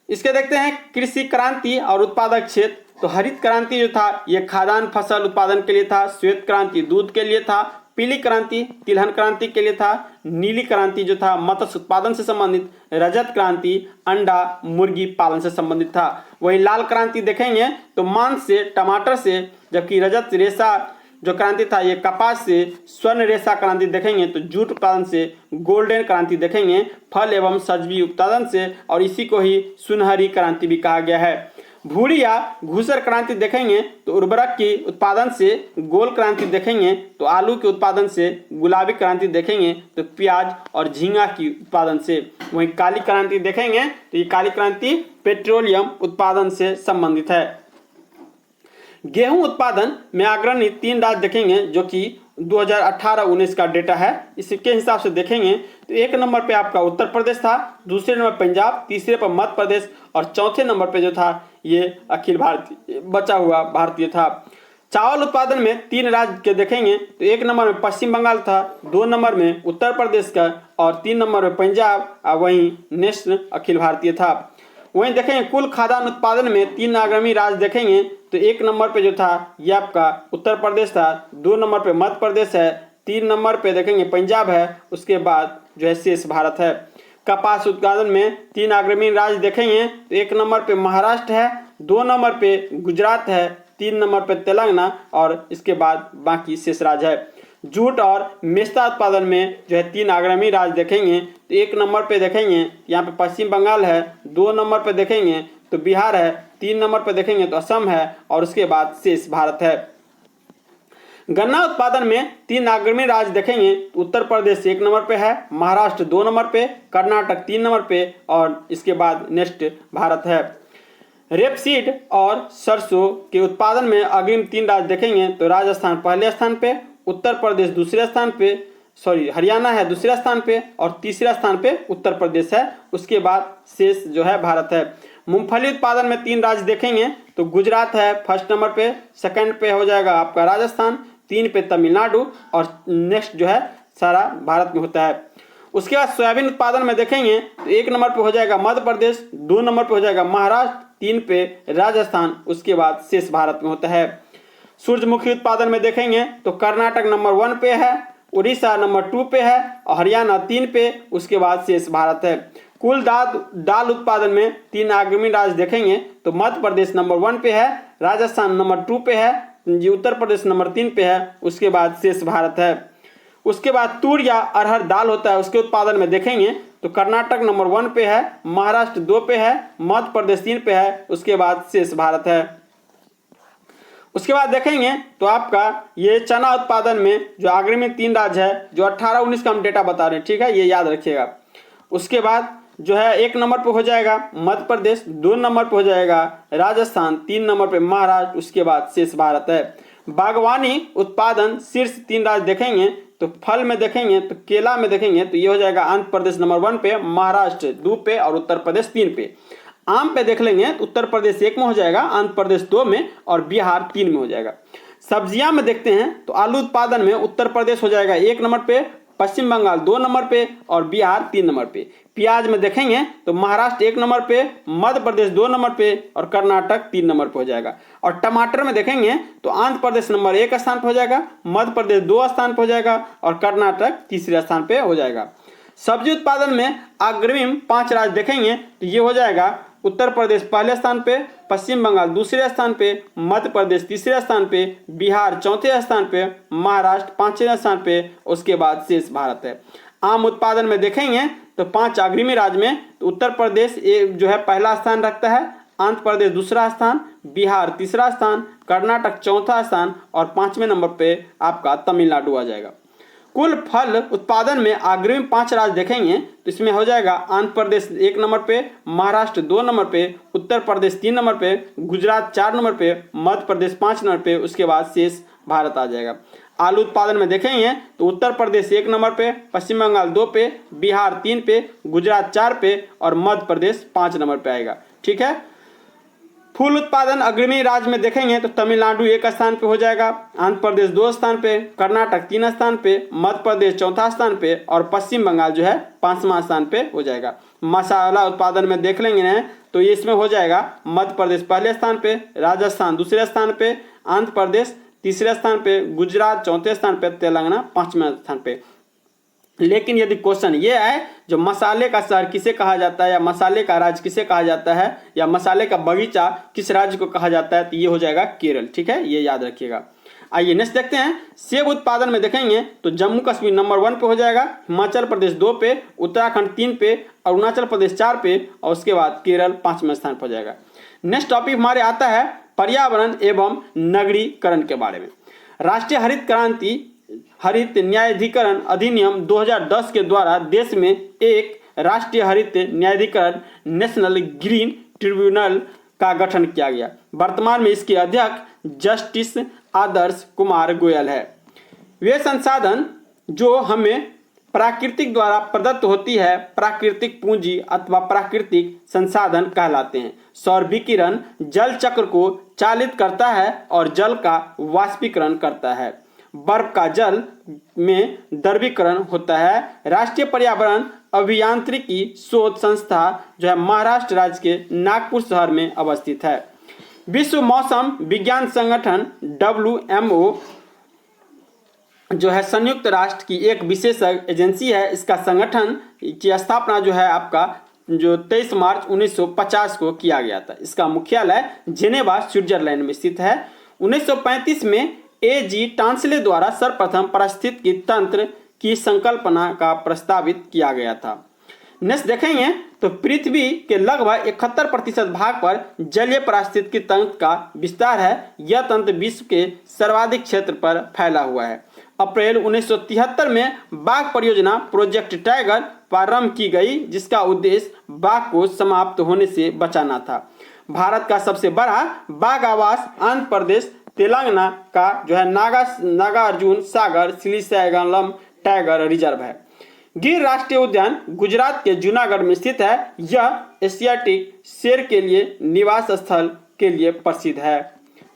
इसके देखते हैं कृषि क्रांति और उत्पादक क्षेत्र। तो हरित क्रांति जो था ये खाद्यान्न फसल उत्पादन के लिए था। श्वेत क्रांति दूध के लिए था। पीली क्रांति तिलहन क्रांति के लिए था। नीली क्रांति जो था मत्स्य उत्पादन से संबंधित। रजत क्रांति अंडा मुर्गी पालन से संबंधित था। वही लाल क्रांति देखेंगे तो मांस से, टमाटर से, जबकि रजत रेशा जो क्रांति था ये कपास से। स्वर्ण रेशा क्रांति देखेंगे तो जूट उत्पादन से। गोल्डन क्रांति देखेंगे फल एवं सब्जी उत्पादन से, और इसी को ही सुनहरी क्रांति भी कहा गया है। भूरी या घूसर क्रांति देखेंगे तो उर्वरक के उत्पादन से। गोल क्रांति देखेंगे तो आलू के उत्पादन से। गुलाबी क्रांति देखेंगे तो प्याज और झींगा की उत्पादन से। वहीं काली क्रांति देखेंगे तो ये काली क्रांति पेट्रोलियम उत्पादन से संबंधित है। गेहूं उत्पादन में अग्रणी 3 राज्य देखेंगे जो कि 2018-19 का डेटा है। इसके हिसाब से देखेंगे तो 1 नंबर पे आपका उत्तर प्रदेश था, दूसरे नंबर पंजाब, तीसरे पर मध्य प्रदेश और चौथे नंबर पे जो था ये अखिल भारतीय बचा हुआ भारतीय था। चावल उत्पादन में 3 राज्य के देखेंगे तो 1 नंबर में पश्चिम बंगाल था, 2 नंबर में उत्तर प्रदेश का और 3 नंबर में पंजाब, वहीं नेक्स्ट अखिल भारतीय था। वहीं देखेंगे कुल खाद्यान्न उत्पादन में 3 अग्रणी राज्य देखेंगे तो 1 नंबर पे जो था ये आपका उत्तर प्रदेश था, 2 नंबर पे मध्य प्रदेश है, 3 नंबर पे देखेंगे पंजाब है, उसके बाद जो है शेष भारत है। कपास उत्पादन में 3 अग्रणी राज्य देखेंगे तो 1 नंबर पे महाराष्ट्र है, 2 नंबर पे गुजरात है, 3 नंबर पे तेलंगाना और इसके बाद बाकी शेष राज्य है। जूट और मेस्ता उत्पादन में जो है 3 अग्रणी राज्य देखेंगे तो 1 नंबर पे देखेंगे यहाँ पे पश्चिम बंगाल है, 2 नंबर पे देखेंगे तो बिहार है, 3 नंबर पे देखेंगे तो असम है और उसके बाद शेष भारत है। गन्ना उत्पादन में 3 अग्रणी राज्य देखेंगे तो उत्तर प्रदेश 1 नंबर पे है, महाराष्ट्र 2 नंबर पे, कर्नाटक 3 नंबर पे और इसके बाद नेक्स्ट भारत है। रेपसीड और सरसों के उत्पादन में अग्रिम 3 राज्य देखेंगे तो राजस्थान पहले स्थान पे, उत्तर प्रदेश दूसरे स्थान पे, हरियाणा है दूसरे स्थान पे और तीसरा स्थान पे उत्तर प्रदेश है, उसके बाद शेष जो है भारत है। मूंगफली उत्पादन में 3 राज्य देखेंगे तो गुजरात है फर्स्ट नंबर पे, सेकंड पे हो जाएगा आपका राजस्थान, 3 पे तमिलनाडु और नेक्स्ट जो है सारा भारत में होता है। उसके बाद सोयाबीन उत्पादन में देखेंगे तो 1 नंबर पे हो जाएगा मध्य प्रदेश, 2 नंबर पे हो जाएगा महाराष्ट्र, 3 पे राजस्थान, उसके बाद शेष भारत में होता है। सूरजमुखी उत्पादन में देखेंगे तो कर्नाटक नंबर 1 पे है, उड़ीसा नंबर 2 पे है और हरियाणा 3 पे, उसके बाद शेष भारत है। कुल दाल उत्पादन में 3 अग्रणी राज्य देखेंगे तो मध्य प्रदेश नंबर 1 पे है, राजस्थान नंबर 2 पे है, जी उत्तर प्रदेश नंबर 3 पे है, उसके बाद शेष भारत है। उसके बाद तूर या अरहर दाल होता है, उसके उत्पादन में देखेंगे तो कर्नाटक नंबर 1 पे है, महाराष्ट्र 2 पे है, मध्य प्रदेश 3 पे है, उसके बाद शेष भारत है। उसके बाद देखेंगे तो आपका ये चना उत्पादन में जो अग्रणी 3 राज्य है, जो 18-19 का हम डेटा बता रहे हैं, ठीक है, ये याद रखिएगा। उसके बाद जो है 1 नंबर पे हो जाएगा मध्य प्रदेश, 2 नंबर पे हो जाएगा राजस्थान, 3 नंबर पे महाराष्ट्र, उसके बाद शेष भारत है। बागवानी उत्पादन शीर्ष 3 राज्य देखेंगे तो फल में देखेंगे तो केला में देखेंगे तो ये हो जाएगा आंध्र प्रदेश नंबर 1 पे, महाराष्ट्र 2 पे और उत्तर प्रदेश 3 पे। आम पे देख लेंगे तो उत्तर प्रदेश 1 में हो जाएगा, आंध्र प्रदेश 2 में और बिहार 3 में हो जाएगा। सब्जियां में देखते हैं तो आलू उत्पादन में उत्तर प्रदेश हो जाएगा 1 नंबर पे, पश्चिम बंगाल 2 नंबर पे और बिहार 3 नंबर पे। प्याज में देखेंगे तो महाराष्ट्र 1 नंबर पे, मध्य प्रदेश 2 नंबर पे और कर्नाटक 3 नंबर पे हो जाएगा। और टमाटर में देखेंगे तो आंध्र प्रदेश नंबर 1 स्थान पे हो जाएगा, मध्य प्रदेश 2 स्थान पे हो जाएगा और कर्नाटक तीसरे स्थान पे हो जाएगा। सब्जी उत्पादन में अग्रिम 5 राज्य देखेंगे तो ये हो जाएगा उत्तर प्रदेश पहले स्थान पे, पश्चिम बंगाल दूसरे स्थान पे, मध्य प्रदेश तीसरे स्थान पे, बिहार चौथे स्थान पे, महाराष्ट्र 5वें स्थान पे, उसके बाद शेष भारत है। आम उत्पादन में देखेंगे तो 5 अग्रणी राज्य में तो उत्तर प्रदेश जो है पहला स्थान रखता है, आंध्र प्रदेश दूसरा स्थान, बिहार तीसरा स्थान, कर्नाटक चौथा स्थान और 5वें नंबर पे आपका तमिलनाडु आ जाएगा। कुल फल उत्पादन में अग्रिम 5 राज्य देखेंगे तो इसमें हो जाएगा आंध्र प्रदेश 1 नंबर पे, महाराष्ट्र 2 नंबर पे, उत्तर प्रदेश 3 नंबर पे, गुजरात 4 नंबर पे, मध्य प्रदेश 5 नंबर पे, उसके बाद शेष भारत आ जाएगा। आलू उत्पादन में देखेंगे तो उत्तर प्रदेश 1 नंबर पे, पश्चिम बंगाल 2 पे, बिहार 3 पे, गुजरात 4 पे और मध्य प्रदेश 5 नंबर पे आएगा, ठीक है। फूल उत्पादन अग्रणी राज्य में देखेंगे तो तमिलनाडु 1 स्थान पे हो जाएगा, आंध्र प्रदेश 2 स्थान पे, कर्नाटक 3 स्थान पे, मध्य प्रदेश चौथा स्थान पे और पश्चिम बंगाल जो है 5वां स्थान पे हो जाएगा। मसाला उत्पादन में देख लेंगे तो ये इसमें हो जाएगा मध्य प्रदेश पहले स्थान पे, राजस्थान दूसरे स्थान पे, आंध्र प्रदेश तीसरे स्थान पे, गुजरात चौथे स्थान पे, तेलंगाना 5वें स्थान पे। लेकिन यदि क्वेश्चन ये आए जो मसाले का शहर किसे कहा जाता है या मसाले का राज्य किसे कहा जाता है या मसाले का बगीचा किस राज्य को कहा जाता है तो ये हो जाएगा केरल, ठीक है, ये याद रखिएगा। आइए नेक्स्ट देखते हैं। सेब उत्पादन में देखेंगे तो जम्मू कश्मीर नंबर 1 पे हो जाएगा, हिमाचल प्रदेश 2 पे, उत्तराखंड 3 पे, अरुणाचल प्रदेश 4 पे और उसके बाद केरल 5वें स्थान पर हो जाएगा। नेक्स्ट टॉपिक हमारे आता है पर्यावरण एवं नगरीकरण के बारे में। राष्ट्रीय हरित न्यायाधिकरण अधिनियम 2010 के द्वारा देश में एक राष्ट्रीय हरित न्यायाधिकरण नेशनल ग्रीन ट्रिब्यूनल का गठन किया गया। वर्तमान में इसके अध्यक्ष जस्टिस आदर्श कुमार गोयल है। वे संसाधन जो हमें प्राकृतिक द्वारा प्रदत्त होती है प्राकृतिक पूंजी अथवा प्राकृतिक संसाधन कहलाते हैं। सौर विकिरण जल चक्र को चालित करता है और जल का वाष्पीकरण करता है। बर्फ का जल में द्रवीकरण होता है। राष्ट्रीय पर्यावरण अभियांत्रिकी शोध संस्था जो है महाराष्ट्र राज्य के नागपुर शहर में अवस्थित है। विश्व मौसम विज्ञान संगठन WMO जो है संयुक्त राष्ट्र की एक विशेष एजेंसी है। इसका संगठन की स्थापना जो है आपका जो 23 मार्च 1950 को किया गया था। इसका मुख्यालय जेनेवा स्विट्जरलैंड में स्थित है। 1935 में AG टांसले द्वारा सर्वप्रथम पारिस्थितिकी तंत्र की संकल्पना का प्रस्तावित किया गया था। नेक्स्ट देखेंगे तो पृथ्वी के लगभग 71% भाग पर जलीय पारिस्थितिकी तंत्र का विस्तार है। यह तंत्र विश्व के सर्वाधिक क्षेत्र पर फैला हुआ है। अप्रैल 1973 में बाघ परियोजना प्रोजेक्ट टाइगर प्रारंभ की गई, जिसका उद्देश्य बाघ को समाप्त होने से बचाना था। भारत का सबसे बड़ा बाघ आवास आंध्र प्रदेश तेलंगाना का जो है नागार्जुन सागर सिलिसैगलम टाइगर रिजर्व है। गिर राष्ट्रीय उद्यान गुजरात के जूनागढ़ में स्थित है। यह एशियाटिक शेर के लिए निवास स्थल के लिए प्रसिद्ध है।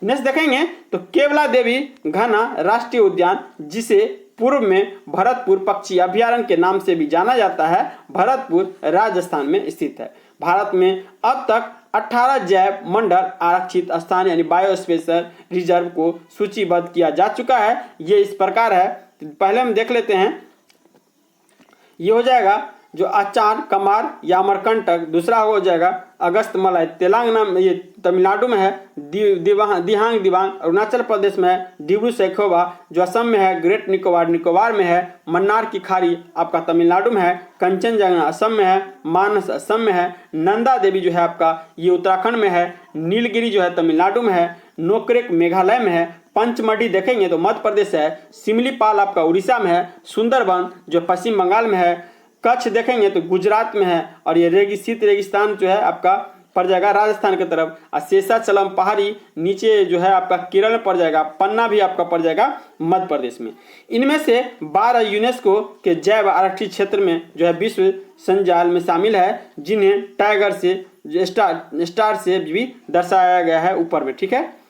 नेक्स्ट देखेंगे तो केवला देवी घना राष्ट्रीय उद्यान, जिसे पूर्व में भरतपुर पक्षी अभ्यारण्य के नाम से भी जाना जाता है, भरतपुर राजस्थान में स्थित है। भारत में अब तक 18 जैव मंडल आरक्षित स्थान यानी बायोस्फीयर रिजर्व को सूचीबद्ध किया जा चुका है। ये इस प्रकार है, पहले हम देख लेते हैं। ये हो जाएगा जो अचान कमार या अमरकंटक, दूसरा हो जाएगा अगस्त मलाई, तेलंगाना में ये तमिलनाडु में है, दिहांग दिबांग अरुणाचल प्रदेश में है, डिब्रू सैखोवा जो असम में है, ग्रेट निकोबार में है, मन्नार की खाड़ी आपका तमिलनाडु में है, कंचनजंगा असम में है, मानस असम में है, नंदा देवी जो है आपका ये उत्तराखंड में है, नीलगिरी जो है तमिलनाडु में है, नोकरेक मेघालय में है, पंचमढ़ी देखेंगे तो मध्य प्रदेश है, सिमलीपाल आपका उड़ीसा में है, सुंदरबन जो पश्चिम बंगाल में है, कच्छ देखेंगे तो गुजरात में है, और ये शीत रेगिस्तान जो है आपका पड़ जाएगा राजस्थान की तरफ, और शेषाचलम पहाड़ी नीचे जो है आपका केरल में पड़ जाएगा, पन्ना भी आपका पड़ जाएगा मध्य प्रदेश में। इनमें से 12 यूनेस्को के जैव आरक्षित क्षेत्र में जो है विश्व संजाल में शामिल है, जिन्हें टाइगर से स्टार से भी दर्शाया गया है ऊपर में। ठीक है,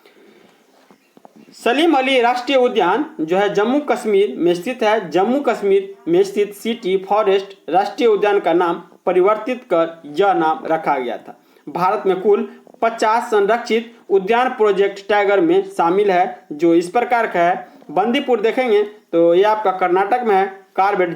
सलीम अली राष्ट्रीय उद्यान जो है जम्मू कश्मीर में स्थित है। जम्मू कश्मीर में स्थित सिटी फॉरेस्ट राष्ट्रीय उद्यान का नाम परिवर्तित कर यह नाम रखा गया था। भारत में कुल 50 संरक्षित उद्यान प्रोजेक्ट टाइगर में शामिल है, जो इस प्रकार का है। बंदीपुर देखेंगे तो ये आपका कर्नाटक में है,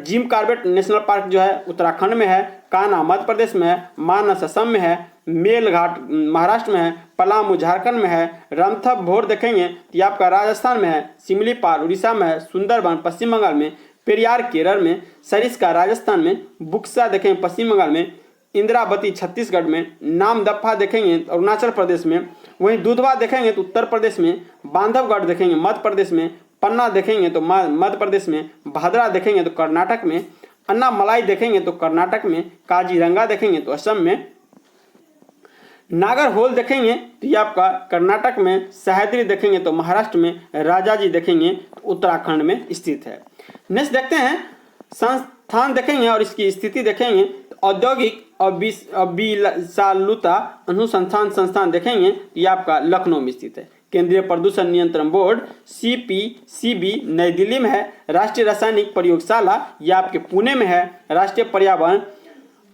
जिम कार्बेट नेशनल पार्क जो है उत्तराखंड में है, कान्हा मध्य प्रदेश में है, मानस असम में है, मेलघाट महाराष्ट्र में है, पलामू झारखंड में है, रणथंभ भोर देखेंगे तो ये आपका राजस्थान में है, सिमलीपाल उड़ीसा में है, सुंदरबन पश्चिम बंगाल में, पेरियार केरल में, सरिस्का राजस्थान में, बुक्सा देखेंगे पश्चिम बंगाल में, इंद्रावती छत्तीसगढ़ में, नामदफा देखेंगे अरुणाचल प्रदेश में, वहीं दूधवा देखेंगे तो उत्तर प्रदेश में, बांधवगढ़ देखेंगे मध्य प्रदेश में, पन्ना देखेंगे तो मध्य प्रदेश में, भादरा देखेंगे तो कर्नाटक में, अन्नामलाई देखेंगे तो कर्नाटक में, काजीरंगा देखेंगे तो असम में, नागरहोल देखेंगे तो ये आपका कर्नाटक में, सह्याद्री देखेंगे तो महाराष्ट्र में, राजाजी देखेंगे तो उत्तराखंड में स्थित है। नेक्स्ट देखते हैं संस्थान देखेंगे और इसकी स्थिति देखेंगे। औद्योगिक अभिसालुता अनुसंधान संस्थान देखेंगे तो ये आपका लखनऊ में स्थित है। केंद्रीय प्रदूषण नियंत्रण बोर्ड CPCB नई दिल्ली में है। राष्ट्रीय रासायनिक प्रयोगशाला ये आपके पुणे में है। राष्ट्रीय पर्यावरण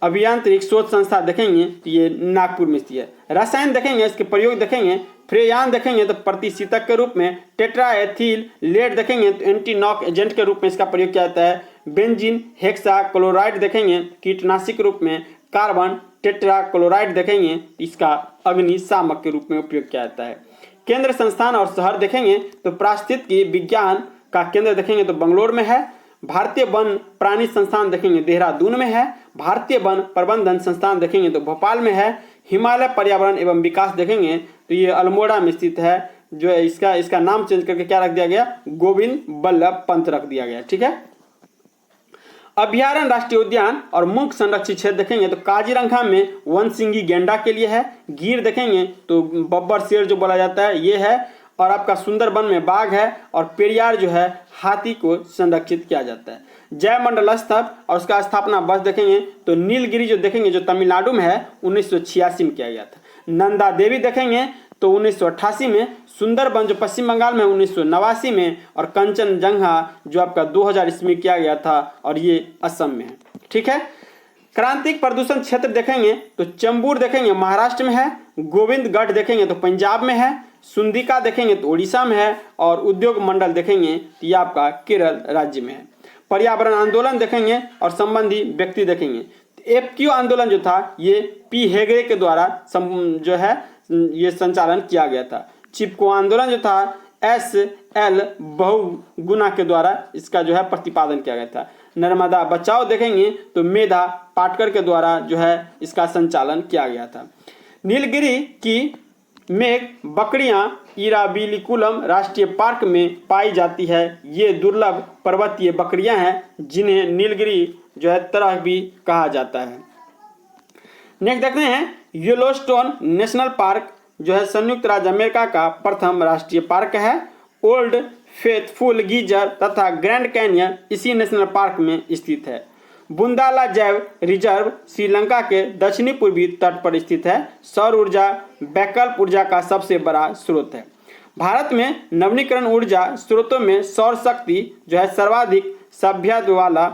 अभियांत्रिक शोध संस्था देखेंगे तो ये नागपुर में स्थित है। रसायन देखेंगे इसके प्रयोग देखेंगे, फ्रेयान देखेंगे तो प्रतिशीतक के रूप में, टेट्राएथिल लेड देखेंगे तो एंटी नॉक एजेंट के रूप में इसका प्रयोग किया जाता है। बेंजीन हेक्सा क्लोराइड देखेंगे कीटनाशक के रूप में, कार्बन टेट्रा क्लोराइड देखेंगे इसका अग्निशामक के रूप में उपयोग किया जाता है। केंद्र संस्थान और शहर देखेंगे तो पारिस्थितिकी विज्ञान का केंद्र देखेंगे तो बंगलोर में है। भारतीय वन प्राणी संस्थान देखेंगे देहरादून में है। भारतीय वन प्रबंधन संस्थान देखेंगे तो भोपाल में है। हिमालय पर्यावरण एवं विकास देखेंगे तो ये अल्मोड़ा में स्थित है। जो है इसका नाम चेंज करके क्या रख दिया गया, गोविंद बल्लभ पंत रख दिया गया। ठीक है, अभ्यारण्य राष्ट्रीय उद्यान और मुख्य संरक्षित क्षेत्र देखेंगे तो काजीरंगा में वनसिंगी गेंडा के लिए है। गिर देखेंगे तो बब्बर शेर जो बोला जाता है ये है, और आपका सुंदरबन में बाघ है, और पेरियार जो है हाथी को संरक्षित किया जाता है। जैव मंडल स्तंभ और उसका स्थापना वर्ष देखेंगे तो नीलगिरी जो देखेंगे जो तमिलनाडु में है 1986 में किया गया था। नंदा देवी देखेंगे तो 1988 में, सुंदरबन जो पश्चिम बंगाल में 1989 में, और कंचनजंगा जो आपका 2000 ईस्वी में किया गया था और ये असम में है। ठीक है, क्रांतिक प्रदूषण क्षेत्र देखेंगे तो चंबूर देखेंगे महाराष्ट्र में है। गोविंदगढ़ देखेंगे तो पंजाब में है। सुंदिका देखेंगे तो उड़ीसा में है, और उद्योग मंडल देखेंगे तो ये आपका केरल राज्य में है। पर्यावरण आंदोलन देखेंगे और संबंधी व्यक्ति देखेंगे। FQ आंदोलन जो था ये P हेगड़े के द्वारा जो है ये संचालन किया गया था। चिपको आंदोलन जो था SL बहुगुणा के द्वारा इसका जो है प्रतिपादन किया गया था। नर्मदा बचाओ देखेंगे तो मेधा पाटकर के द्वारा जो है इसका संचालन किया गया था। नीलगिरी की मेघ बकरियां इराविलिकुलम राष्ट्रीय पार्क में पाई जाती है। ये दुर्लभ पर्वतीय बकरियां हैं जिन्हें नीलगिरी जो है तरह भी कहा जाता है। नेक्स्ट देखते हैं येलोस्टोन नेशनल पार्क जो है संयुक्त राज्य अमेरिका का प्रथम राष्ट्रीय पार्क है। ओल्ड फेथफुल गीजर तथा ग्रैंड कैनियन इसी नेशनल पार्क में स्थित है। बुंदाला जैव रिजर्व श्रीलंका के दक्षिणी पूर्वी तट पर स्थित है। सौर ऊर्जा वैकल्पिक ऊर्जा का सबसे बड़ा स्रोत है। भारत में नवीनीकरण ऊर्जा स्रोतों में सौर शक्ति जो है सर्वाधिक सभ्यता वाला,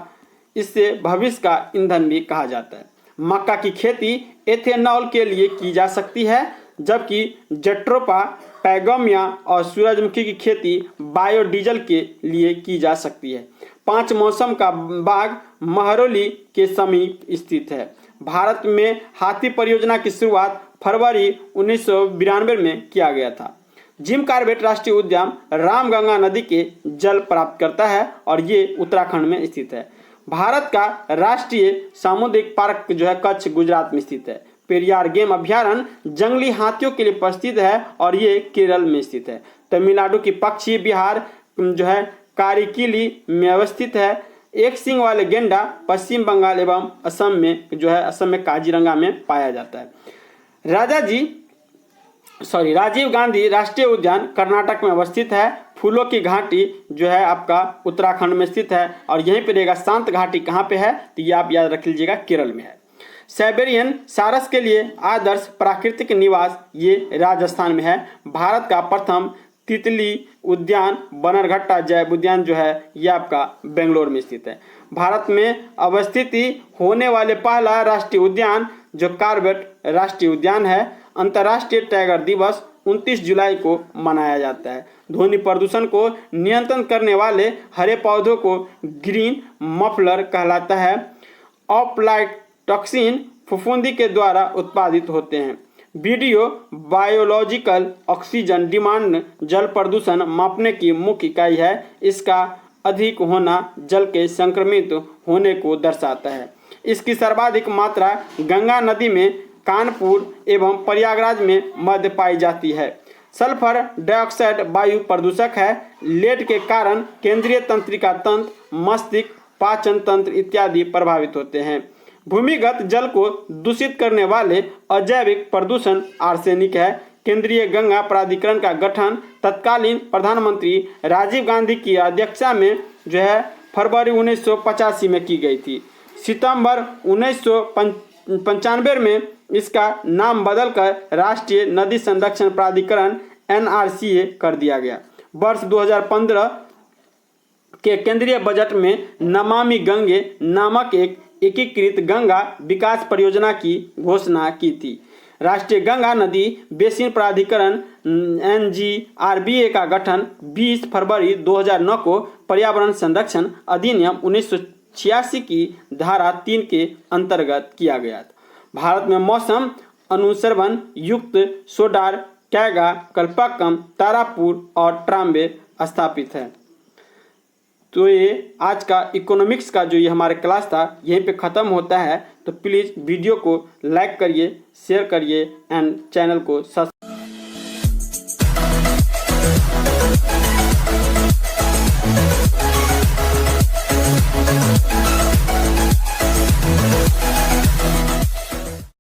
इससे भविष्य का ईंधन भी कहा जाता है। मक्का की खेती एथेनॉल के लिए की जा सकती है, जबकि जट्रोपा पैगोमिया और सूरजमुखी की खेती बायोडीजल के लिए की जा सकती है। 5 मौसम का बाग महरौली के समीप स्थित है। भारत में हाथी परियोजना की शुरुआत फरवरी 1992 में किया गया था। जिम कॉर्बेट राष्ट्रीय उद्यान रामगंगा नदी के जल प्राप्त करता है और ये उत्तराखंड में स्थित है। भारत का राष्ट्रीय सामुदायिक पार्क जो है कच्छ गुजरात में स्थित है। पेरियार गेम अभ्यारण्य जंगली हाथियों के लिए प्रसिद्ध है और ये केरल में स्थित है। तमिलनाडु की पक्षी विहार जो है कारिकिली में अवस्थित है। एक सींग वाले गेंडा पश्चिम बंगाल एवं असम में काजीरंगा में पाया जाता है। राजीव गांधी राष्ट्रीय उद्यान कर्नाटक में अवस्थित है। फूलों की घाटी जो है आपका उत्तराखंड में स्थित है और यहीं पर रहेगा। शांत घाटी कहाँ पे है तो ये आप याद रख लीजिएगा, केरल में है। साइबेरियन सारस के लिए आदर्श प्राकृतिक निवास ये राजस्थान में है। भारत का प्रथम तितली उद्यान बनरघट्टा जैव उद्यान जो है ये आपका बेंगलोर में स्थित है। भारत में अवस्थित होने वाले पहला राष्ट्रीय उद्यान जो कॉर्बेट राष्ट्रीय उद्यान है। अंतर्राष्ट्रीय टाइगर दिवस 29 जुलाई को मनाया जाता है। ध्वनि प्रदूषण को नियंत्रण करने वाले हरे पौधों को ग्रीन मफलर कहलाता है। ऑप्लाइटॉक्सिन फफूंदी के द्वारा उत्पादित होते हैं। वीडियो बायोलॉजिकल ऑक्सीजन डिमांड जल प्रदूषण मापने की मुख्य इकाई है। इसका अधिक होना जल के संक्रमित होने को दर्शाता है। इसकी सर्वाधिक मात्रा गंगा नदी में, कानपुर एवं प्रयागराज में मध्य पाई जाती है। सल्फर डाइऑक्साइड वायु प्रदूषक है। लेड के कारण केंद्रीय तंत्रिका तंत्र, मस्तिष्क, पाचन तंत्र इत्यादि प्रभावित होते हैं। भूमिगत जल को दूषित करने वाले अजैविक प्रदूषण आर्सेनिक है। केंद्रीय गंगा प्राधिकरण का गठन तत्कालीन प्रधानमंत्री राजीव गांधी की अध्यक्षता में जो है फरवरी 1985 में की गई थी। सितंबर 1995 में इसका नाम बदलकर राष्ट्रीय नदी संरक्षण प्राधिकरण NRCA कर दिया गया। वर्ष 2015 के केंद्रीय बजट में नमामि गंगे नामक एक एकीकृत गंगा विकास परियोजना की घोषणा की थी। राष्ट्रीय गंगा नदी बेसिन प्राधिकरण NGRBA का गठन 20 फरवरी 2009 को पर्यावरण संरक्षण अधिनियम 1986 की धारा 3 के अंतर्गत किया गया था। भारत में मौसम अनुसरण युक्त सोडार, कैगा, कल्पाकम, तारापुर और ट्राम्बे स्थापित है। तो ये आज का इकोनॉमिक्स का जो ये हमारे क्लास था यहीं पे ख़त्म होता है। तो प्लीज़ वीडियो को लाइक करिए, शेयर करिए एंड चैनल को सब्सक्राइब